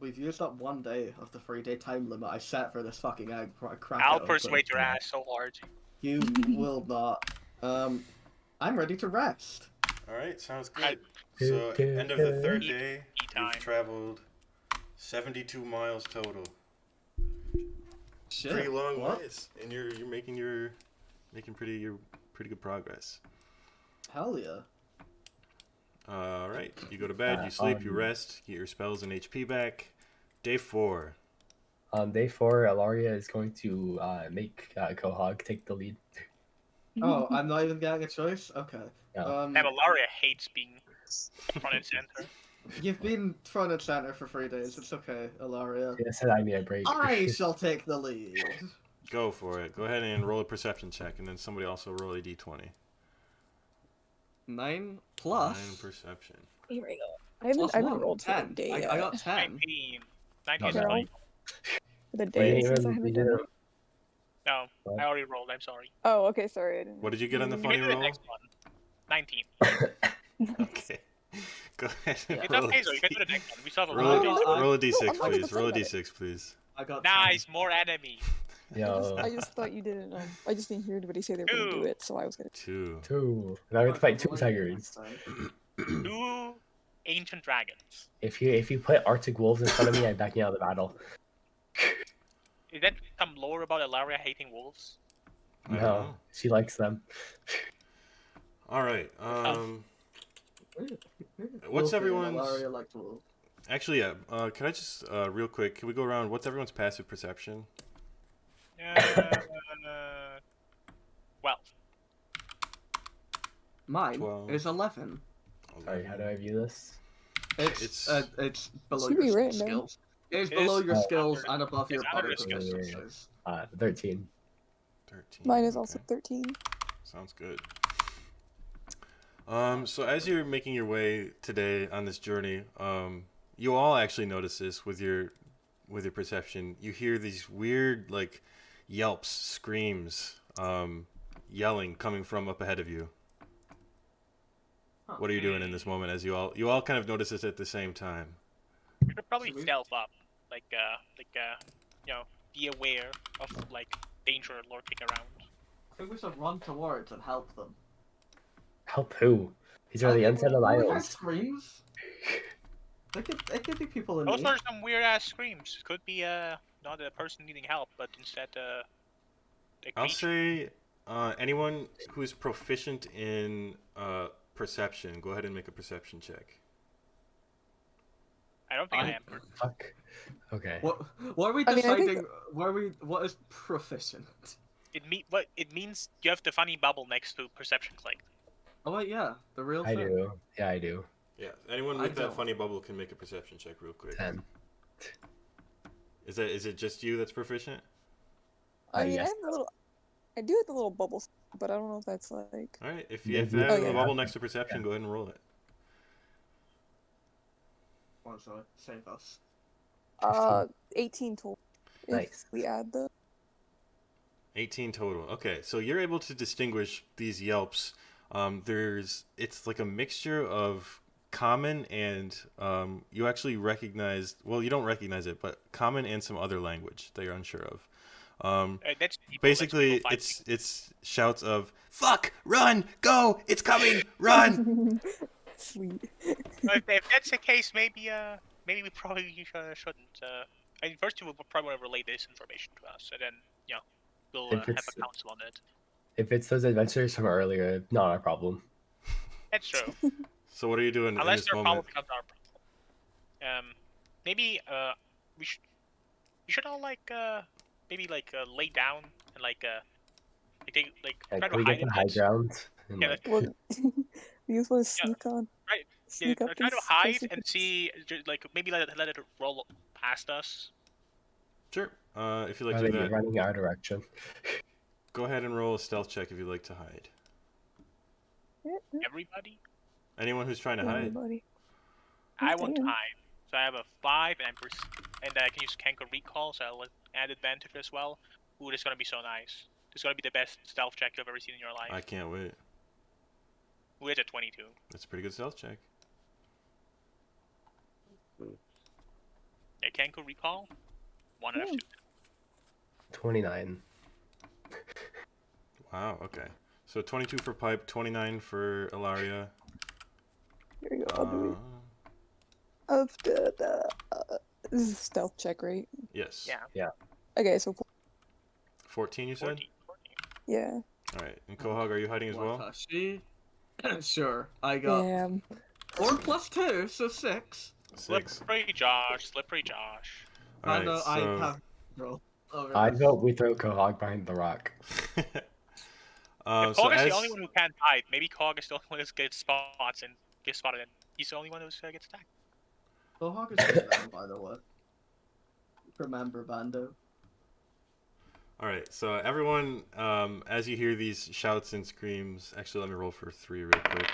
Speaker 3: we've used up 1 day of the 3-day time limit I set for this fucking egg before I crack
Speaker 2: I'll
Speaker 3: it open.
Speaker 2: persuade your ass so hard.
Speaker 3: You will not. I'm ready to rest.
Speaker 1: All right, sounds
Speaker 2: I-
Speaker 1: good. So, end of the third
Speaker 2: Eat-
Speaker 1: day,
Speaker 2: eat time.
Speaker 1: you've traveled 72 miles total.
Speaker 3: Shit.
Speaker 1: Pretty long
Speaker 3: what?
Speaker 1: ways, and you're making pretty good progress.
Speaker 3: Hell yeah.
Speaker 1: All right, you go to bed, you sleep, you rest, get your spells and HP back. Day 4.
Speaker 4: On day 4, Alaria is going to make Quahog take the lead.
Speaker 3: Oh, I'm not even getting a choice? Okay.
Speaker 4: No.
Speaker 2: Damn, Alaria hates being front and center.
Speaker 3: You've been front and center for 3 days. It's okay, Ilaria.
Speaker 4: I said I need a break.
Speaker 3: I shall take the lead.
Speaker 1: Go for it. Go ahead and roll a perception check, and then somebody also roll a d20.
Speaker 3: 9 plus.
Speaker 1: 9 perception.
Speaker 5: Here we go. I haven't rolled for the
Speaker 3: 10.
Speaker 5: day
Speaker 3: I
Speaker 5: yet.
Speaker 3: got 10.
Speaker 2: 19. 19 is
Speaker 4: No,
Speaker 2: a
Speaker 5: no.
Speaker 2: nine.
Speaker 5: For the
Speaker 4: We
Speaker 5: day
Speaker 4: didn't
Speaker 5: since I
Speaker 4: even- we
Speaker 5: haven't done
Speaker 4: didn't-
Speaker 5: it.
Speaker 2: No,
Speaker 4: What?
Speaker 2: I already rolled. I'm sorry.
Speaker 5: Oh, okay, sorry. I didn't.
Speaker 1: What did you get on the
Speaker 2: You
Speaker 1: funny
Speaker 2: can do the
Speaker 1: roll?
Speaker 2: next one. 19.
Speaker 1: Okay. Go ahead and
Speaker 2: It's
Speaker 1: roll,
Speaker 2: okay, so you can do the next one. We still have a
Speaker 1: roll,
Speaker 2: lot
Speaker 1: a
Speaker 2: of
Speaker 1: d-
Speaker 2: days.
Speaker 1: roll a d6,
Speaker 5: No, I'm not
Speaker 1: please. Roll a
Speaker 5: gonna say
Speaker 1: d6, please.
Speaker 3: I got
Speaker 2: Nice, more enemy.
Speaker 4: Yo,
Speaker 5: I just thought you didn't. I just didn't hear anybody say they were gonna do
Speaker 2: Two.
Speaker 5: it, so I was gonna.
Speaker 1: 2.
Speaker 4: 2. Now we have to fight 2 tigers.
Speaker 2: 2 ancient dragons.
Speaker 4: If you put Arctic wolves in front of me, I back you out of the battle.
Speaker 2: Is that some lore about Ilaria hating wolves?
Speaker 1: I don't
Speaker 4: No,
Speaker 1: know.
Speaker 4: she likes them.
Speaker 1: All right. What's
Speaker 3: Wolfie and
Speaker 1: everyone's?
Speaker 3: Ilaria like to wolf.
Speaker 1: Actually, yeah. Can I just real quick? Can we go around? What's everyone's passive perception?
Speaker 2: Well,
Speaker 3: Mine
Speaker 1: 12.
Speaker 3: is 11.
Speaker 4: Sorry, how do I view this?
Speaker 3: It's below
Speaker 5: Should be
Speaker 3: your
Speaker 5: written down.
Speaker 3: skills. It's
Speaker 2: It
Speaker 3: below
Speaker 2: is
Speaker 3: your
Speaker 2: under-
Speaker 3: skills and above your
Speaker 2: it's under
Speaker 3: body
Speaker 2: skills.
Speaker 3: proficiencies.
Speaker 4: 13.
Speaker 1: 13.
Speaker 5: Mine is also
Speaker 1: okay.
Speaker 5: 13.
Speaker 1: Sounds good. So as you're making your way today on this journey, you all actually notice this with your perception. You hear these weird like yelps, screams, yelling coming from up ahead of you.
Speaker 3: Huh.
Speaker 1: What are you doing in this moment as you all kind of notice this at the same time?
Speaker 2: we should probably
Speaker 3: Should we?
Speaker 2: stealth up, be aware of like danger lurking around.
Speaker 3: I think we should run towards and help them.
Speaker 4: Help who? These are the Unsettled
Speaker 3: We heard
Speaker 4: Isles.
Speaker 3: screams. It could be people in
Speaker 2: Those
Speaker 3: need.
Speaker 2: are some weird ass screams. Could be not a person needing help, but instead a
Speaker 1: I'll
Speaker 2: creature.
Speaker 1: say anyone who's proficient in perception, go ahead and make a perception check.
Speaker 2: I don't think I
Speaker 3: I-
Speaker 2: am.
Speaker 4: Fuck. Okay.
Speaker 3: What are we
Speaker 5: I mean, I think-
Speaker 3: deciding? What is proficient?
Speaker 2: It means you have the funny bubble next to perception click.
Speaker 3: Oh wait, yeah, the real
Speaker 4: I
Speaker 3: thing.
Speaker 4: do. Yeah, I do.
Speaker 1: Yeah, anyone
Speaker 3: I
Speaker 1: with that
Speaker 3: don't.
Speaker 1: funny bubble can make a perception check real quick.
Speaker 4: 10.
Speaker 1: Is it just you that's proficient?
Speaker 5: I mean,
Speaker 4: yes.
Speaker 5: I do have the little bubbles, but I don't know if that's like.
Speaker 1: All right, if
Speaker 4: Yeah,
Speaker 1: you have
Speaker 4: you-
Speaker 1: the
Speaker 5: Oh, yeah.
Speaker 1: bubble next to perception, go ahead and roll it.
Speaker 3: Oh, sorry, save us.
Speaker 5: 18 total. If
Speaker 4: Nice.
Speaker 5: we add the.
Speaker 1: 18 total. Okay, so you're able to distinguish these yelps. It's like a mixture of common and you actually recognize. Well, you don't recognize it, but common and some other language that you're unsure of.
Speaker 2: That's people,
Speaker 1: Basically,
Speaker 2: that's people
Speaker 1: it's shouts of "fuck, run, go, it's coming, run."
Speaker 5: Sweet.
Speaker 2: fighting. If that's the case, maybe we probably shouldn't. I mean, first you will probably want to relay this information to us, and then we'll
Speaker 4: If
Speaker 2: have
Speaker 4: it's-
Speaker 2: a council on it.
Speaker 4: If it's those adventures from earlier, not a problem.
Speaker 2: That's true.
Speaker 1: So what are you doing in
Speaker 2: Unless
Speaker 1: this
Speaker 2: their
Speaker 1: moment?
Speaker 2: problem becomes our problem. Maybe we should all maybe lay down and try
Speaker 4: Can
Speaker 2: to
Speaker 4: we
Speaker 2: hide
Speaker 4: get the
Speaker 2: a
Speaker 4: high
Speaker 2: bit.
Speaker 4: ground? And,
Speaker 2: Yeah,
Speaker 4: like,
Speaker 5: Well, we just want to sneak on.
Speaker 2: right.
Speaker 5: Sneak up
Speaker 2: Try to
Speaker 5: and
Speaker 2: hide
Speaker 5: see-
Speaker 2: and see, maybe let it roll past us.
Speaker 1: Sure. If you'd like
Speaker 4: are
Speaker 1: to do
Speaker 4: they
Speaker 1: that,
Speaker 4: running our direction?
Speaker 1: go ahead and roll a stealth check if you'd like to hide.
Speaker 2: Everybody.
Speaker 1: Anyone who's trying to hide.
Speaker 5: Everybody.
Speaker 2: I want to
Speaker 5: Damn.
Speaker 2: hide, so I have a 5, and I can use Kenko Recall, so I'll add advantage as well. Ooh, this is gonna be so nice. This is gonna be the best stealth check you've ever seen in your life.
Speaker 1: I can't wait.
Speaker 2: Ooh, it's a 22.
Speaker 1: That's a pretty good stealth check.
Speaker 2: Yeah, Kenko Recall. 1 out of
Speaker 5: Hmm.
Speaker 2: 2.
Speaker 4: 29.
Speaker 1: Wow. Okay. So 22 for pipe, 29 for Ilaria.
Speaker 5: Here we go. I'll do it.
Speaker 1: Uh,
Speaker 5: Of this is a stealth check, right?
Speaker 1: yes.
Speaker 2: Yeah.
Speaker 5: Okay, so
Speaker 1: 14, you said.
Speaker 2: 14.
Speaker 5: yeah.
Speaker 1: All right. And Quahog, are you hiding as well?
Speaker 3: Watashi? Sure, I got
Speaker 5: Damn.
Speaker 3: 4 plus 2, so 6.
Speaker 1: 6.
Speaker 2: Slippery Josh. Slippery Josh.
Speaker 1: All right.
Speaker 3: And I
Speaker 1: so...
Speaker 3: have roll over
Speaker 4: I
Speaker 3: this.
Speaker 4: vote we throw Quahog behind the rock.
Speaker 2: If
Speaker 1: so
Speaker 2: Cog is
Speaker 1: as
Speaker 2: the only one who can't hide, maybe Cog is the only one who gets spots and gets spotted, and he's the only one who gets attacked.
Speaker 3: The hog is just down, by the way. Remember, Bando.
Speaker 1: all right. So everyone, as you hear these shouts and screams, actually, let me roll for 3 real quick.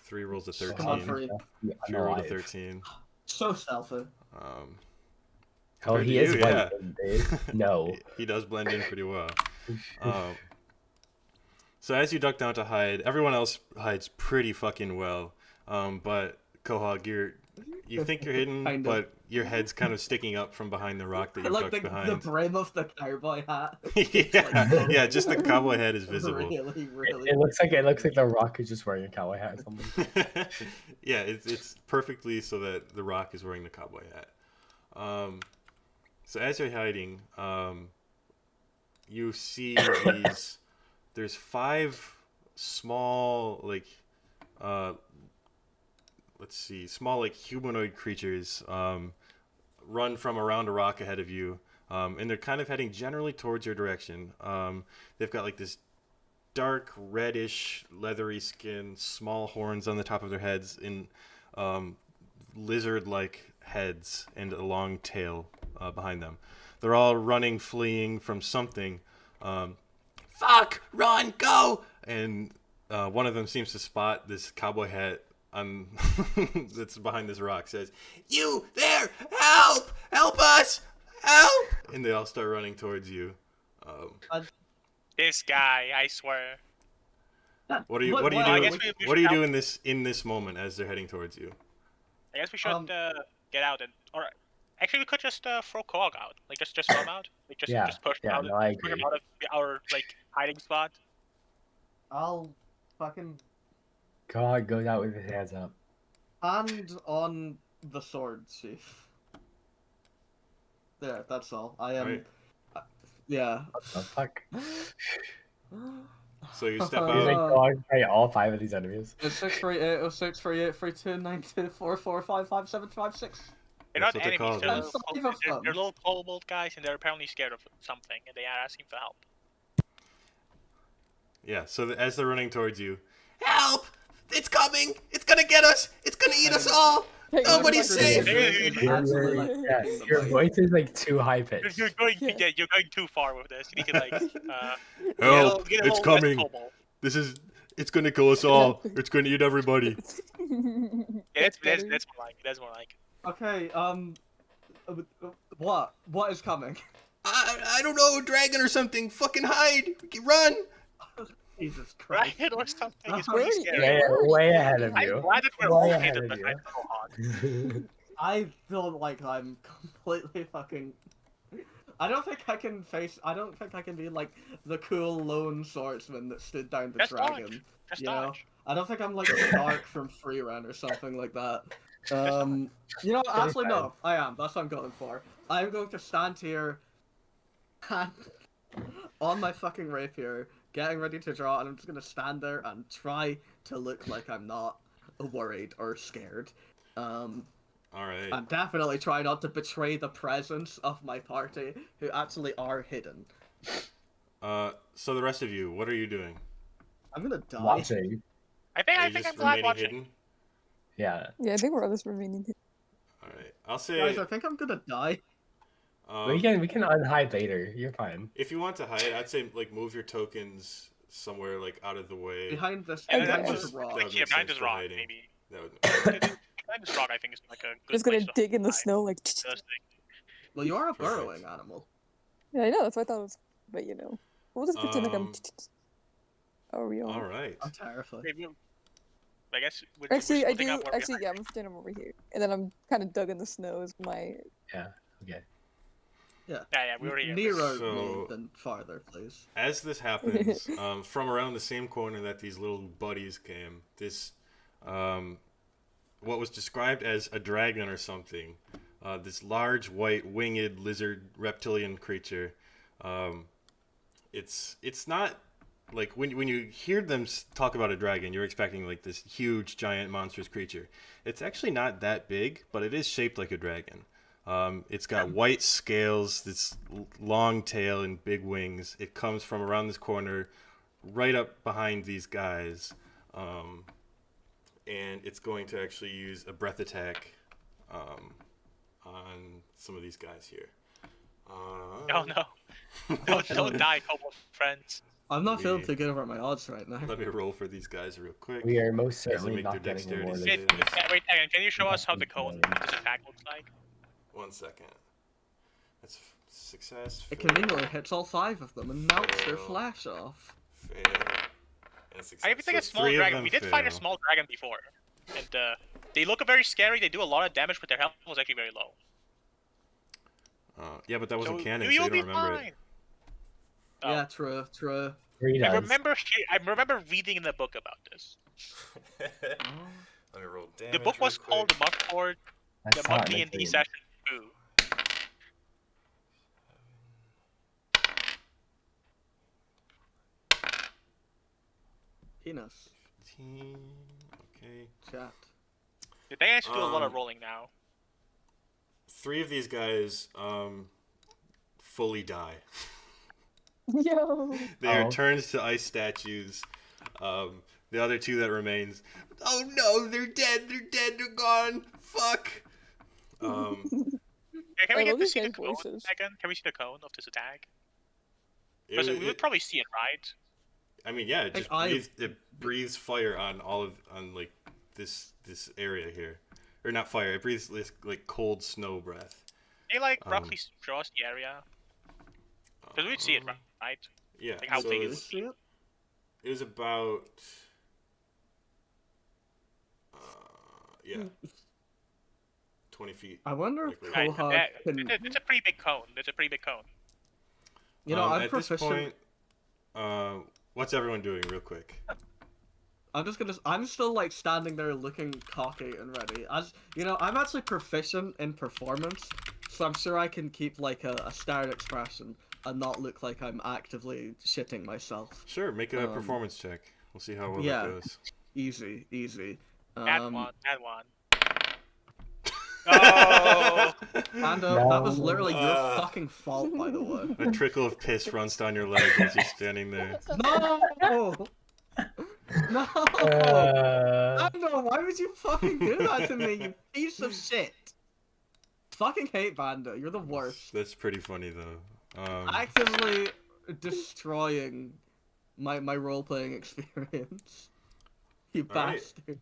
Speaker 1: 3 rolls a 13.
Speaker 3: Come on, Free.
Speaker 4: Yeah,
Speaker 1: 3
Speaker 4: I'm
Speaker 1: rolled a
Speaker 4: alive.
Speaker 1: 13.
Speaker 3: So stealthy.
Speaker 1: Um,
Speaker 4: Oh,
Speaker 1: Compared
Speaker 4: he
Speaker 1: to
Speaker 4: is
Speaker 1: you,
Speaker 4: white,
Speaker 1: yeah.
Speaker 4: dude. No.
Speaker 1: he does blend in pretty well. So as you duck down to hide, everyone else hides pretty fucking well. But Quahog, you think you're hidden,
Speaker 3: Kinda.
Speaker 1: but your head's kind of sticking up from behind the rock that you
Speaker 3: Like
Speaker 1: ducked
Speaker 3: the
Speaker 1: behind.
Speaker 3: brim of the cowboy hat.
Speaker 1: Yeah, just the cowboy head is visible.
Speaker 3: Really, really.
Speaker 4: It looks like the Rock is just wearing a cowboy hat or something.
Speaker 1: Yeah, it's perfectly so that the Rock is wearing the cowboy hat. So as you're hiding, you see these. There's 5 small, like, let's see, small like humanoid creatures run from around a rock ahead of you, and they're kind of heading generally towards your direction. They've got like this dark reddish leathery skin, small horns on the top of their heads, in lizard-like heads, and a long tail behind them. They're all running, fleeing from something. Fuck! Run! Go! And one of them seems to spot this cowboy hat on that's behind this rock. Says, "You there! Help! Help us! Help!" And they all start running towards you.
Speaker 2: This guy, I swear.
Speaker 1: What do you
Speaker 3: What-
Speaker 1: do?
Speaker 3: what- I
Speaker 2: guess we
Speaker 1: What do you
Speaker 2: should
Speaker 1: do in this moment as they're heading towards you?
Speaker 2: I guess we should get out and, or actually we could just throw Koag out, like just throw him out, like just push him
Speaker 4: yeah,
Speaker 2: out,
Speaker 4: no, I
Speaker 2: push him
Speaker 4: agree.
Speaker 2: out of our like hiding spot.
Speaker 3: I'll fucking
Speaker 4: God goes out with his hands up.
Speaker 3: hand on the sword sheath. There, that's all. I am.
Speaker 1: Right.
Speaker 3: Yeah.
Speaker 4: What the fuck?
Speaker 1: So you step
Speaker 4: He's like
Speaker 1: out.
Speaker 4: going fight all 5 of these enemies.
Speaker 3: It's 63806383294455756.
Speaker 2: They're
Speaker 1: That's
Speaker 2: not
Speaker 1: what they're
Speaker 2: enemies.
Speaker 1: called,
Speaker 2: They're,
Speaker 1: huh?
Speaker 2: little,
Speaker 3: Five of
Speaker 2: they're,
Speaker 3: them.
Speaker 2: they're little kobold guys, and they're apparently scared of something, and they are asking for help.
Speaker 1: Yeah. So as they're running towards you, help! It's coming! It's gonna get us! It's gonna eat us all! Nobody's safe!
Speaker 4: Your voice is like too high pitched.
Speaker 2: You're going,
Speaker 5: Yeah.
Speaker 2: you're going too far with this. You need to like,
Speaker 1: Help!
Speaker 2: get a
Speaker 1: It's
Speaker 2: little less
Speaker 1: coming!
Speaker 2: kobold.
Speaker 1: It's gonna kill us all. It's gonna eat everybody.
Speaker 2: Yeah, that's more like. That's more like.
Speaker 3: Okay, what is coming?
Speaker 1: I don't know, dragon or something. Fucking hide! Run!
Speaker 3: Jesus Christ.
Speaker 2: Right or something. It's
Speaker 5: Where
Speaker 2: really
Speaker 5: are you-
Speaker 2: scary.
Speaker 4: Yeah, way ahead of
Speaker 2: I'm
Speaker 4: you.
Speaker 2: glad that we're
Speaker 4: Way
Speaker 2: located
Speaker 4: ahead of
Speaker 2: behind Koag.
Speaker 3: I feel like I'm completely fucking. I don't think I can be like the cool lone swordsman that stood down the
Speaker 2: Just
Speaker 3: dragon.
Speaker 2: dodge. Just
Speaker 3: You know?
Speaker 2: dodge.
Speaker 3: I don't think I'm like Stark from Free Run or something like that. You know, actually no, I am. That's what I'm going for. I'm going to stand here, hand on my fucking rapier, getting ready to draw, and I'm just gonna stand there and try to look like I'm not worried or scared.
Speaker 1: Alright.
Speaker 3: And definitely try not to betray the presence of my party, who actually are hidden.
Speaker 1: So the rest of you, what are you doing?
Speaker 3: I'm gonna die.
Speaker 4: Watching.
Speaker 2: I
Speaker 1: Are you
Speaker 2: think I'm
Speaker 1: just
Speaker 2: glad
Speaker 1: remaining
Speaker 2: watching.
Speaker 1: hidden?
Speaker 4: Yeah.
Speaker 5: Yeah, I think we're all just remaining.
Speaker 1: Alright. I'll say,
Speaker 3: Guys, I think I'm gonna die.
Speaker 4: we can unhide later. You're fine.
Speaker 1: if you want to hide, I'd say, like, move your tokens somewhere, like, out of the way.
Speaker 3: Behind this,
Speaker 5: Okay.
Speaker 3: behind
Speaker 5: Just-
Speaker 3: this rock.
Speaker 1: that would
Speaker 2: Yeah,
Speaker 1: make
Speaker 2: behind
Speaker 1: sense
Speaker 2: this
Speaker 1: for
Speaker 2: rock,
Speaker 1: hiding.
Speaker 2: maybe.
Speaker 1: That would...
Speaker 2: Behind this rock, I think is like a good
Speaker 5: Just gonna
Speaker 2: place to
Speaker 5: dig in the
Speaker 2: hide.
Speaker 5: snow like.
Speaker 2: Realistic.
Speaker 3: Well, you are a
Speaker 1: Perfect.
Speaker 3: burrowing animal.
Speaker 5: Yeah, I know. That's what I thought it was. But you know, we'll just pretend like I'm.
Speaker 1: Um,
Speaker 5: Are we on?
Speaker 1: Alright.
Speaker 3: I'm terrified.
Speaker 2: Maybe, I guess.
Speaker 5: Actually, I
Speaker 2: splitting
Speaker 5: do.
Speaker 2: up where we're
Speaker 5: Actually, yeah, I'm pretending I'm over here, and then I'm kind of dug in the snow. Is my
Speaker 4: Yeah. Okay.
Speaker 3: Yeah.
Speaker 2: Yeah, we were here.
Speaker 3: Nearer
Speaker 1: So-
Speaker 3: me than farther, please.
Speaker 1: As this happens, from around the same corner that these little buddies came, this, what was described as a dragon or something, this large white winged lizard reptilian creature, it's not like when you hear them talk about a dragon, you're expecting like this huge, giant, monstrous creature. It's actually not that big, but it is shaped like a dragon. It's got white scales, this long tail, and big wings. It comes from around this corner, right up behind these guys, and it's going to actually use a breath attack on some of these guys here.
Speaker 2: Oh no! Don't die, kobold friends.
Speaker 3: I'm not feeling
Speaker 1: We-
Speaker 3: too good about my odds right now.
Speaker 1: Let me roll for these guys real quick.
Speaker 4: We are most
Speaker 1: As they
Speaker 4: certainly
Speaker 1: make
Speaker 4: not
Speaker 1: their
Speaker 4: getting
Speaker 1: dexterity
Speaker 4: rewarded.
Speaker 1: saves.
Speaker 2: Wait, hang on. Can you show us how the cone this attack looks like?
Speaker 1: 1 second. That's success.
Speaker 3: It
Speaker 1: fail,
Speaker 3: conveniently hits all 5 of them and melts their
Speaker 1: Fail.
Speaker 3: flesh off.
Speaker 1: fail, and success.
Speaker 2: I even think
Speaker 1: So
Speaker 2: a small
Speaker 1: 3 of
Speaker 2: dragon.
Speaker 1: them
Speaker 2: We did fight a
Speaker 1: fail.
Speaker 2: small dragon before, and they look very scary. They do a lot of damage, but their health was actually very low.
Speaker 1: Yeah, but that wasn't
Speaker 2: So
Speaker 1: canon, so
Speaker 2: you'll
Speaker 1: you
Speaker 2: be
Speaker 1: don't remember
Speaker 2: fine.
Speaker 1: it.
Speaker 2: Oh.
Speaker 3: Yeah, true, true.
Speaker 4: Three
Speaker 2: I
Speaker 4: does.
Speaker 2: remember reading in the book about this.
Speaker 1: Let me roll damage.
Speaker 2: The book was called the Mugcord,
Speaker 4: I
Speaker 2: the
Speaker 4: saw
Speaker 2: Mug
Speaker 4: it in the
Speaker 2: D&D
Speaker 4: dream.
Speaker 2: session 2.
Speaker 3: Penis.
Speaker 1: 15. Okay.
Speaker 3: Chat.
Speaker 2: They actually do a lot of
Speaker 1: Um,
Speaker 2: rolling now.
Speaker 1: 3 of these guys fully die.
Speaker 5: Yo.
Speaker 1: They are
Speaker 4: Oh.
Speaker 1: turned to ice statues. The other 2 that remains, oh no, they're dead, they're gone. Fuck.
Speaker 2: Hey, can we
Speaker 5: I
Speaker 2: get
Speaker 5: love
Speaker 2: to
Speaker 5: these
Speaker 2: see the
Speaker 5: guys'
Speaker 2: cone
Speaker 5: voices.
Speaker 2: again? Can we see the cone of this attack?
Speaker 1: It
Speaker 2: Because
Speaker 1: was-
Speaker 2: we would
Speaker 1: it-
Speaker 2: probably see it, right?
Speaker 1: I mean, yeah, it
Speaker 3: Like,
Speaker 1: just breathes fire on like this area here, or not fire. It breathes this like cold snow breath.
Speaker 2: Can you like
Speaker 1: Um,
Speaker 2: roughly show us the area? Because we'd see it, right?
Speaker 1: Yeah.
Speaker 2: Like how
Speaker 1: so
Speaker 2: big
Speaker 1: it
Speaker 2: it
Speaker 1: was,
Speaker 2: would be.
Speaker 1: it was about yeah, 20 feet.
Speaker 3: I wonder if
Speaker 1: Right,
Speaker 3: Quahog can.
Speaker 2: It's a pretty big cone. It's a pretty big cone.
Speaker 3: You know, I'm
Speaker 1: at this
Speaker 3: proficient.
Speaker 1: point, what's everyone doing, real quick?
Speaker 3: I'm still like standing there looking cocky and ready. As you know, I'm actually proficient in performance, so I'm sure I can keep like a stared expression and not look like I'm actively shitting myself.
Speaker 1: Sure, make a performance check. We'll see how well
Speaker 3: yeah.
Speaker 1: that goes.
Speaker 3: Easy, easy.
Speaker 2: That one. Oh!
Speaker 3: Pando, that was
Speaker 4: No.
Speaker 3: literally your fucking fault, by the way.
Speaker 1: A trickle of piss runs down your leg as you're standing there.
Speaker 3: No! No! Pando, why would you fucking do that to me, you piece of shit? Fucking hate Bando, you're the worst.
Speaker 1: That's pretty funny though.
Speaker 3: Actively destroying my role-playing experience. You
Speaker 1: Alright.
Speaker 3: bastard.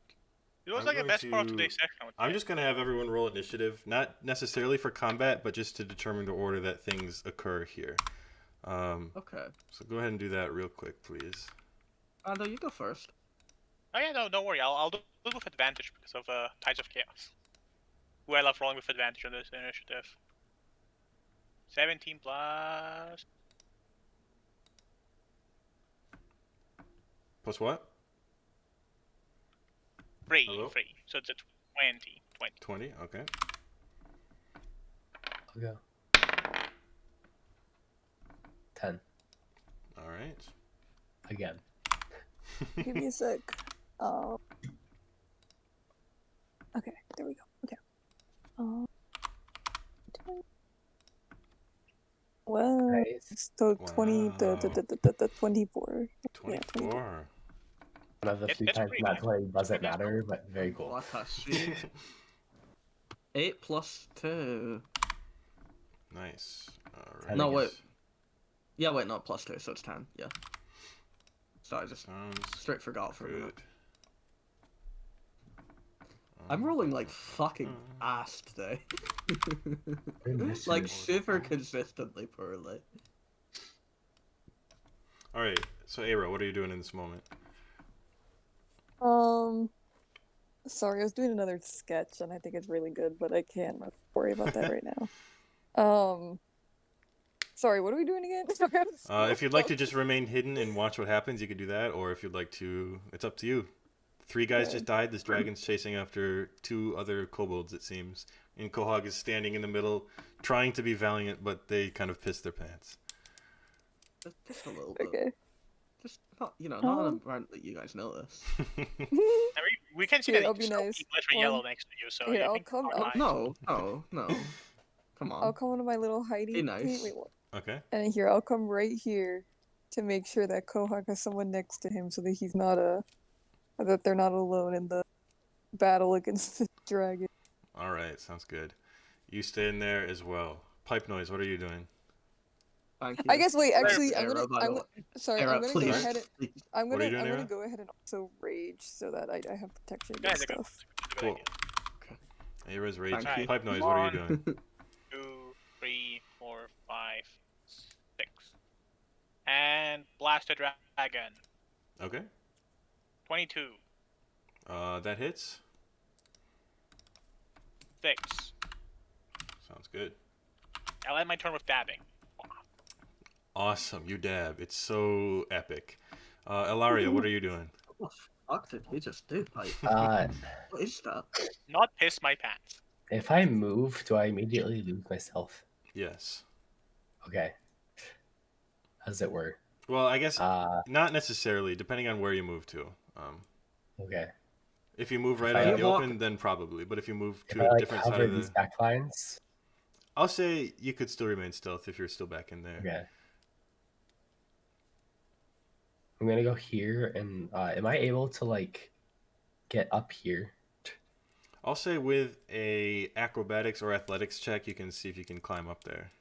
Speaker 2: It was
Speaker 1: I'm
Speaker 2: like the
Speaker 1: going
Speaker 2: best part of
Speaker 1: to-
Speaker 2: today's session. I would
Speaker 1: I'm
Speaker 2: say.
Speaker 1: just gonna have everyone roll initiative, not necessarily for combat, but just to determine the order that things occur here.
Speaker 3: Okay.
Speaker 1: So go ahead and do that real quick, please.
Speaker 3: Bando, you go first.
Speaker 2: Oh yeah, no, don't worry. I'll do it with advantage because of Tides of Chaos. Who I love rolling with advantage on this initiative. 17 plus.
Speaker 1: Plus what?
Speaker 2: 3.
Speaker 1: Hello?
Speaker 2: 3. So it's a 20.
Speaker 1: 20. Okay.
Speaker 4: I'll go. 10.
Speaker 1: All right.
Speaker 4: Again.
Speaker 5: Give me a sec. Okay, there we go. Okay. 10. Well,
Speaker 4: Nice.
Speaker 5: so 20, the
Speaker 1: Wow.
Speaker 5: 24.
Speaker 1: 24.
Speaker 4: One of the
Speaker 2: It's
Speaker 4: few times
Speaker 2: pretty
Speaker 4: not
Speaker 2: nice.
Speaker 4: playing doesn't matter, but very cool.
Speaker 3: Watashi. 8 plus 2.
Speaker 1: Nice. All right.
Speaker 3: No, wait. Yeah, wait, no, plus 2, so it's 10. Yeah. Sorry, I just
Speaker 1: Sounds
Speaker 3: straight forgot for a minute.
Speaker 1: good.
Speaker 3: I'm rolling like fucking ass today.
Speaker 4: Goodness.
Speaker 3: Like super consistently poorly.
Speaker 1: All right. So, Aero, what are you doing in this moment?
Speaker 5: Sorry, I was doing another sketch and I think it's really good, but I can't worry about that right now. Sorry, what are we doing again?
Speaker 1: If you'd like to just remain hidden and watch what happens, you could do that. Or if you'd like to, it's up to you. 3 guys just died. This dragon's chasing after 2 other kobolds, it seems. And Quahog is standing in the middle, trying to be valiant, but they kind of pissed their pants.
Speaker 3: Just a little bit.
Speaker 5: Okay.
Speaker 3: Just not, you know, not apparent that you guys know this.
Speaker 2: And we can see
Speaker 5: Here,
Speaker 2: that
Speaker 5: I'll be
Speaker 2: it's
Speaker 5: nice.
Speaker 2: literally yellow next to you, so
Speaker 5: Here,
Speaker 2: I
Speaker 5: I'll
Speaker 2: think
Speaker 5: come-
Speaker 2: it's
Speaker 5: I'll-
Speaker 2: fine.
Speaker 3: No. Come on.
Speaker 5: I'll come into my little hiding.
Speaker 3: Be nice.
Speaker 5: Wait, what?
Speaker 1: Okay.
Speaker 5: And here, I'll come right here to make sure that Quahog has someone next to him so that he's not that they're not alone in the battle against the dragon.
Speaker 1: All right. Sounds good. You stay in there as well. Pipe Noise, what are you doing?
Speaker 3: Thank you.
Speaker 5: I guess wait, actually I'm
Speaker 3: Sarah,
Speaker 5: gonna
Speaker 3: by the way.
Speaker 5: sorry,
Speaker 3: Sarah,
Speaker 5: I'm gonna
Speaker 3: please.
Speaker 5: go ahead and
Speaker 3: Please.
Speaker 5: I'm
Speaker 1: What are
Speaker 5: gonna
Speaker 1: you doing,
Speaker 5: I'm gonna
Speaker 1: Era?
Speaker 5: go ahead and also rage so that I have protection
Speaker 2: Yeah,
Speaker 5: against
Speaker 2: there you go.
Speaker 5: stuff.
Speaker 2: It's a good
Speaker 1: Cool.
Speaker 2: idea.
Speaker 1: Aero's raging.
Speaker 3: Thank you.
Speaker 1: Pipe Noise, what are you doing?
Speaker 2: 2, 3, 4, 5, 6. And blast a dragon.
Speaker 1: Okay.
Speaker 2: 22.
Speaker 1: That hits.
Speaker 2: 6.
Speaker 1: Sounds good.
Speaker 2: I'll end my turn with dabbing.
Speaker 1: Awesome, you dab. It's so epic. Ilaria, what are you doing?
Speaker 3: What the fuck did he just do? Like,
Speaker 4: Uh,
Speaker 3: what is that?
Speaker 2: Not piss my pants.
Speaker 4: if I move, do I immediately lose myself?
Speaker 1: Yes.
Speaker 4: Okay. As it were.
Speaker 1: Well, I guess
Speaker 4: Uh,
Speaker 1: not necessarily, depending on where you move to.
Speaker 4: okay.
Speaker 1: If you move right
Speaker 4: If
Speaker 1: out
Speaker 4: I
Speaker 1: of the
Speaker 3: walk-
Speaker 1: open, then probably. But if you move
Speaker 4: If
Speaker 1: to
Speaker 4: I
Speaker 1: a
Speaker 4: like
Speaker 1: different side
Speaker 4: cover
Speaker 1: of
Speaker 4: these
Speaker 1: the,
Speaker 4: back lines,
Speaker 1: I'll say you could still remain stealth if you're still back in there.
Speaker 4: okay. I'm gonna go here, and am I able to like get up here?
Speaker 1: I'll say with a acrobatics or athletics check, you can see if you can climb up there.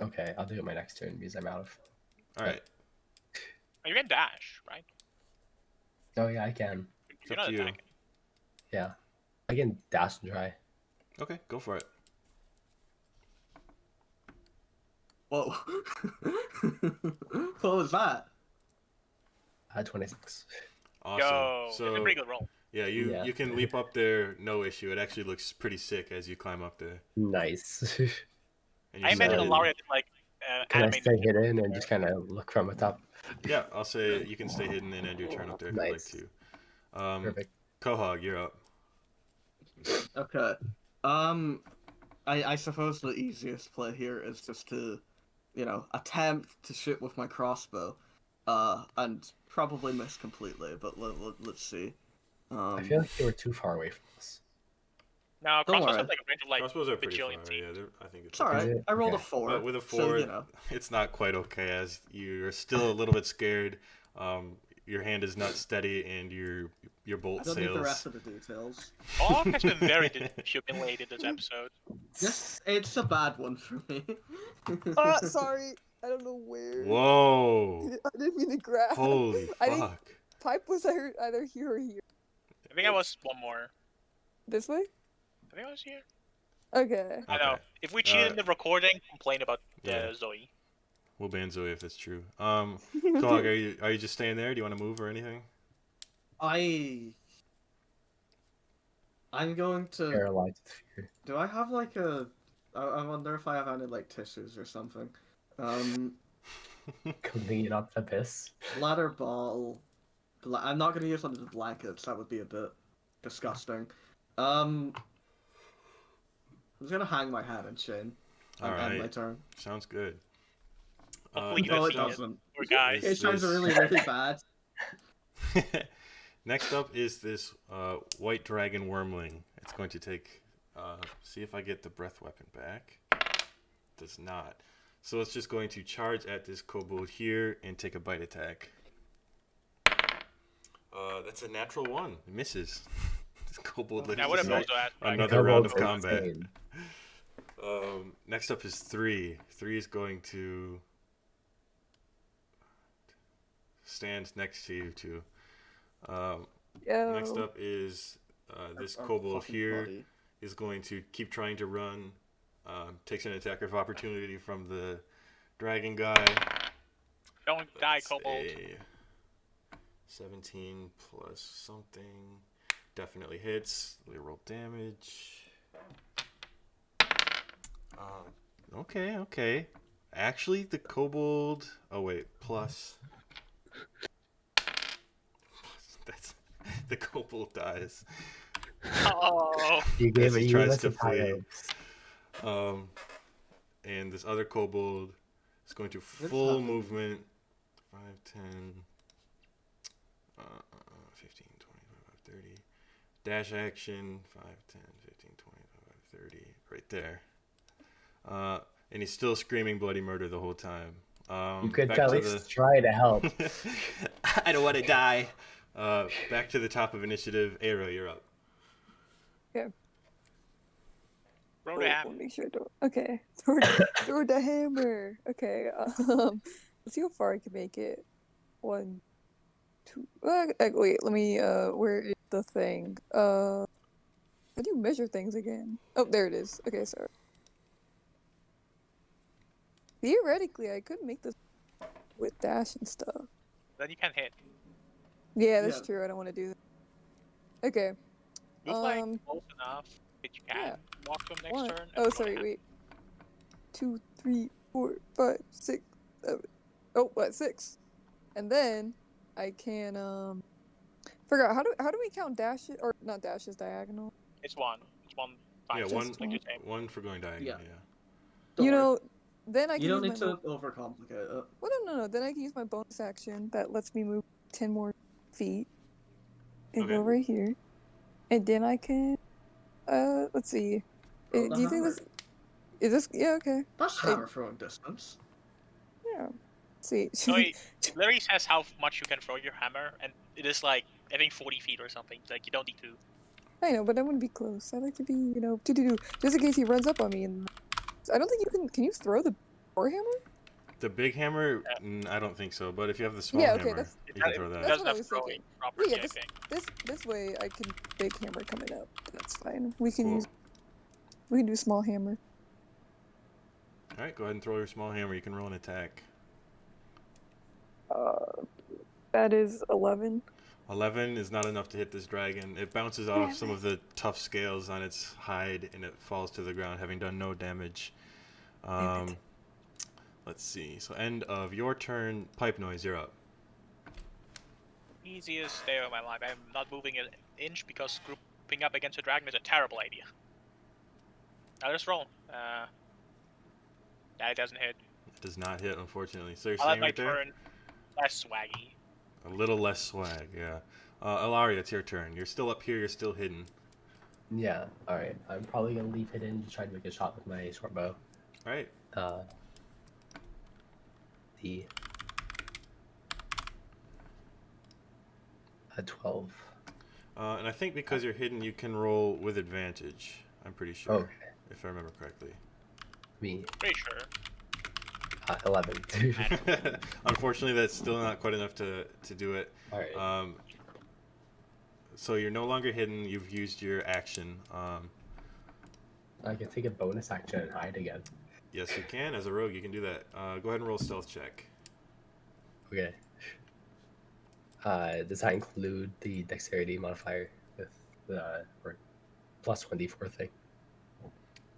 Speaker 4: Okay, I'll do it my next turn because I'm out of.
Speaker 1: All right.
Speaker 2: You can dash, right?
Speaker 4: Oh yeah, I can.
Speaker 1: It's
Speaker 2: You're
Speaker 1: up
Speaker 2: not
Speaker 1: to you.
Speaker 2: attacking.
Speaker 4: Yeah, I can dash and try.
Speaker 1: Okay, go for it.
Speaker 3: Whoa. What was that?
Speaker 4: 26.
Speaker 1: Awesome.
Speaker 2: Yo, it's a
Speaker 1: So
Speaker 2: pretty good roll.
Speaker 1: yeah, you
Speaker 4: Yeah.
Speaker 1: you can leap up there, no issue. It actually looks pretty sick as you climb up there.
Speaker 4: Nice.
Speaker 1: And
Speaker 2: I
Speaker 1: you
Speaker 2: imagine
Speaker 1: start-
Speaker 2: Alaria did like
Speaker 4: Can I
Speaker 2: anime.
Speaker 4: stay hidden and just kind of look from atop?
Speaker 1: Yeah, I'll say you can stay hidden and end your turn up there if you'd like
Speaker 4: Nice.
Speaker 1: to.
Speaker 4: Perfect.
Speaker 1: Quahog, you're up.
Speaker 3: Okay. I suppose the easiest play here is just to, attempt to shoot with my crossbow, and probably miss completely. But let's see.
Speaker 4: I feel like you were too far away from us.
Speaker 2: No,
Speaker 3: Don't
Speaker 2: crossbows
Speaker 3: worry.
Speaker 2: have like a range of like
Speaker 1: Crossbows are pretty
Speaker 2: bajillion
Speaker 1: far.
Speaker 2: feet.
Speaker 1: Yeah, I think
Speaker 3: It's all right.
Speaker 4: it?
Speaker 3: I rolled a
Speaker 4: Okay.
Speaker 3: 4.
Speaker 1: But with a
Speaker 3: so,
Speaker 1: 4, it's not quite okay as you're still a little bit scared. Your hand is not steady and your
Speaker 3: I
Speaker 1: bolt
Speaker 3: don't need the rest
Speaker 1: sails.
Speaker 3: of the details.
Speaker 2: All has been very humiliated this episode.
Speaker 3: It's a bad one for me.
Speaker 5: Sorry. I don't know where.
Speaker 1: Whoa!
Speaker 5: I didn't mean to grab.
Speaker 1: Holy
Speaker 5: I think
Speaker 1: fuck!
Speaker 5: pipe was either here or here.
Speaker 2: I think I was one more.
Speaker 5: This way?
Speaker 2: I think I was here.
Speaker 5: Okay.
Speaker 2: I know.
Speaker 1: Okay.
Speaker 2: If we cheated in the recording, complain about
Speaker 1: Yeah.
Speaker 2: Zoe.
Speaker 1: We'll ban Zoe if it's true. Quahog, are you just staying there? Do you want to move or anything?
Speaker 3: I'm going to.
Speaker 4: Paralyzed with fear.
Speaker 3: Do I have like a? I wonder if I have any like tissues or something.
Speaker 4: Clean up the piss.
Speaker 3: Ladder ball. I'm not gonna use one of the blankets. That would be a bit disgusting. I'm just gonna hang my head in shame and end my
Speaker 1: Alright.
Speaker 3: turn.
Speaker 1: Sounds good.
Speaker 2: Hopefully you
Speaker 3: No,
Speaker 2: don't
Speaker 3: it
Speaker 2: see it.
Speaker 3: doesn't.
Speaker 2: Poor guy.
Speaker 1: Is-
Speaker 3: It sounds
Speaker 1: this-
Speaker 3: really, really bad.
Speaker 1: Next up is this white dragon wormling. It's going to take. See if I get the breath weapon back. Does not. So it's just going to charge at this kobold here and take a bite attack. That's a natural 1. It misses. This kobold
Speaker 2: I would have
Speaker 1: lives
Speaker 2: also asked.
Speaker 1: another round of
Speaker 4: Kobolds are
Speaker 1: combat.
Speaker 4: insane.
Speaker 1: Next up is 3. 3 is going to stand next to you two. Next
Speaker 5: Yo.
Speaker 1: up is this
Speaker 3: Our
Speaker 1: kobold
Speaker 3: fucking
Speaker 1: here
Speaker 3: buddy.
Speaker 1: is going to keep trying to run. Takes an attack of opportunity from the dragon guy.
Speaker 2: Don't die,
Speaker 1: Let's
Speaker 2: kobold.
Speaker 1: say 17 plus something. Definitely hits. We roll damage. Okay. Actually, the kobold. Oh wait, plus. That's the kobold dies.
Speaker 2: Oh,
Speaker 4: You gave
Speaker 1: As he
Speaker 4: it. You
Speaker 1: tries
Speaker 4: gave us
Speaker 1: to
Speaker 4: a
Speaker 1: flee.
Speaker 4: tire.
Speaker 1: And this other kobold is going to
Speaker 3: What's
Speaker 1: full
Speaker 3: happening?
Speaker 1: movement. 5, 10, 15, 25, 30. Dash action. 5, 10, 15, 25, 30. Right there. And he's still screaming bloody murder the whole time.
Speaker 4: You could
Speaker 1: back
Speaker 4: at
Speaker 1: to
Speaker 4: least try to help.
Speaker 1: I don't want to die. Back to the top of initiative. Aero, you're up.
Speaker 2: throw
Speaker 5: Oh,
Speaker 2: the
Speaker 5: let
Speaker 2: ham.
Speaker 5: me make sure I don't. Okay. Throw the hammer. Okay. Let's see how far I can make it. 1, 2. Wait. Let me. Where is the thing? How do you measure things again? Oh, there it is. Okay, sorry. Theoretically, I could make this with dash and stuff.
Speaker 2: Then you can hit.
Speaker 5: Yeah, that's
Speaker 3: Yeah.
Speaker 5: true. I don't want to do that. Okay.
Speaker 2: Move like
Speaker 5: Um,
Speaker 2: close enough that you can
Speaker 5: yeah.
Speaker 2: walk to him next
Speaker 5: One.
Speaker 2: turn. and
Speaker 5: Oh,
Speaker 2: throw the
Speaker 5: sorry.
Speaker 2: ham.
Speaker 5: Wait. 2, 3, 4, 5, 6, 7. Oh, what? 6. And then I can figure out how do we count dashes or not dashes diagonal?
Speaker 2: It's 1. It's 1, 5,
Speaker 1: Yeah,
Speaker 2: 6,
Speaker 1: one
Speaker 2: like you're saying.
Speaker 1: one for going diagonal.
Speaker 3: Yeah.
Speaker 1: Yeah.
Speaker 3: Don't
Speaker 5: You
Speaker 3: worry.
Speaker 5: know, then I
Speaker 3: You
Speaker 5: can
Speaker 3: don't
Speaker 5: use
Speaker 3: need
Speaker 5: my
Speaker 3: to overcomplicate it.
Speaker 5: well, no. Then I can use my bonus action that lets me move 10 more feet and go
Speaker 1: Okay.
Speaker 5: right here, and then I can let's see.
Speaker 3: Throw the
Speaker 5: Do you think
Speaker 3: hammer.
Speaker 5: this is this? Yeah, okay.
Speaker 3: That's
Speaker 5: Hey.
Speaker 3: hammer throwing distance.
Speaker 5: Yeah. See.
Speaker 2: No, it literally says how much you can throw your hammer, and it is like, I think 40 feet or something. Like, you don't need to.
Speaker 5: I know, but I want to be close. I like to be, do just in case he runs up on me. And I don't think you can. Can you throw the warhammer?
Speaker 1: The big hammer, I don't think so. But if you have the small
Speaker 5: Yeah, okay,
Speaker 1: hammer,
Speaker 5: that's
Speaker 1: you can throw
Speaker 2: It
Speaker 1: that.
Speaker 5: That's
Speaker 2: doesn't
Speaker 5: what I
Speaker 2: have
Speaker 5: was
Speaker 2: throwing
Speaker 5: thinking.
Speaker 2: property,
Speaker 5: Yeah,
Speaker 2: I think.
Speaker 5: this way I can big hammer coming up. That's fine. We can
Speaker 1: Cool.
Speaker 5: use. We can do small hammer.
Speaker 1: All right, go ahead and throw your small hammer. You can roll an attack.
Speaker 5: That is 11.
Speaker 1: 11 is not enough to hit this dragon. It bounces off some of the tough scales on its hide, and it falls to the ground, having done no damage. Let's see. So end of your turn. Pipe noise, you're up.
Speaker 2: Easiest day of my life. I'm not moving an inch because grouping up against a dragon is a terrible idea. Now just roll. That doesn't hit.
Speaker 1: It does not hit, unfortunately. So you're
Speaker 2: I'll have
Speaker 1: staying
Speaker 2: my
Speaker 1: right there?
Speaker 2: turn less swaggy.
Speaker 1: A little less swag, yeah. Ilaria, it's your turn. You're still up here. You're still hidden.
Speaker 4: Yeah, alright. I'm probably gonna leave hidden to try to make a shot with my short bow.
Speaker 1: All right.
Speaker 4: The 12.
Speaker 1: And I think because you're hidden, you can roll with advantage. I'm pretty sure,
Speaker 4: Okay.
Speaker 1: if I remember correctly.
Speaker 4: Me,
Speaker 2: Pretty sure.
Speaker 4: 11.
Speaker 1: Unfortunately, that's still not quite enough to do it.
Speaker 4: Alright.
Speaker 1: So you're no longer hidden. You've used your action.
Speaker 4: I can take a bonus action and hide again.
Speaker 1: Yes, you can. As a rogue, you can do that. Go ahead and roll a stealth check.
Speaker 4: Okay. Does that include the dexterity modifier with the or plus 1d4 thing?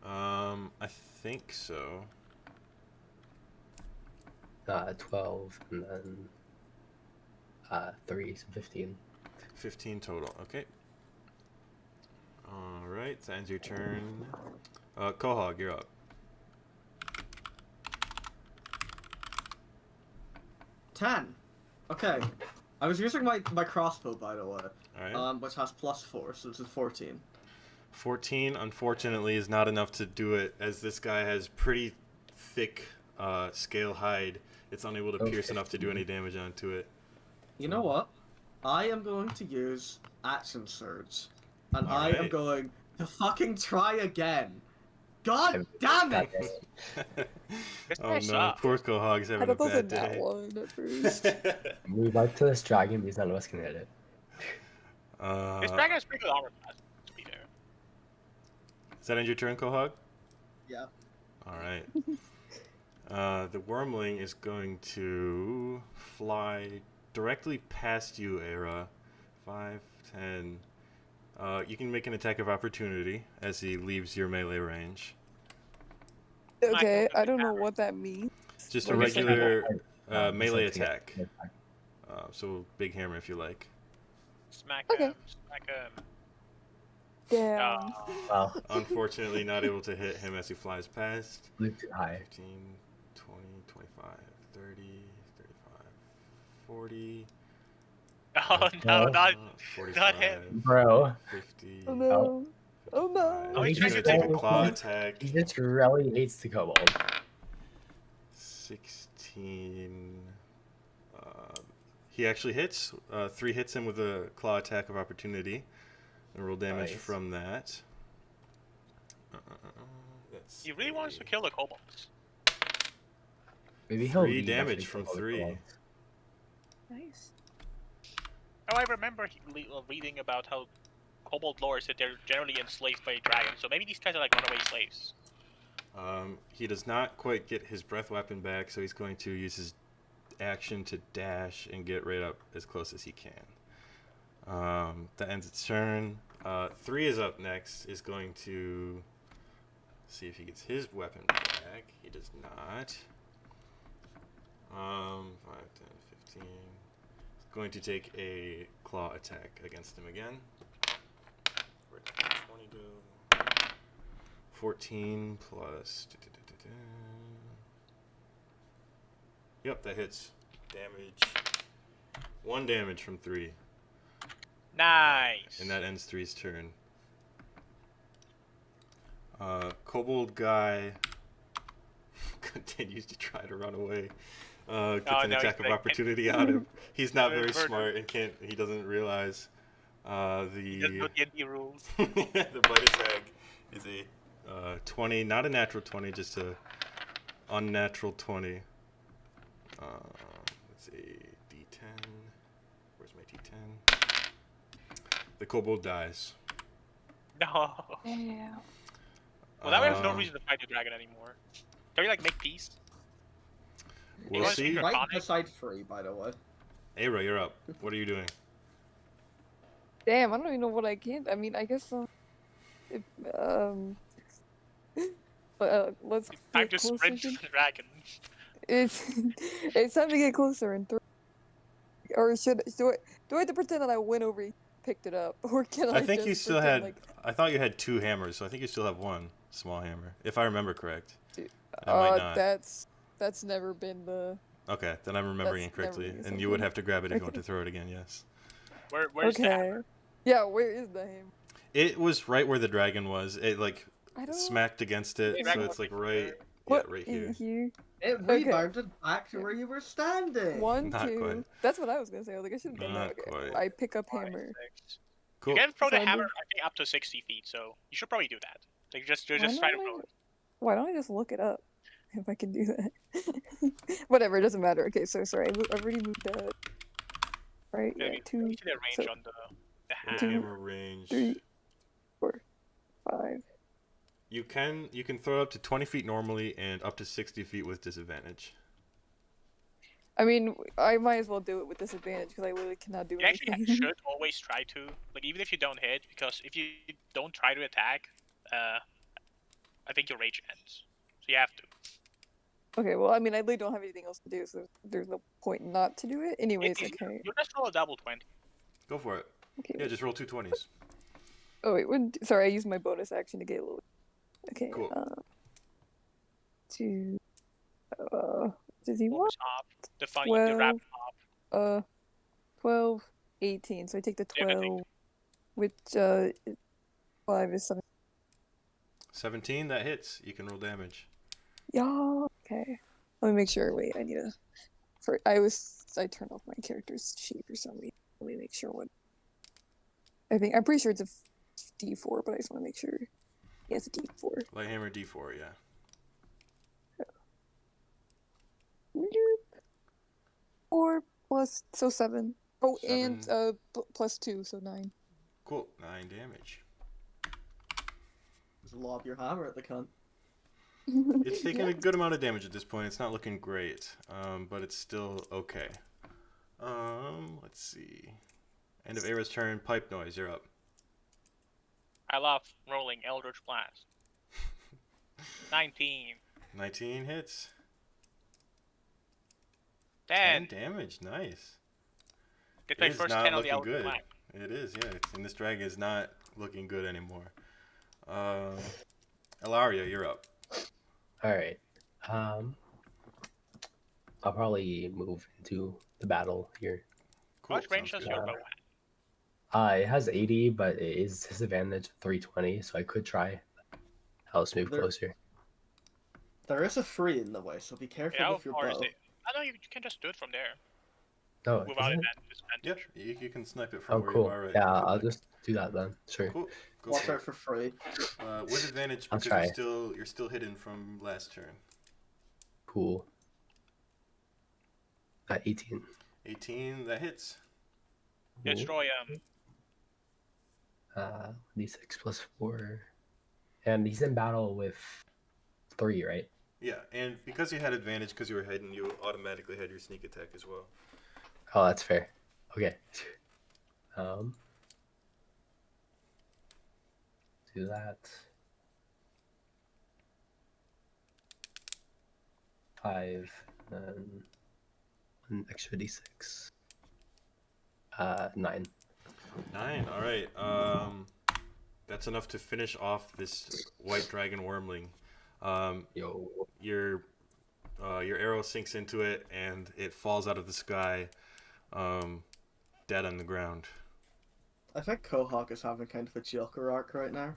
Speaker 1: I think so.
Speaker 4: 12 and then 3, so 15.
Speaker 1: 15 total. Okay. All right. That ends your turn. Quahog, you're up.
Speaker 3: Ten. Okay. I was using my crossbow, by the way.
Speaker 1: All right.
Speaker 3: Which has +4, so this is 14.
Speaker 1: 14, unfortunately, is not enough to do it, as this guy has pretty thick scale hide. It's unable to pierce enough to do any damage onto it.
Speaker 3: You know what? I am going to use action surge, and I am
Speaker 1: Alright.
Speaker 3: going to fucking try again. God damn it!
Speaker 2: This
Speaker 1: Oh
Speaker 2: guy
Speaker 1: no,
Speaker 2: sucks.
Speaker 1: poor Quahog's
Speaker 5: I
Speaker 1: having a
Speaker 5: thought that was a
Speaker 1: bad
Speaker 5: nat
Speaker 1: day.
Speaker 5: one at first.
Speaker 4: Move up to this dragon because none of us can hit it.
Speaker 2: This dragon has pretty good armor class, to be fair.
Speaker 1: Does that end your turn, Quahog?
Speaker 3: Yeah.
Speaker 1: Alright. The wormling is going to fly directly past you, Era. 5, 10. You can make an attack of opportunity as he leaves your melee range.
Speaker 5: Okay, I don't know what that means.
Speaker 1: Just a
Speaker 2: What is it?
Speaker 1: regular
Speaker 4: Besides
Speaker 1: melee
Speaker 4: taking
Speaker 1: attack.
Speaker 4: it.
Speaker 1: So big hammer if you like.
Speaker 2: Smack
Speaker 5: Okay.
Speaker 2: him. Smack him.
Speaker 5: Damn.
Speaker 4: Well,
Speaker 1: Unfortunately, not able to hit him as he flies past.
Speaker 4: flew too high.
Speaker 1: 15, 20, 25, 30, 35, 40.
Speaker 2: Oh no, not
Speaker 1: 45,
Speaker 2: him.
Speaker 4: Bro,
Speaker 1: 50.
Speaker 5: Oh no. Oh no.
Speaker 2: Oh,
Speaker 1: He's
Speaker 2: he's
Speaker 1: gonna
Speaker 2: trying
Speaker 1: take
Speaker 2: to
Speaker 1: a claw attack.
Speaker 4: he just really hates the kobold.
Speaker 1: 16. He actually hits. 3 hits him with a claw attack of opportunity. And roll damage
Speaker 4: Nice.
Speaker 1: from that. That's
Speaker 2: He really wants to kill the kobolds.
Speaker 4: Maybe he'll
Speaker 1: 3
Speaker 4: leave
Speaker 1: damage
Speaker 4: after
Speaker 1: from
Speaker 4: the kobold
Speaker 1: 3.
Speaker 4: kobolds.
Speaker 5: Nice.
Speaker 2: Oh, I remember reading about how kobold lore said they're generally enslaved by dragons, so maybe these guys are like runaway slaves.
Speaker 1: He does not quite get his breath weapon back, so he's going to use his action to dash and get right up as close as he can. That ends its turn. 3 is up next, is going to see if he gets his weapon back. attack. He does not. 5, 10, 15. He's going to take a claw attack against him again. Where did the 20 go? 14 plus. Yep, that hits. Damage. 1 damage from 3.
Speaker 2: Nice.
Speaker 1: And that ends 3's turn. Kobold guy continues to try to run away. Gets an attack of opportunity on him. He's not very smart and can't. He doesn't realize
Speaker 2: He doesn't know the D&D rules.
Speaker 1: the bite attack is a 20, not a natural 20, just a unnatural 20. Let's see, D10. Where's my D10? The kobold dies.
Speaker 2: No.
Speaker 5: Yeah.
Speaker 2: Well, that way there's no reason to fight the dragon anymore. Can we like make peace?
Speaker 1: We'll
Speaker 2: wanna
Speaker 1: see.
Speaker 2: see your-
Speaker 3: Right
Speaker 2: Draconic?
Speaker 3: beside Free, by the way.
Speaker 1: Aira, you're up. What are you doing?
Speaker 5: Damn, I don't even know what I can. I mean, I guess if let's
Speaker 2: Time
Speaker 5: get
Speaker 2: to
Speaker 5: closer.
Speaker 2: sprint to the dragon.
Speaker 5: It's it's time to get closer and throw. Or do I have to pretend that I went over, and picked it up, or can I?
Speaker 1: I think
Speaker 5: just
Speaker 1: you still
Speaker 5: pretend
Speaker 1: had. I thought you had 2 hammers, so I think you still have 1 small hammer, if I remember correct. I might not.
Speaker 5: That's never been the.
Speaker 1: Okay, then I'm remembering
Speaker 5: That's
Speaker 1: incorrectly,
Speaker 5: never been
Speaker 1: and you would
Speaker 5: something.
Speaker 1: have to grab it if you
Speaker 5: Okay.
Speaker 1: want to throw it again. Yes.
Speaker 2: Where's the
Speaker 5: Okay. Yeah, where is the hammer?
Speaker 1: It was right where the dragon was. It like
Speaker 5: I don't.
Speaker 1: smacked against it,
Speaker 2: The
Speaker 1: so
Speaker 2: dragon
Speaker 1: it's
Speaker 2: was
Speaker 1: like
Speaker 2: right
Speaker 1: right.
Speaker 2: here.
Speaker 1: Yeah, right
Speaker 5: in
Speaker 1: here.
Speaker 5: here?
Speaker 3: It
Speaker 5: Okay.
Speaker 3: rebounded back to where you were standing.
Speaker 5: 1,
Speaker 1: Not
Speaker 5: 2.
Speaker 1: quite.
Speaker 5: That's what I was gonna say. I was like, I should have done
Speaker 1: Not
Speaker 5: that. Okay.
Speaker 1: quite.
Speaker 5: I pick up
Speaker 2: 5,
Speaker 5: hammer.
Speaker 2: 6.
Speaker 1: Cool.
Speaker 2: You can throw
Speaker 5: So
Speaker 2: the
Speaker 5: I
Speaker 2: hammer,
Speaker 5: move-
Speaker 2: I think, up to 60 feet. So you should probably do that. Like just
Speaker 5: Why
Speaker 2: try to
Speaker 5: don't
Speaker 2: throw
Speaker 5: I-
Speaker 2: it.
Speaker 5: Why don't I just look it up if I can do that? Whatever, it doesn't matter. Okay, so sorry, I've already moved that. Right,
Speaker 2: Yeah,
Speaker 5: yeah,
Speaker 2: you
Speaker 5: 2,
Speaker 2: see the range
Speaker 5: so-
Speaker 2: on the
Speaker 1: The
Speaker 2: hand.
Speaker 5: 2,
Speaker 1: hammer range.
Speaker 5: 3, 4, 5.
Speaker 1: You can throw it up to 20 feet normally and up to 60 feet with disadvantage.
Speaker 5: I mean, I might as well do it with disadvantage because I literally cannot do
Speaker 2: You actually
Speaker 5: anything.
Speaker 2: should always try to, like, even if you don't hit, because if you don't try to attack, I think your rage ends. So you have to.
Speaker 5: Okay, well, I mean, I literally don't have anything else to do, so there's no point not to do it. Anyways,
Speaker 2: It's-
Speaker 5: okay.
Speaker 2: You just roll a double 20.
Speaker 1: Go for it.
Speaker 5: Okay.
Speaker 1: Yeah, just roll 2 20s.
Speaker 5: Oh wait, sorry, I used my bonus action to get a little. Okay.
Speaker 1: Cool.
Speaker 5: Does he
Speaker 2: What
Speaker 5: want?
Speaker 2: was up? The wrap
Speaker 5: 12,
Speaker 2: up.
Speaker 5: 12, 18. So I take the
Speaker 2: Yeah, I think-
Speaker 5: 12, which 5 is 7.
Speaker 1: 17, that hits. You can roll damage.
Speaker 5: Yeah. Okay. Let me make sure. Wait, I need a. I turned off my character's sheet for some reason. Let me make sure what. I'm pretty sure it's a D4, but I just want to make sure. Yeah, it's a D4.
Speaker 1: Light hammer D4, yeah.
Speaker 5: Nope. 4 plus 7. Oh, and
Speaker 1: 7.
Speaker 5: plus 2, so 9.
Speaker 1: Cool. 9 damage.
Speaker 3: Just lob your hammer at the cunt.
Speaker 1: It's taking a good amount of damage at this point. It's not looking great, but it's still okay. Let's see. End of Aira's turn. Pipe noise. You're up.
Speaker 2: I love rolling Eldritch Blast. 19.
Speaker 1: 19 hits.
Speaker 2: 10.
Speaker 1: 10 damage. Nice.
Speaker 2: Get
Speaker 1: It
Speaker 2: my
Speaker 1: is
Speaker 2: first
Speaker 1: not
Speaker 2: 10 on the
Speaker 1: looking
Speaker 2: Eldritch
Speaker 1: good.
Speaker 2: Blast.
Speaker 1: It is, yeah. And this dragon is not looking good anymore. Ilaria, you're up.
Speaker 4: All right. I'll probably move into the battle here.
Speaker 1: Cool.
Speaker 2: What range
Speaker 1: sounds
Speaker 2: does
Speaker 1: good.
Speaker 2: your bow have?
Speaker 4: It has 80, but it is disadvantage 320, so I could try. I'll just move
Speaker 3: There-
Speaker 4: closer.
Speaker 3: There is a Free in the way, so be careful
Speaker 2: Yeah, how
Speaker 3: with your
Speaker 2: far is
Speaker 3: bow.
Speaker 2: it? I know you can just do it from there
Speaker 4: No,
Speaker 2: without
Speaker 4: isn't it?
Speaker 1: Yeah,
Speaker 2: disadvantage.
Speaker 1: you can snipe it from
Speaker 4: Oh,
Speaker 1: where
Speaker 4: cool.
Speaker 1: you are right
Speaker 4: Yeah,
Speaker 1: now.
Speaker 4: I'll just do that then. Sure.
Speaker 1: Cool. Go
Speaker 3: Watch
Speaker 1: for
Speaker 3: out
Speaker 1: it.
Speaker 3: for Free.
Speaker 1: With advantage
Speaker 4: I'll
Speaker 1: because
Speaker 4: try.
Speaker 1: you're still hidden from last turn.
Speaker 4: Cool. 18.
Speaker 1: 18, that hits.
Speaker 4: Cool.
Speaker 2: Destroy
Speaker 4: D6 plus 4. And he's in battle with 3, right?
Speaker 1: Yeah, and because you had advantage because you were hidden, you automatically had your sneak attack as well.
Speaker 4: Oh, that's fair. Okay. Do that. 5, and an extra d6. 9.
Speaker 1: 9. All right. That's enough to finish off this white dragon wormling.
Speaker 4: Yo.
Speaker 1: Your arrow sinks into it, and it falls out of the sky, dead on the ground.
Speaker 3: I think Quahog is having kind of a Joker arc right now.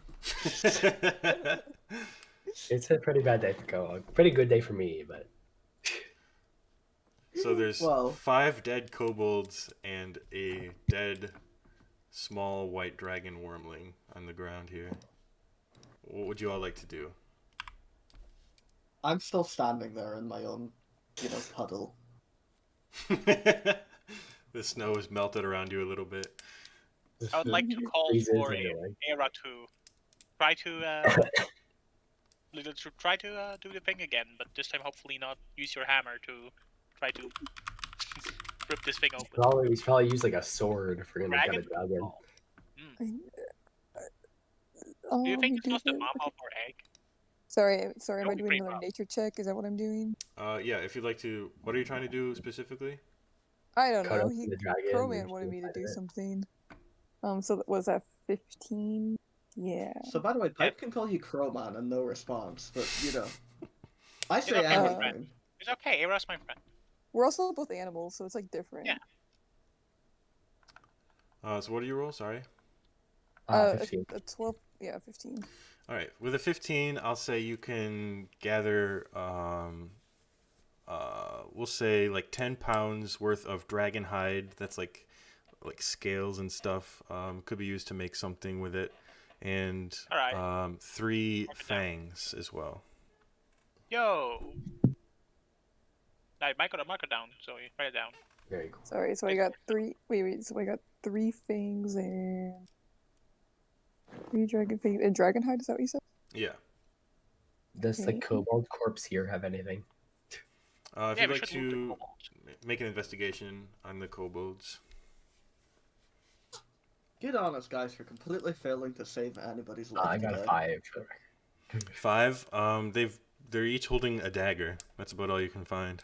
Speaker 4: It's a pretty bad day for Quahog. Pretty good day for me, but
Speaker 1: So there's
Speaker 3: Well-
Speaker 1: 5 dead kobolds and a dead small white dragon wormling on the ground here. What would you all like to do?
Speaker 3: I'm still standing there in my own, puddle.
Speaker 1: The snow has melted around you a little bit.
Speaker 2: I would like to call
Speaker 4: Freezes
Speaker 2: for
Speaker 4: anyway.
Speaker 2: Era to try to try to do the thing again, but this time hopefully not use your hammer to try to rip this thing open.
Speaker 4: we should probably use like a sword if we're gonna get a
Speaker 2: Dragon?
Speaker 4: dragon.
Speaker 2: Do you think
Speaker 5: we
Speaker 2: it's just a
Speaker 5: did it.
Speaker 2: mama or egg?
Speaker 5: Sorry, am I
Speaker 2: Don't
Speaker 5: doing
Speaker 2: freak
Speaker 5: another
Speaker 2: out.
Speaker 5: nature check? Is that what I'm doing?
Speaker 1: Yeah, if you'd like to. What are you trying to do specifically?
Speaker 5: I don't
Speaker 4: Cut
Speaker 5: know.
Speaker 4: open
Speaker 5: He
Speaker 4: the dragon.
Speaker 5: Crowman
Speaker 4: and
Speaker 5: wanted me to
Speaker 4: fight
Speaker 5: do
Speaker 4: it.
Speaker 5: something. So was that 15? Yeah.
Speaker 3: So, by the way, Pipe can call you Crowman and no response, but, I say
Speaker 2: okay,
Speaker 5: my
Speaker 3: anything.
Speaker 2: It's okay, Era's my friend.
Speaker 5: We're also both animals, so it's like different.
Speaker 2: Yeah.
Speaker 1: So what do you roll? Sorry.
Speaker 4: 15.
Speaker 5: A 12. Yeah, 15.
Speaker 1: All right. With a 15, I'll say you can gather. We'll say like 10 pounds worth of dragon hide. That's like scales and stuff. Could be used to make something with it, and
Speaker 2: All right.
Speaker 1: 3
Speaker 2: Mark it down.
Speaker 1: fangs as well.
Speaker 2: Yo! I mark it down, so you write it down.
Speaker 4: Very cool.
Speaker 5: Sorry, so I got 3. Wait. So I got 3 fangs and 3 dragon fangs and dragon hide. Is that what you said?
Speaker 1: Yeah.
Speaker 4: Does the
Speaker 5: Okay.
Speaker 4: kobold corpse here have anything?
Speaker 1: If
Speaker 2: Yeah,
Speaker 1: you'd
Speaker 2: we
Speaker 1: like
Speaker 2: should move the
Speaker 1: to
Speaker 2: kobolds.
Speaker 1: make an investigation on the kobolds.
Speaker 3: Get honest, guys, for completely failing to save anybody's life
Speaker 4: I got a
Speaker 3: today.
Speaker 4: 5. for the record.
Speaker 1: 5. They're each holding a dagger. That's about all you can find.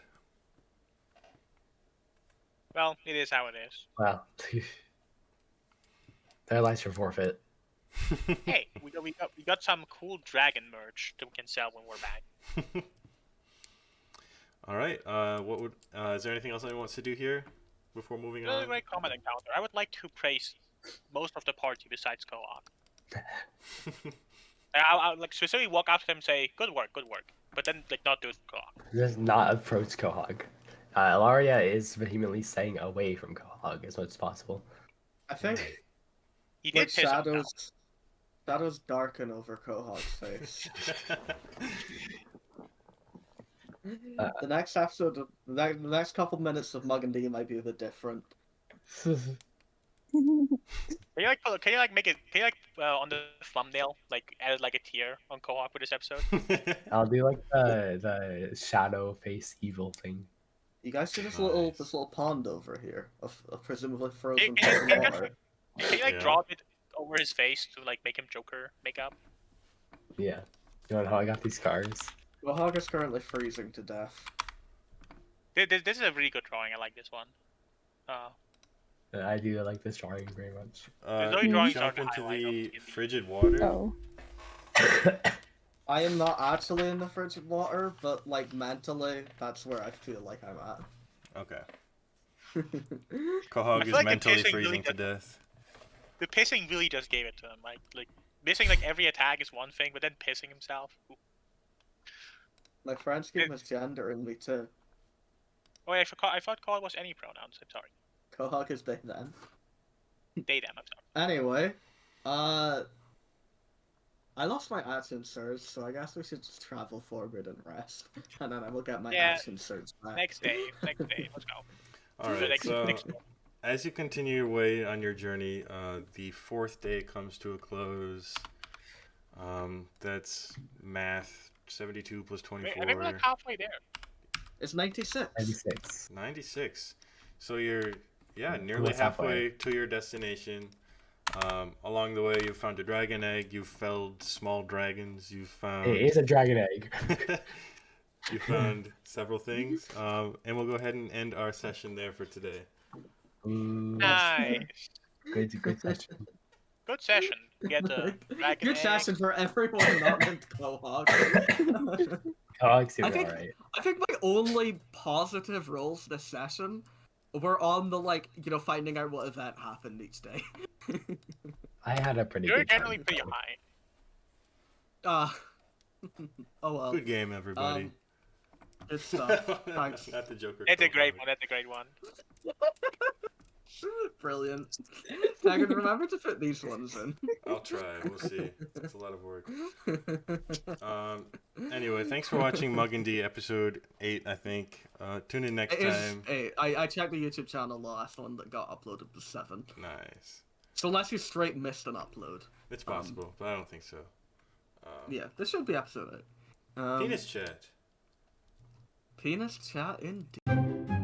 Speaker 2: Well, it is how it is.
Speaker 4: Well, their lives are forfeit.
Speaker 2: Hey, we got some cool dragon merch that we can sell when we're back.
Speaker 1: All right. Is there anything else anyone wants to do here before moving
Speaker 2: Really
Speaker 1: on?
Speaker 2: great combat encounter. I would like to praise most of the party besides Koak. I'll like specifically walk up to them and say, good work, but then like not do it for Koak.
Speaker 4: Does not approach Quahog. Ilaria is vehemently staying away from Quahog as much as possible.
Speaker 3: I think
Speaker 2: He did
Speaker 3: like
Speaker 2: piss himself.
Speaker 3: shadows darken over Quahog's face. The next episode, the next couple minutes of Mug and D might be a bit different.
Speaker 2: Can you like make it? Can you like on the thumbnail like add like a tier on co-op for this episode?
Speaker 4: I'll do like the shadow face evil thing.
Speaker 3: You guys see this
Speaker 1: Nice.
Speaker 3: little pond over here of presumably
Speaker 2: Can
Speaker 3: frozen
Speaker 2: can you
Speaker 3: water.
Speaker 2: can you like
Speaker 1: Yeah.
Speaker 2: draw it over his face to like make him Joker makeup?
Speaker 4: Yeah. You know how I got these scars?
Speaker 3: Quahog is currently freezing to death.
Speaker 2: This is a really good drawing. I like this one.
Speaker 4: I do like this drawing very much.
Speaker 2: There's no drawings
Speaker 1: Jump
Speaker 2: on the
Speaker 1: into
Speaker 2: highlight
Speaker 1: the
Speaker 2: of the-
Speaker 1: frigid water.
Speaker 5: Oh.
Speaker 3: I am not actually in the frigid water, but like mentally, that's where I feel like I'm
Speaker 1: Okay.
Speaker 3: at.
Speaker 1: Quahog
Speaker 2: I feel
Speaker 1: is
Speaker 2: like the
Speaker 1: mentally
Speaker 2: pacing
Speaker 1: freezing
Speaker 2: really
Speaker 1: to death.
Speaker 2: The pissing really just gave it to him. Like missing like every attack is one thing, but then pissing himself. Ooh.
Speaker 3: My friends keep misgendering me too.
Speaker 2: Oh wait, I thought call was any pronouns. I'm sorry.
Speaker 3: Quahog is they then.
Speaker 2: They them. I'm sorry.
Speaker 3: Anyway, I lost my action surge, so I guess we should just travel forward and rest, and then I will get my
Speaker 2: Yeah.
Speaker 3: action surge back.
Speaker 2: Next day. Let's go.
Speaker 1: All
Speaker 2: So
Speaker 1: right.
Speaker 2: next-
Speaker 1: So
Speaker 2: next-
Speaker 1: as you continue your way on your journey, the 4th day comes to a close. That's math. 72 plus
Speaker 2: Wait,
Speaker 1: 24.
Speaker 2: I think we're like halfway there.
Speaker 3: It's 96.
Speaker 4: 96.
Speaker 1: 96. So you're nearly
Speaker 4: Almost halfway.
Speaker 1: halfway to your destination. Along the way, you found a dragon egg. You felled small dragons. You found.
Speaker 4: It is a dragon egg.
Speaker 1: You found several things, and we'll go ahead and end our session there for today.
Speaker 4: Ooh,
Speaker 2: Nice.
Speaker 4: good session.
Speaker 2: Good session. Get the dragon
Speaker 3: Good
Speaker 2: egg.
Speaker 3: session for everyone not named Quahog.
Speaker 4: Cogs, you
Speaker 3: I
Speaker 4: were
Speaker 3: think-
Speaker 4: alright.
Speaker 3: I think my only positive rolls this session were on the, like, you know, finding out what event happened each day.
Speaker 4: I had a pretty
Speaker 2: You're
Speaker 4: good time.
Speaker 2: generally pretty high.
Speaker 3: Oh well.
Speaker 1: Good game, everybody.
Speaker 3: Good stuff. Thanks.
Speaker 1: Not the Joker.
Speaker 2: That's a
Speaker 1: code
Speaker 2: great
Speaker 1: Hog.
Speaker 2: one. That's a great one.
Speaker 3: Brilliant. I can remember to put these ones in.
Speaker 1: I'll try. We'll see. It's a lot of work. Anyway, thanks for watching Mug and D episode 8, I think. Tune in next
Speaker 3: It is,
Speaker 1: time.
Speaker 3: hey, I checked the YouTube channel. The last one that got uploaded was 7.
Speaker 1: Nice.
Speaker 3: So unless you straight missed an upload,
Speaker 1: It's possible, but I don't think so.
Speaker 3: yeah, this should be episode 8.
Speaker 1: Penis chat.
Speaker 3: Penis chat indeed.